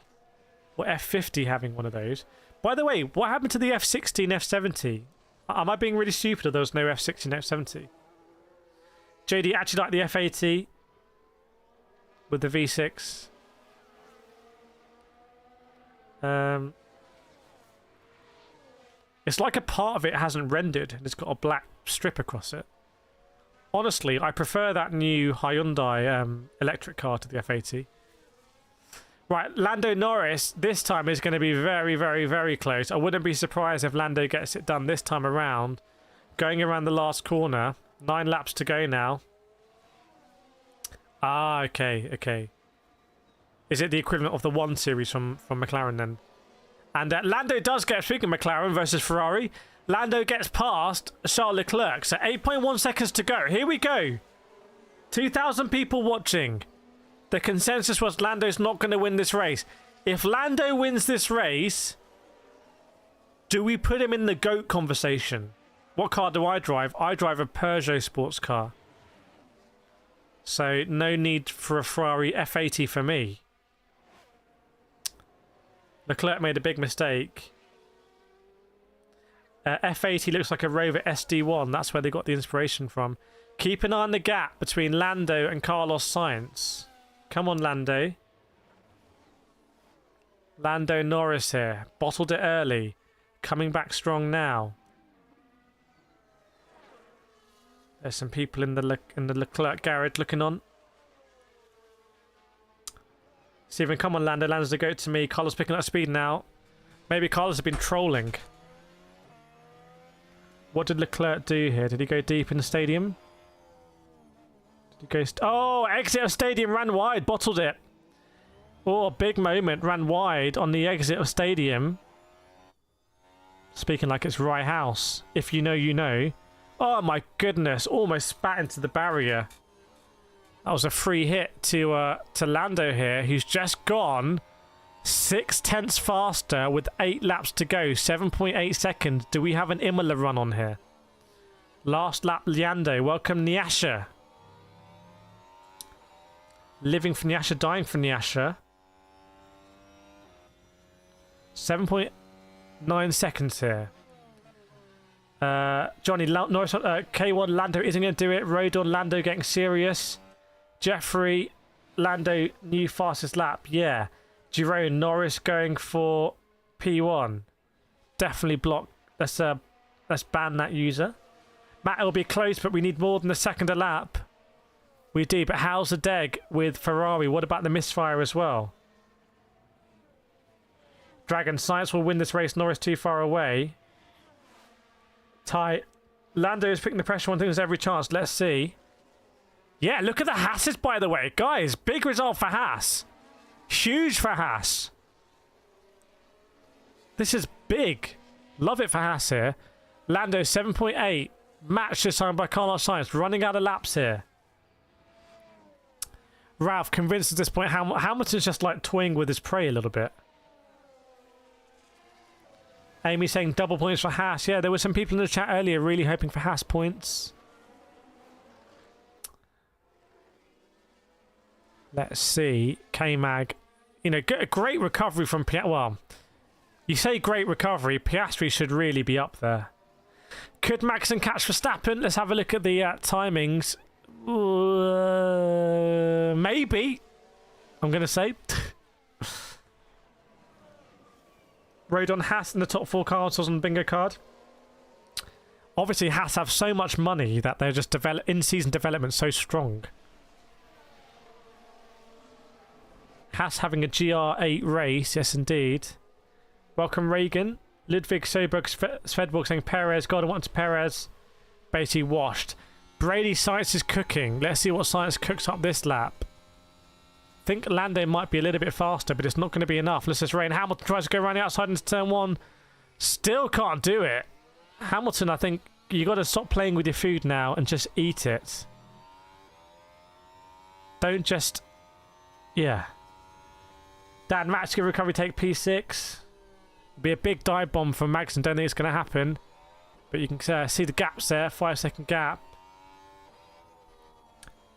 Speaker 1: or F50 having one of those. By the way, what happened to the F60 and F70? Am I being really stupid or there was no F60 and F70? JD actually like the F80 with the V6. It's like a part of it hasn't rendered and it's got a black strip across it. Honestly, I prefer that new Hyundai electric car to the F80. Right, Lando Norris this time is going to be very, very, very close. I wouldn't be surprised if Lando gets it done this time around. Going around the last corner. 9 laps to go now. Ah, okay, okay. Is it the equivalent of the 1 series from McLaren then? And Lando does get, speaking of McLaren versus Ferrari, Lando gets past Charles Leclerc. So 8.1 seconds to go. Here we go. 2,000 people watching. The consensus was Lando's not going to win this race. If Lando wins this race, do we put him in the GOAT conversation? What car do I drive? I drive a Peugeot sports car. So no need for a Ferrari F80 for me. Leclerc made a big mistake. F80 looks like a Rover SD1. That's where they got the inspiration from. Keep an eye on the gap between Lando and Carlos Sainz. Come on, Lando. Lando Norris here. Bottled it early. Coming back strong now. There's some people in the Leclerc garage looking on. Stephen, come on, Lando. Lando's the goat to me. Carlos picking up speed now. Maybe Carlos has been trolling. What did Leclerc do here? Did he go deep in the stadium? Did he go... Oh, exit of stadium, ran wide, bottled it. Oh, big moment, ran wide on the exit of stadium. Speaking like it's Rye House. If you know, you know. Oh my goodness, almost spat into the barrier. That was a free hit to Lando here, who's just gone 0.6 faster with 8 laps to go. 7.8 seconds. Do we have an Imola run on here? Last lap, Lando. Welcome, Nyasha. Living for Nyasha, dying for Nyasha. 7.9 seconds here. Johnny Norris, K1 Lando isn't going to do it. Rodon Lando getting serious. Jeffrey Lando new fastest lap. Yeah. Jerome Norris going for P1. Definitely block. Let's ban that user. Matt, it'll be close, but we need more than a second a lap. We do, but how's the deg with Ferrari? What about the misfire as well? Dragon Science will win this race. Norris too far away. Tight. Lando is picking the pressure on things every chance. Let's see. Yeah, look at the Hasses, by the way. Guys, big result for Haas. Huge for Haas. This is big. Love it for Haas here. Lando 7.8. Match this time by Carlos Sainz. Running out of laps here. Ralph convinced at this point Hamilton's just like toying with his prey a little bit. Amy saying double points for Haas. Yeah, there were some people in the chat earlier really hoping for Haas points. Let's see. K-Mag. You know, a great recovery from Piastri. Well, you say great recovery. Piastri should really be up there. Could Magnussen catch Verstappen? Let's have a look at the timings. Maybe. I'm going to say. Rodon Haas in the top 4 cars on the bingo card. Obviously, Haas have so much money that they're just in-season development so strong. Haas having a GR8 race, yes indeed. Welcome Reagan. Ludwig Soberg Svedborg saying Perez, God, I want to Perez. Basically washed. Brady Science is cooking. Let's see what Science cooks up this lap. I think Lando might be a little bit faster, but it's not going to be enough. Let's just rain. Hamilton tries to go around the outside into turn 1. Still can't do it. Hamilton, I think you got to stop playing with your food now and just eat it. Don't just... Yeah. Dan Max give recovery take P6. Be a big dive bomb from Magnussen. Don't think it's going to happen. But you can see the gaps there. 5-second gap.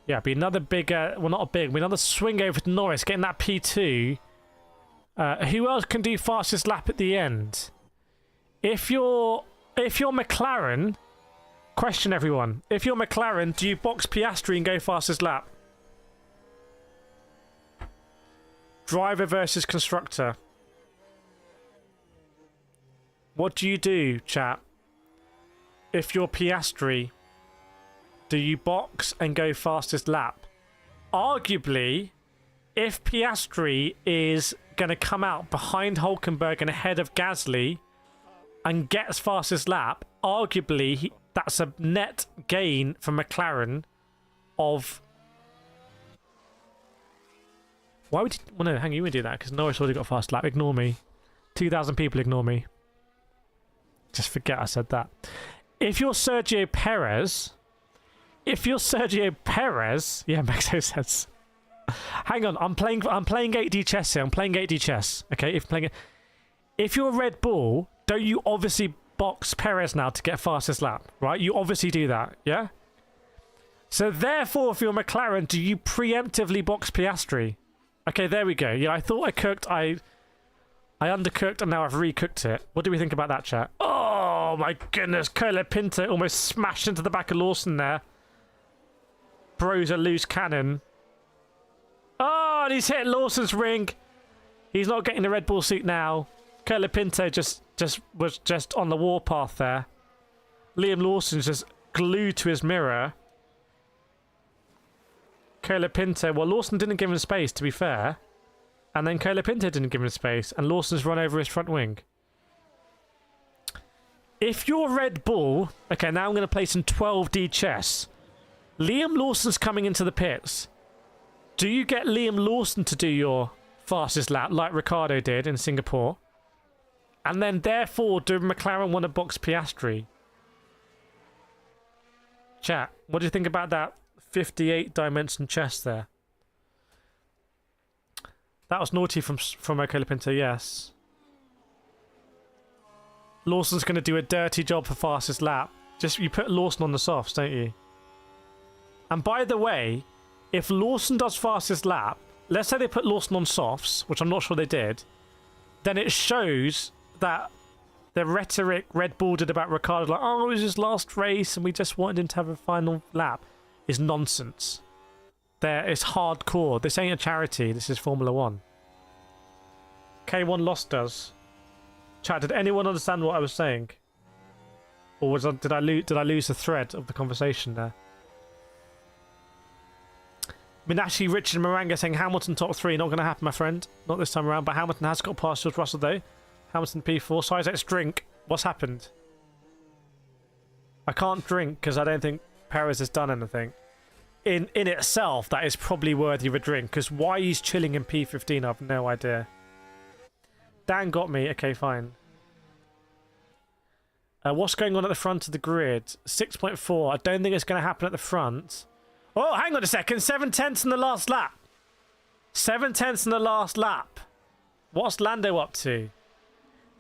Speaker 1: Yeah, be another big, well not a big, but another swing over to Norris, getting that P2. Who else can do fastest lap at the end? If you're McLaren, question everyone. If you're McLaren, do you box Piastri and go fastest lap? Driver versus constructor. What do you do, chat? If you're Piastri, do you box and go fastest lap? Arguably, if Piastri is going to come out behind Hülkenberg and ahead of Gasly and gets fastest lap, arguably that's a net gain for McLaren of... Why would you... Well, no, hang on, you wouldn't do that because Norris already got fast lap. Ignore me. 2,000 people ignore me. Just forget I said that. If you're Sergio Perez... Yeah, makes no sense. Hang on, I'm playing 8D chess here. I'm playing 8D chess. Okay, if you're Red Bull, don't you obviously box Perez now to get fastest lap, right? You obviously do that, yeah? So therefore, if you're McLaren, do you preemptively box Piastri? Okay, there we go. Yeah, I thought I cooked, I undercooked, and now I've recooked it. What do we think about that, chat? Oh my goodness, Colapinto almost smashed into the back of Lawson there. Bro's a loose cannon. Oh, and he's hit Lawson's ring. He's not getting the Red Bull seat now. Colapinto was just on the warpath there. Liam Lawson's just glued to his mirror. Colapinto, well, Lawson didn't give him space, to be fair. And then Colapinto didn't give him space, and Lawson's run over his front wing. If you're Red Bull... Okay, now I'm going to play some 12D chess. Liam Lawson's coming into the pits. Do you get Liam Lawson to do your fastest lap like Ricciardo did in Singapore? And then, therefore, do McLaren want to box Piastri? Chat, what do you think about that 58-dimension chess there? That was naughty from Colapinto, yes. Lawson's going to do a dirty job for fastest lap. Just you put Lawson on the softs, don't you? And by the way, if Lawson does fastest lap, let's say they put Lawson on softs, which I'm not sure they did, then it shows that the rhetoric Red Bull did about Ricciardo, like, oh, it was his last race and we just wanted him to have a final lap, is nonsense. It's hardcore. This ain't a charity. This is Formula 1. K1 lost us. Chat, did anyone understand what I was saying? Or did I lose the thread of the conversation there? Minashi, Richard, Maranga saying Hamilton top 3. Not going to happen, my friend. Not this time around. But Hamilton has got past George Russell, though. Hamilton P4. So let's drink. What's happened? I can't drink because I don't think Perez has done anything. In itself, that is probably worthy of a drink. Because why he's chilling in P15, I have no idea. Dan got me. Okay, fine. What's going on at the front of the grid? 6.4. I don't think it's going to happen at the front. Oh, hang on a second. 7/10 in the last lap. 7/10 in the last lap. What's Lando up to?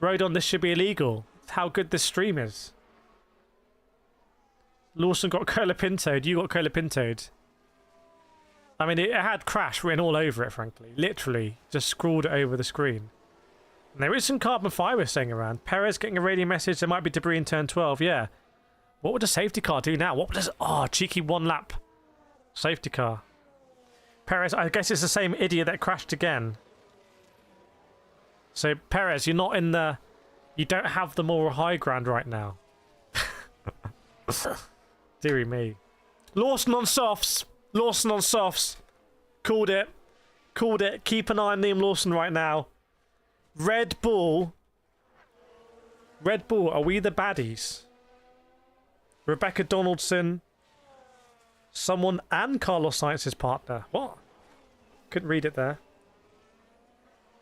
Speaker 1: Rodon, this should be illegal. How good this stream is. Lawson got Cola Pintoed. You got Cola Pintoed. I mean, it had crash written all over it, frankly. Literally. Just scrawled it over the screen. And there is some carbon fibre staying around. Perez getting a radio message. There might be debris in turn 12. Yeah. What would a safety car do now? What does... Oh, cheeky one lap. Safety car. Perez, I guess it's the same idiot that crashed again. So, Perez, you're not in the... You don't have the moral high ground right now. Deary me. Lawson on softs. Lawson on softs. Called it. Called it. Keep an eye on Liam Lawson right now. Red Bull. Red Bull, are we the baddies? Rebecca Donaldson. Someone and Carlos Sainz's partner. What? Couldn't read it there.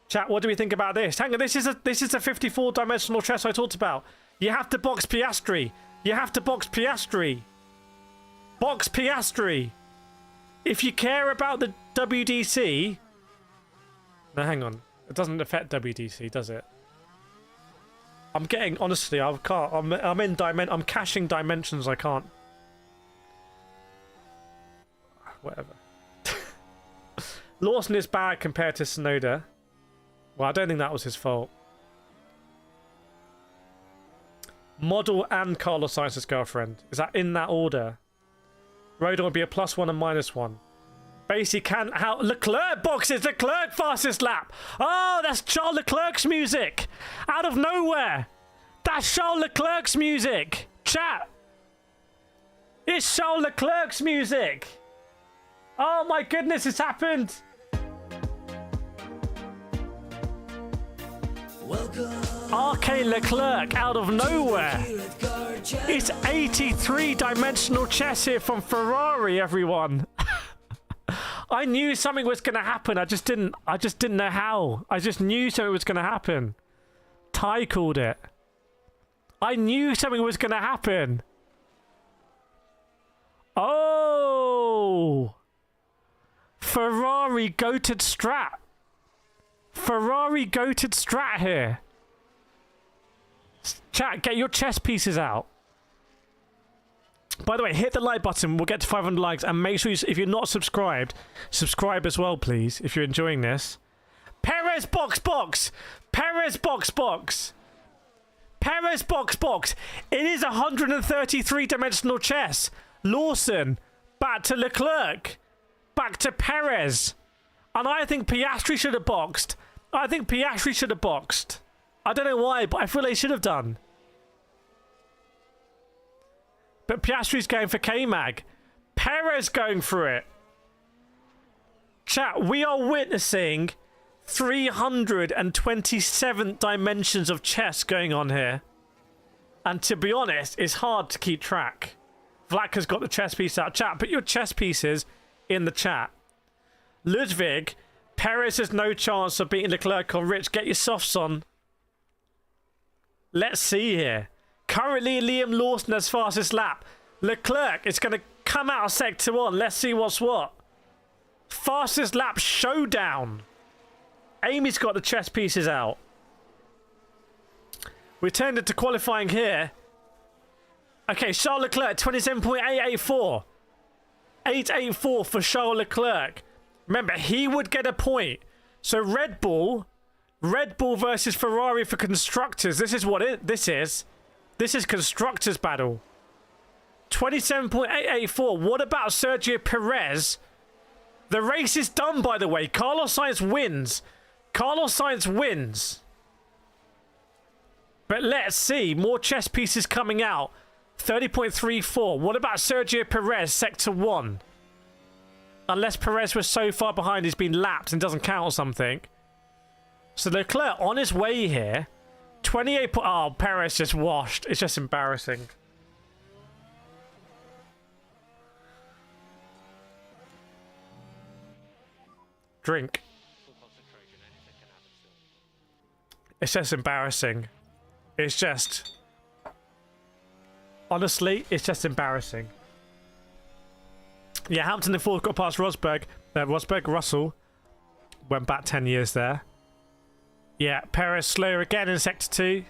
Speaker 1: Chat, what do we think about this? Hang on, this is a 54-dimensional chess I talked about. You have to box Piastri. You have to box Piastri. Box Piastri. If you care about the WDC... No, hang on. It doesn't affect WDC, does it? I'm getting... Honestly, I can't... I'm caching dimensions I can't... Whatever. Lawson is bad compared to Tsunoda. Well, I don't think that was his fault. Model and Carlos Sainz's girlfriend. Is that in that order? Rodon would be a +1 and -1. Basically, how Leclerc boxes Leclerc fastest lap. Oh, that's Charles Leclerc's music. Out of nowhere. That's Charles Leclerc's music. Chat. It's Charles Leclerc's music. Oh my goodness, it's happened.
Speaker 3: Welcome.
Speaker 1: RK Leclerc out of nowhere.
Speaker 3: Kireth card channel.
Speaker 1: It's 83-dimensional chess here from Ferrari, everyone. I knew something was going to happen. I just didn't know how. I just knew something was going to happen. Ty called it. I knew something was going to happen. Oh. Ferrari goated strat. Ferrari goated strat here. Chat, get your chess pieces out. By the way, hit the like button. We'll get to 500 likes. And make sure, if you're not subscribed, subscribe as well, please, if you're enjoying this. Perez box. Perez box. Perez box. It is 133-dimensional chess. Lawson, back to Leclerc. Back to Perez. And I think Piastri should have boxed. I don't know why, but I feel they should have done. But Piastri's going for K-Mag. Perez going for it. Chat, we are witnessing 327 dimensions of chess going on here. And to be honest, it's hard to keep track. Vlak has got the chess piece out. Chat, put your chess pieces in the chat. Ludwig, Perez has no chance of beating Leclerc on Rich. Get your softs on. Let's see here. Currently, Liam Lawson has fastest lap. Leclerc is going to come out of Sector 1. Let's see what's what. Fastest lap showdown. Amy's got the chess pieces out. We turned into qualifying here. Okay, Charles Leclerc, 27.884. 884 for Charles Leclerc. Remember, he would get a point. So Red Bull versus Ferrari for constructors. This is what this is. This is constructors battle. 27.884. What about Sergio Perez? The race is done, by the way. Carlos Sainz wins. Carlos Sainz wins. But let's see. More chess pieces coming out. 30.34. What about Sergio Perez, sector 1? Unless Perez was so far behind he's been lapped and doesn't count or something. So Leclerc on his way here. 28. Oh, Perez just washed. It's just embarrassing. Drink. It's just embarrassing. It's just... Honestly, it's just embarrassing. Yeah, Hamilton in fourth got past Rosberg. Russell went back 10 years there. Yeah, Perez slower again in sector 2.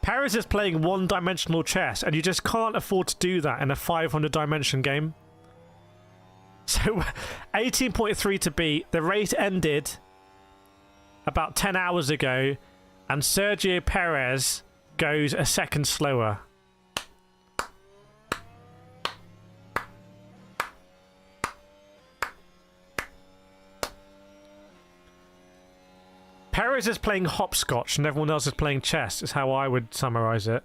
Speaker 1: Perez is playing one-dimensional chess, and you just can't afford to do that in a 500-dimension game. So, 18.3 to beat. The race ended about 10 hours ago, and Sergio Perez goes a second slower. Perez is playing hopscotch and everyone else is playing chess, is how I would summarize it.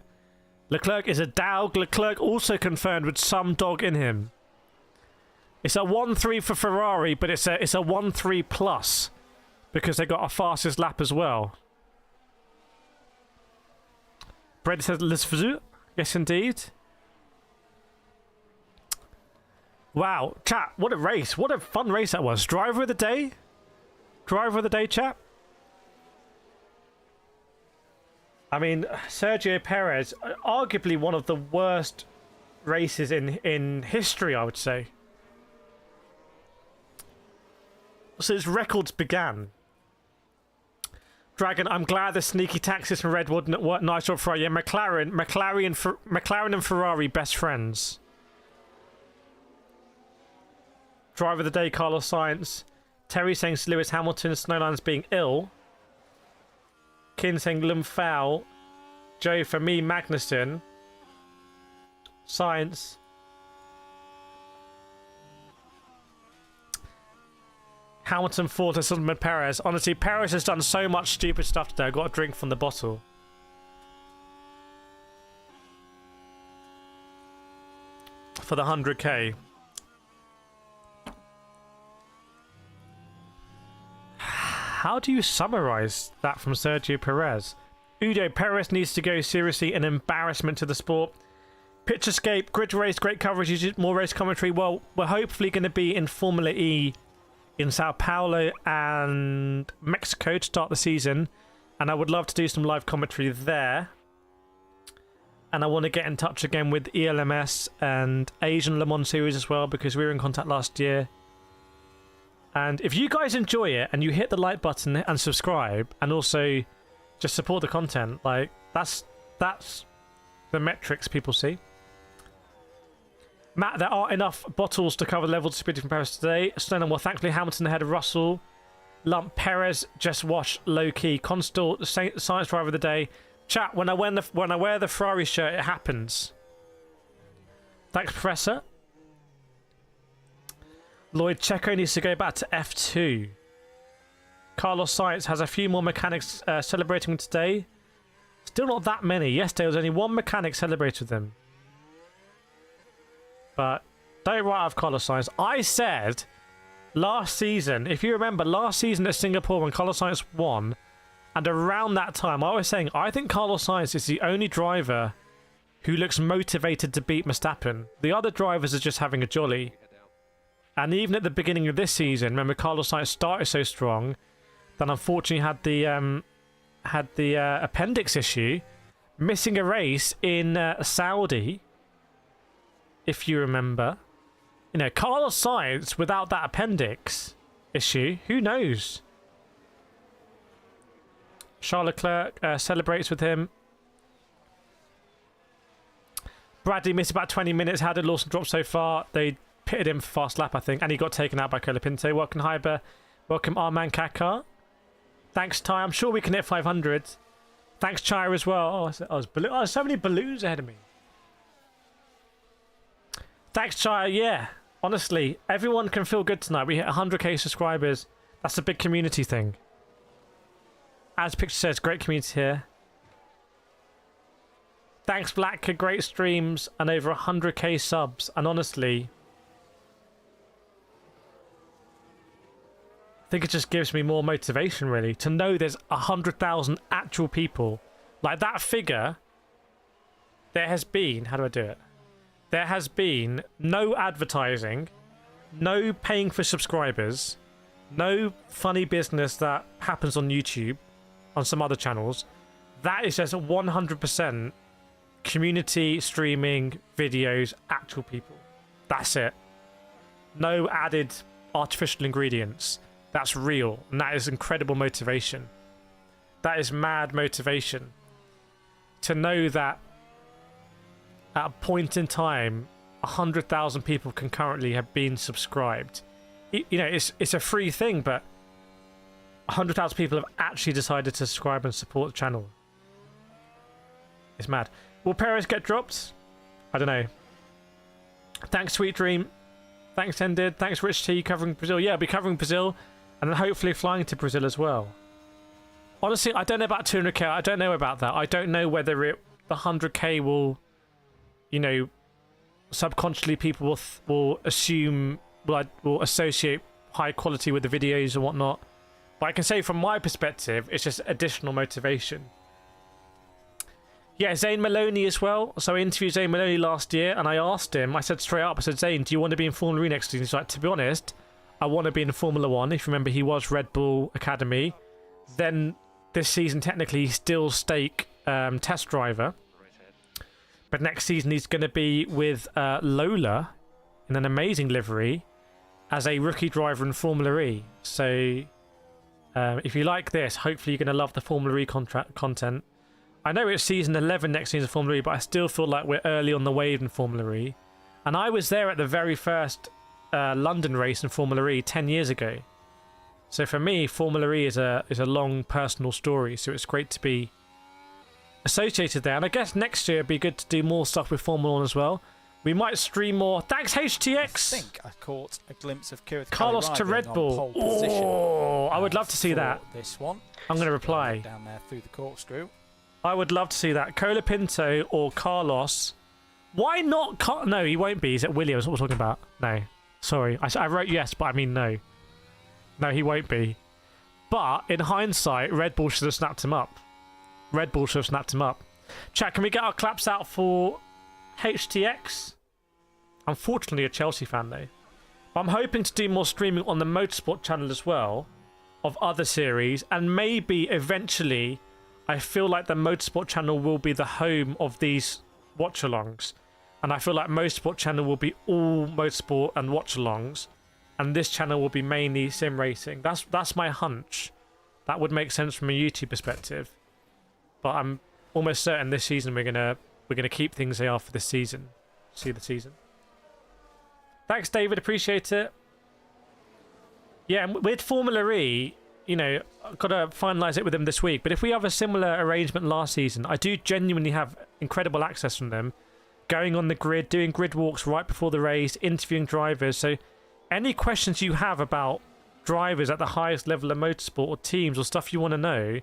Speaker 1: Leclerc is a dog. Leclerc also confirmed with some dog in him. It's a 1-3 for Ferrari, but it's a 1-3 plus because they got a fastest lap as well. Brett says, yes, indeed. Wow, chat, what a race. What a fun race that was. Driver of the day? Driver of the day, chat? I mean, Sergio Perez, arguably one of the worst races in history, I would say. Since records began. Dragon, I'm glad the sneaky taxes from Redwood worked nice job for yeah, McLaren and Ferrari best friends. Driver of the day, Carlos Sainz. Terry saying Lewis Hamilton, Snowlands being ill. Kin saying Lum foul. Joe for me, Magnussen. Science. Hamilton fought to Sullivan Perez. Honestly, Perez has done so much stupid stuff today. I got a drink from the bottle. For the 100k. How do you summarize that from Sergio Perez? Udo, Perez needs to go seriously, an embarrassment to the sport. Pitch escape, grid race, great coverage, more race commentary. Well, we're hopefully going to be in Formula E in Sao Paulo and Mexico to start the season. And I would love to do some live commentary there. And I want to get in touch again with ELMS and Asian Le Mans Series as well, because we were in contact last year. And if you guys enjoy it and you hit the like button and subscribe and also just support the content, like that's the metrics people see. Matt, there are enough bottles to cover the level disability from Paris today. Snowden, well, thankfully Hamilton ahead of Russell. Lump Perez just washed low key. Constant science driver of the day. Chat, when I wear the Ferrari shirt, it happens. Thanks, Professor. Lloyd Checo needs to go back to F2. Carlos Sainz has a few more mechanics celebrating today. Still not that many. Yesterday there was only one mechanic celebrated with them. But don't write off Carlos Sainz. I said last season, if you remember last season at Singapore when Carlos Sainz won, and around that time I was saying I think Carlos Sainz is the only driver who looks motivated to beat Verstappen. The other drivers are just having a jolly. And even at the beginning of this season, remember Carlos Sainz started so strong, then unfortunately had the appendix issue, missing a race in Saudi. If you remember, you know, Carlos Sainz without that appendix issue, who knows? Charles Leclerc celebrates with him. Bradley missed about 20 minutes. How did Lawson drop so far? They pitted him for fast lap, I think, and he got taken out by Colapinto. Welcome, Hyber. Welcome, Arman Kakar. Thanks, Ty. I'm sure we can hit 500. Thanks, Chire, as well. Oh, so many balloons ahead of me. Thanks, Chire. Yeah, honestly, everyone can feel good tonight. We hit 100k subscribers. That's a big community thing. As Picture says, great community here. Thanks, Black. Great streams and over 100k subs. And honestly, I think it just gives me more motivation, really, to know there's 100,000 actual people. Like that figure, there has been... How do I do it? There has been no advertising, no paying for subscribers, no funny business that happens on YouTube, on some other channels. That is just 100% community streaming videos, actual people. That's it. No added artificial ingredients. That's real, and that is incredible motivation. That is mad motivation. To know that at a point in time, 100,000 people concurrently have been subscribed. You know, it's a free thing, but 100,000 people have actually decided to subscribe and support the channel. It's mad. Will Perez get dropped? I don't know. Thanks, Sweet Dream. Thanks, Ended. Thanks, Rich T, covering Brazil. Yeah, I'll be covering Brazil, and then hopefully flying to Brazil as well. Honestly, I don't know about 200k. I don't know about that. I don't know whether the 100k will, you know, subconsciously people will assume, will associate high quality with the videos and whatnot. But I can say from my perspective, it's just additional motivation. Yeah, Zane Maloney as well. So I interviewed Zane Maloney last year, and I asked him, I said straight up, I said, Zane, do you want to be in Formula E next season? He's like, to be honest, I want to be in Formula 1. If you remember, he was Red Bull Academy. Then this season, technically, he's still stake test driver. But next season, he's going to be with Lola in an amazing livery as a rookie driver in Formula E. So if you like this, hopefully you're going to love the Formula E content. I know it's season 11 next season of Formula E, but I still feel like we're early on the wave in Formula E. And I was there at the very first London race in Formula E 10 years ago. So for me, Formula E is a long personal story. So it's great to be associated there. And I guess next year it'd be good to do more stuff with Formula 1 as well. We might stream more. Thanks, HTX!
Speaker 4: I think I caught a glimpse of Kireth
Speaker 1: Carlos to Red Bull. Oh, I would love to see that.
Speaker 4: This one.
Speaker 1: I'm going to reply.
Speaker 4: Down there through the corkscrew.
Speaker 1: I would love to see that. Colapinto or Carlos. Why not? No, he won't be. Is it Williams? What we're talking about? No. Sorry. I wrote yes, but I mean no. No, he won't be. But in hindsight, Red Bull should have snapped him up. Red Bull should have snapped him up. Chat, can we get our claps out for HTX? Unfortunately, a Chelsea fan though. But I'm hoping to do more streaming on the Motorsport channel as well of other series, and maybe eventually I feel like the Motorsport channel will be the home of these watch-alongs. And I feel like Motorsport channel will be all Motorsport and watch-alongs. And this channel will be mainly sim racing. That's my hunch. That would make sense from a YouTube perspective. But I'm almost certain this season we're gonna keep things they are for this season. See the season. Thanks, David. Appreciate it. Yeah, and with Formula E, you know, I've got to finalise it with them this week. But if we have a similar arrangement last season, I do genuinely have incredible access from them. Going on the grid, doing grid walks right before the race, interviewing drivers. So any questions you have about drivers at the highest level of motorsport or teams or stuff you want to know,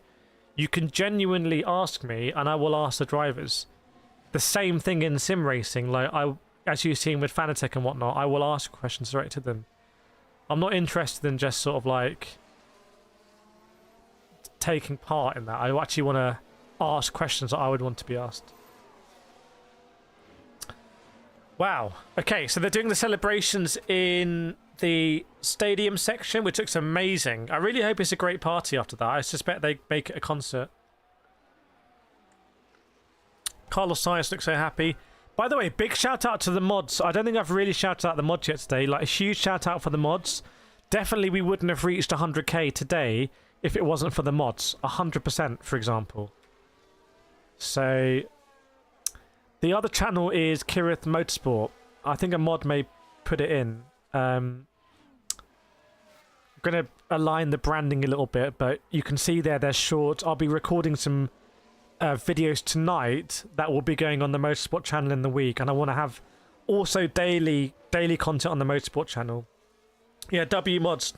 Speaker 1: you can genuinely ask me and I will ask the drivers. The same thing in sim racing. Like as you've seen with Fanatec and whatnot, I will ask questions direct to them. I'm not interested in just sort of like taking part in that. I actually want to ask questions that I would want to be asked. Wow. Okay, so they're doing the celebrations in the stadium section, which looks amazing. I really hope it's a great party after that. I suspect they make it a concert. Carlos Sainz looks so happy. By the way, big shout out to the mods. I don't think I've really shouted out the mods yet today. Like a huge shout out for the mods. Definitely we wouldn't have reached 100k today if it wasn't for the mods. 100%, for example. So The other channel is Kireth Motorsport. I think a mod may put it in. I'm going to align the branding a little bit, but you can see there they're short. I'll be recording some videos tonight that will be going on the Motorsport channel in the week, and I want to have also daily content on the Motorsport channel. Yeah, W mods,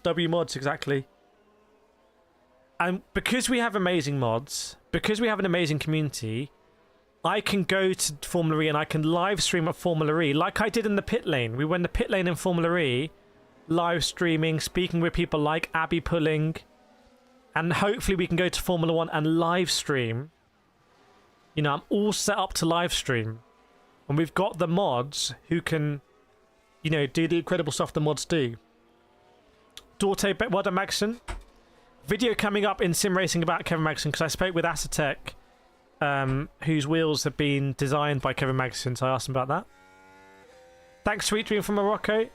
Speaker 1: exactly. And because we have amazing mods, because we have an amazing community, I can go to Formula E and I can live stream at Formula E like I did in the pit lane. We went in the pit lane in Formula E, live streaming, speaking with people like Abby Pulling, and hopefully we can go to Formula 1 and live stream. You know, I'm all set up to live stream. And we've got the mods who can, you know, do the incredible stuff the mods do. Dorte, well done, Maxson. Video coming up in sim racing about Kevin Magnussen, because I spoke with Asatec, whose wheels have been designed by Kevin Magnussen, so I asked him about that. Thanks, Sweet Dream from Morocco.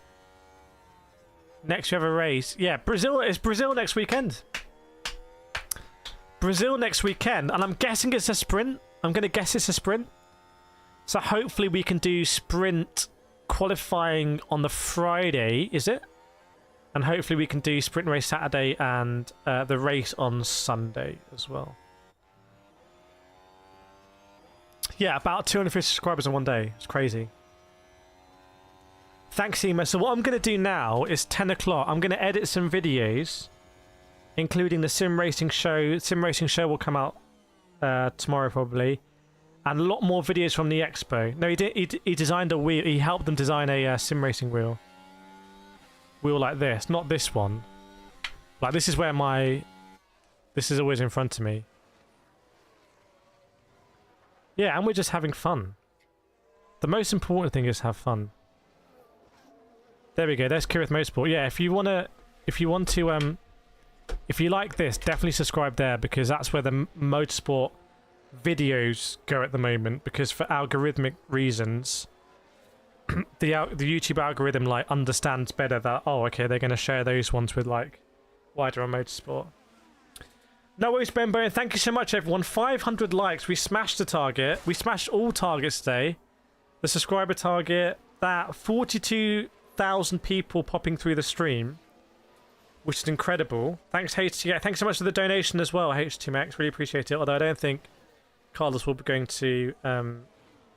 Speaker 1: Next we have a race. Yeah, it's Brazil next weekend. Brazil next weekend, and I'm guessing it's a sprint. I'm going to guess it's a sprint. So hopefully we can do sprint qualifying on the Friday, is it? And hopefully we can do sprint race Saturday and the race on Sunday as well. Yeah, about 250 subscribers in one day. It's crazy. Thanks, Ema. So what I'm going to do now is 10 o'clock. I'm going to edit some videos, including the sim racing show. Sim racing show will come out tomorrow probably. And a lot more videos from the expo. No, he designed a wheel. He helped them design a sim racing wheel. Wheel like this, not this one. Like this is where this is always in front of me. Yeah, and we're just having fun. The most important thing is have fun. There we go. There's Kireth Motorsport. Yeah, if you like this, definitely subscribe there, because that's where the motorsport videos go at the moment. Because for algorithmic reasons, the YouTube algorithm like understands better that, oh, okay, they're going to share those ones with like wider on motorsport. No worries, Benbo. Thank you so much, everyone. 500 likes. We smashed the target. We smashed all targets today. The subscriber target. That 42,000 people popping through the stream, which is incredible. Thanks, H2. Thanks so much for the donation as well, H2 Max. Really appreciate it. Although I don't think Carlos will be going to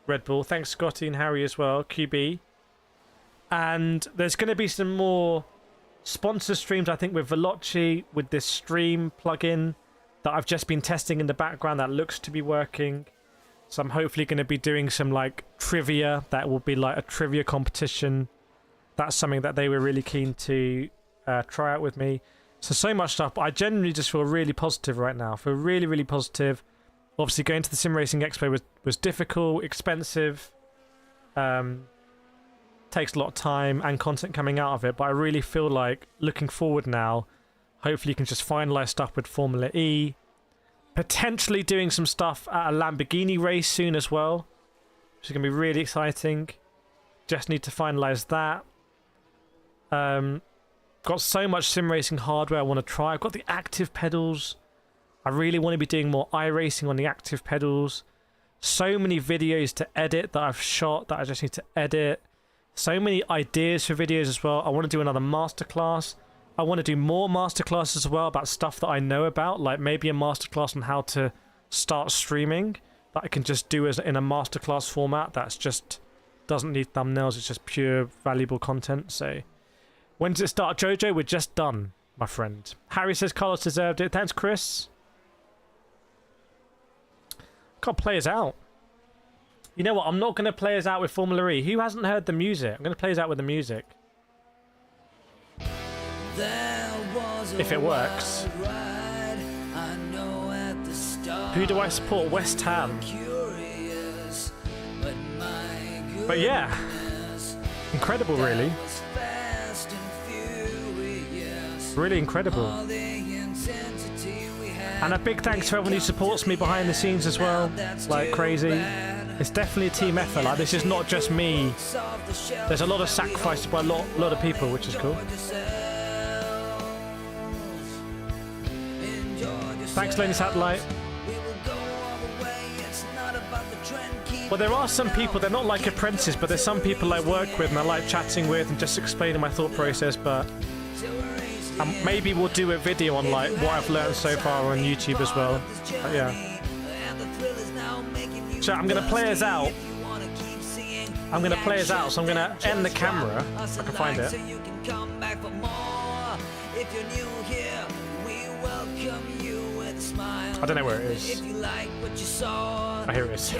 Speaker 1: Red Bull. Thanks, Scotty and Harry as well. QB. And there's going to be some more sponsor streams, I think, with VELOCE, with this stream plugin that I've just been testing in the background that looks to be working. So I'm hopefully going to be doing some like trivia. That will be like a trivia competition. That's something that they were really keen to try out with me. So much stuff, but I genuinely just feel really positive right now. I feel really, really positive. Obviously, going to the Sim Racing Expo was difficult, expensive, takes a lot of time and content coming out of it, but I really feel like looking forward now, hopefully you can just finalise stuff with Formula E, potentially doing some stuff at a Lamborghini race soon as well, which is going to be really exciting. Just need to finalise that. Got so much sim racing hardware I want to try. I've got the active pedals. I really want to be doing more iRacing on the active pedals. So many videos to edit that I've shot that I just need to edit. So many ideas for videos as well. I want to do another masterclass. I want to do more masterclasses as well about stuff that I know about, like maybe a masterclass on how to start streaming that I can just do as in a masterclass format that's just doesn't need thumbnails, it's just pure valuable content. So when does it start? Jojo, we're just done, my friend. Harry says Carlos deserved it. Thanks, Chris. Can't play us out. You know what? I'm not going to play us out with Formula E. Who hasn't heard the music? I'm going to play us out with the music. If it works. Who do I support? West Ham. But yeah. Incredible, really. Really incredible. And a big thanks to everyone who supports me behind the scenes as well. Like crazy. It's definitely a team effort. Like, this is not just me. There's a lot of sacrifices by a lot of people, which is cool. Thanks, Lenny Satellite. Well, there are some people, they're not like apprentices, but there's some people I work with and I like chatting with and just explaining my thought process, but maybe we'll do a video on like what I've learned so far on YouTube as well. But yeah. So I'm going to play us out. I'm going to play us out, so I'm going to end the camera, if I can find it. I don't know where it is. Oh, here it is.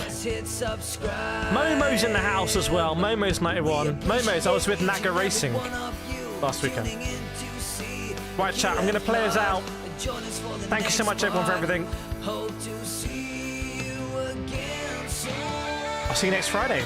Speaker 1: Momo's in the house as well. Momo's 91. Momo's, I was with Naga Racing last weekend. Right, chat, I'm going to play us out. Thank you so much, everyone, for everything. I'll see you next Friday.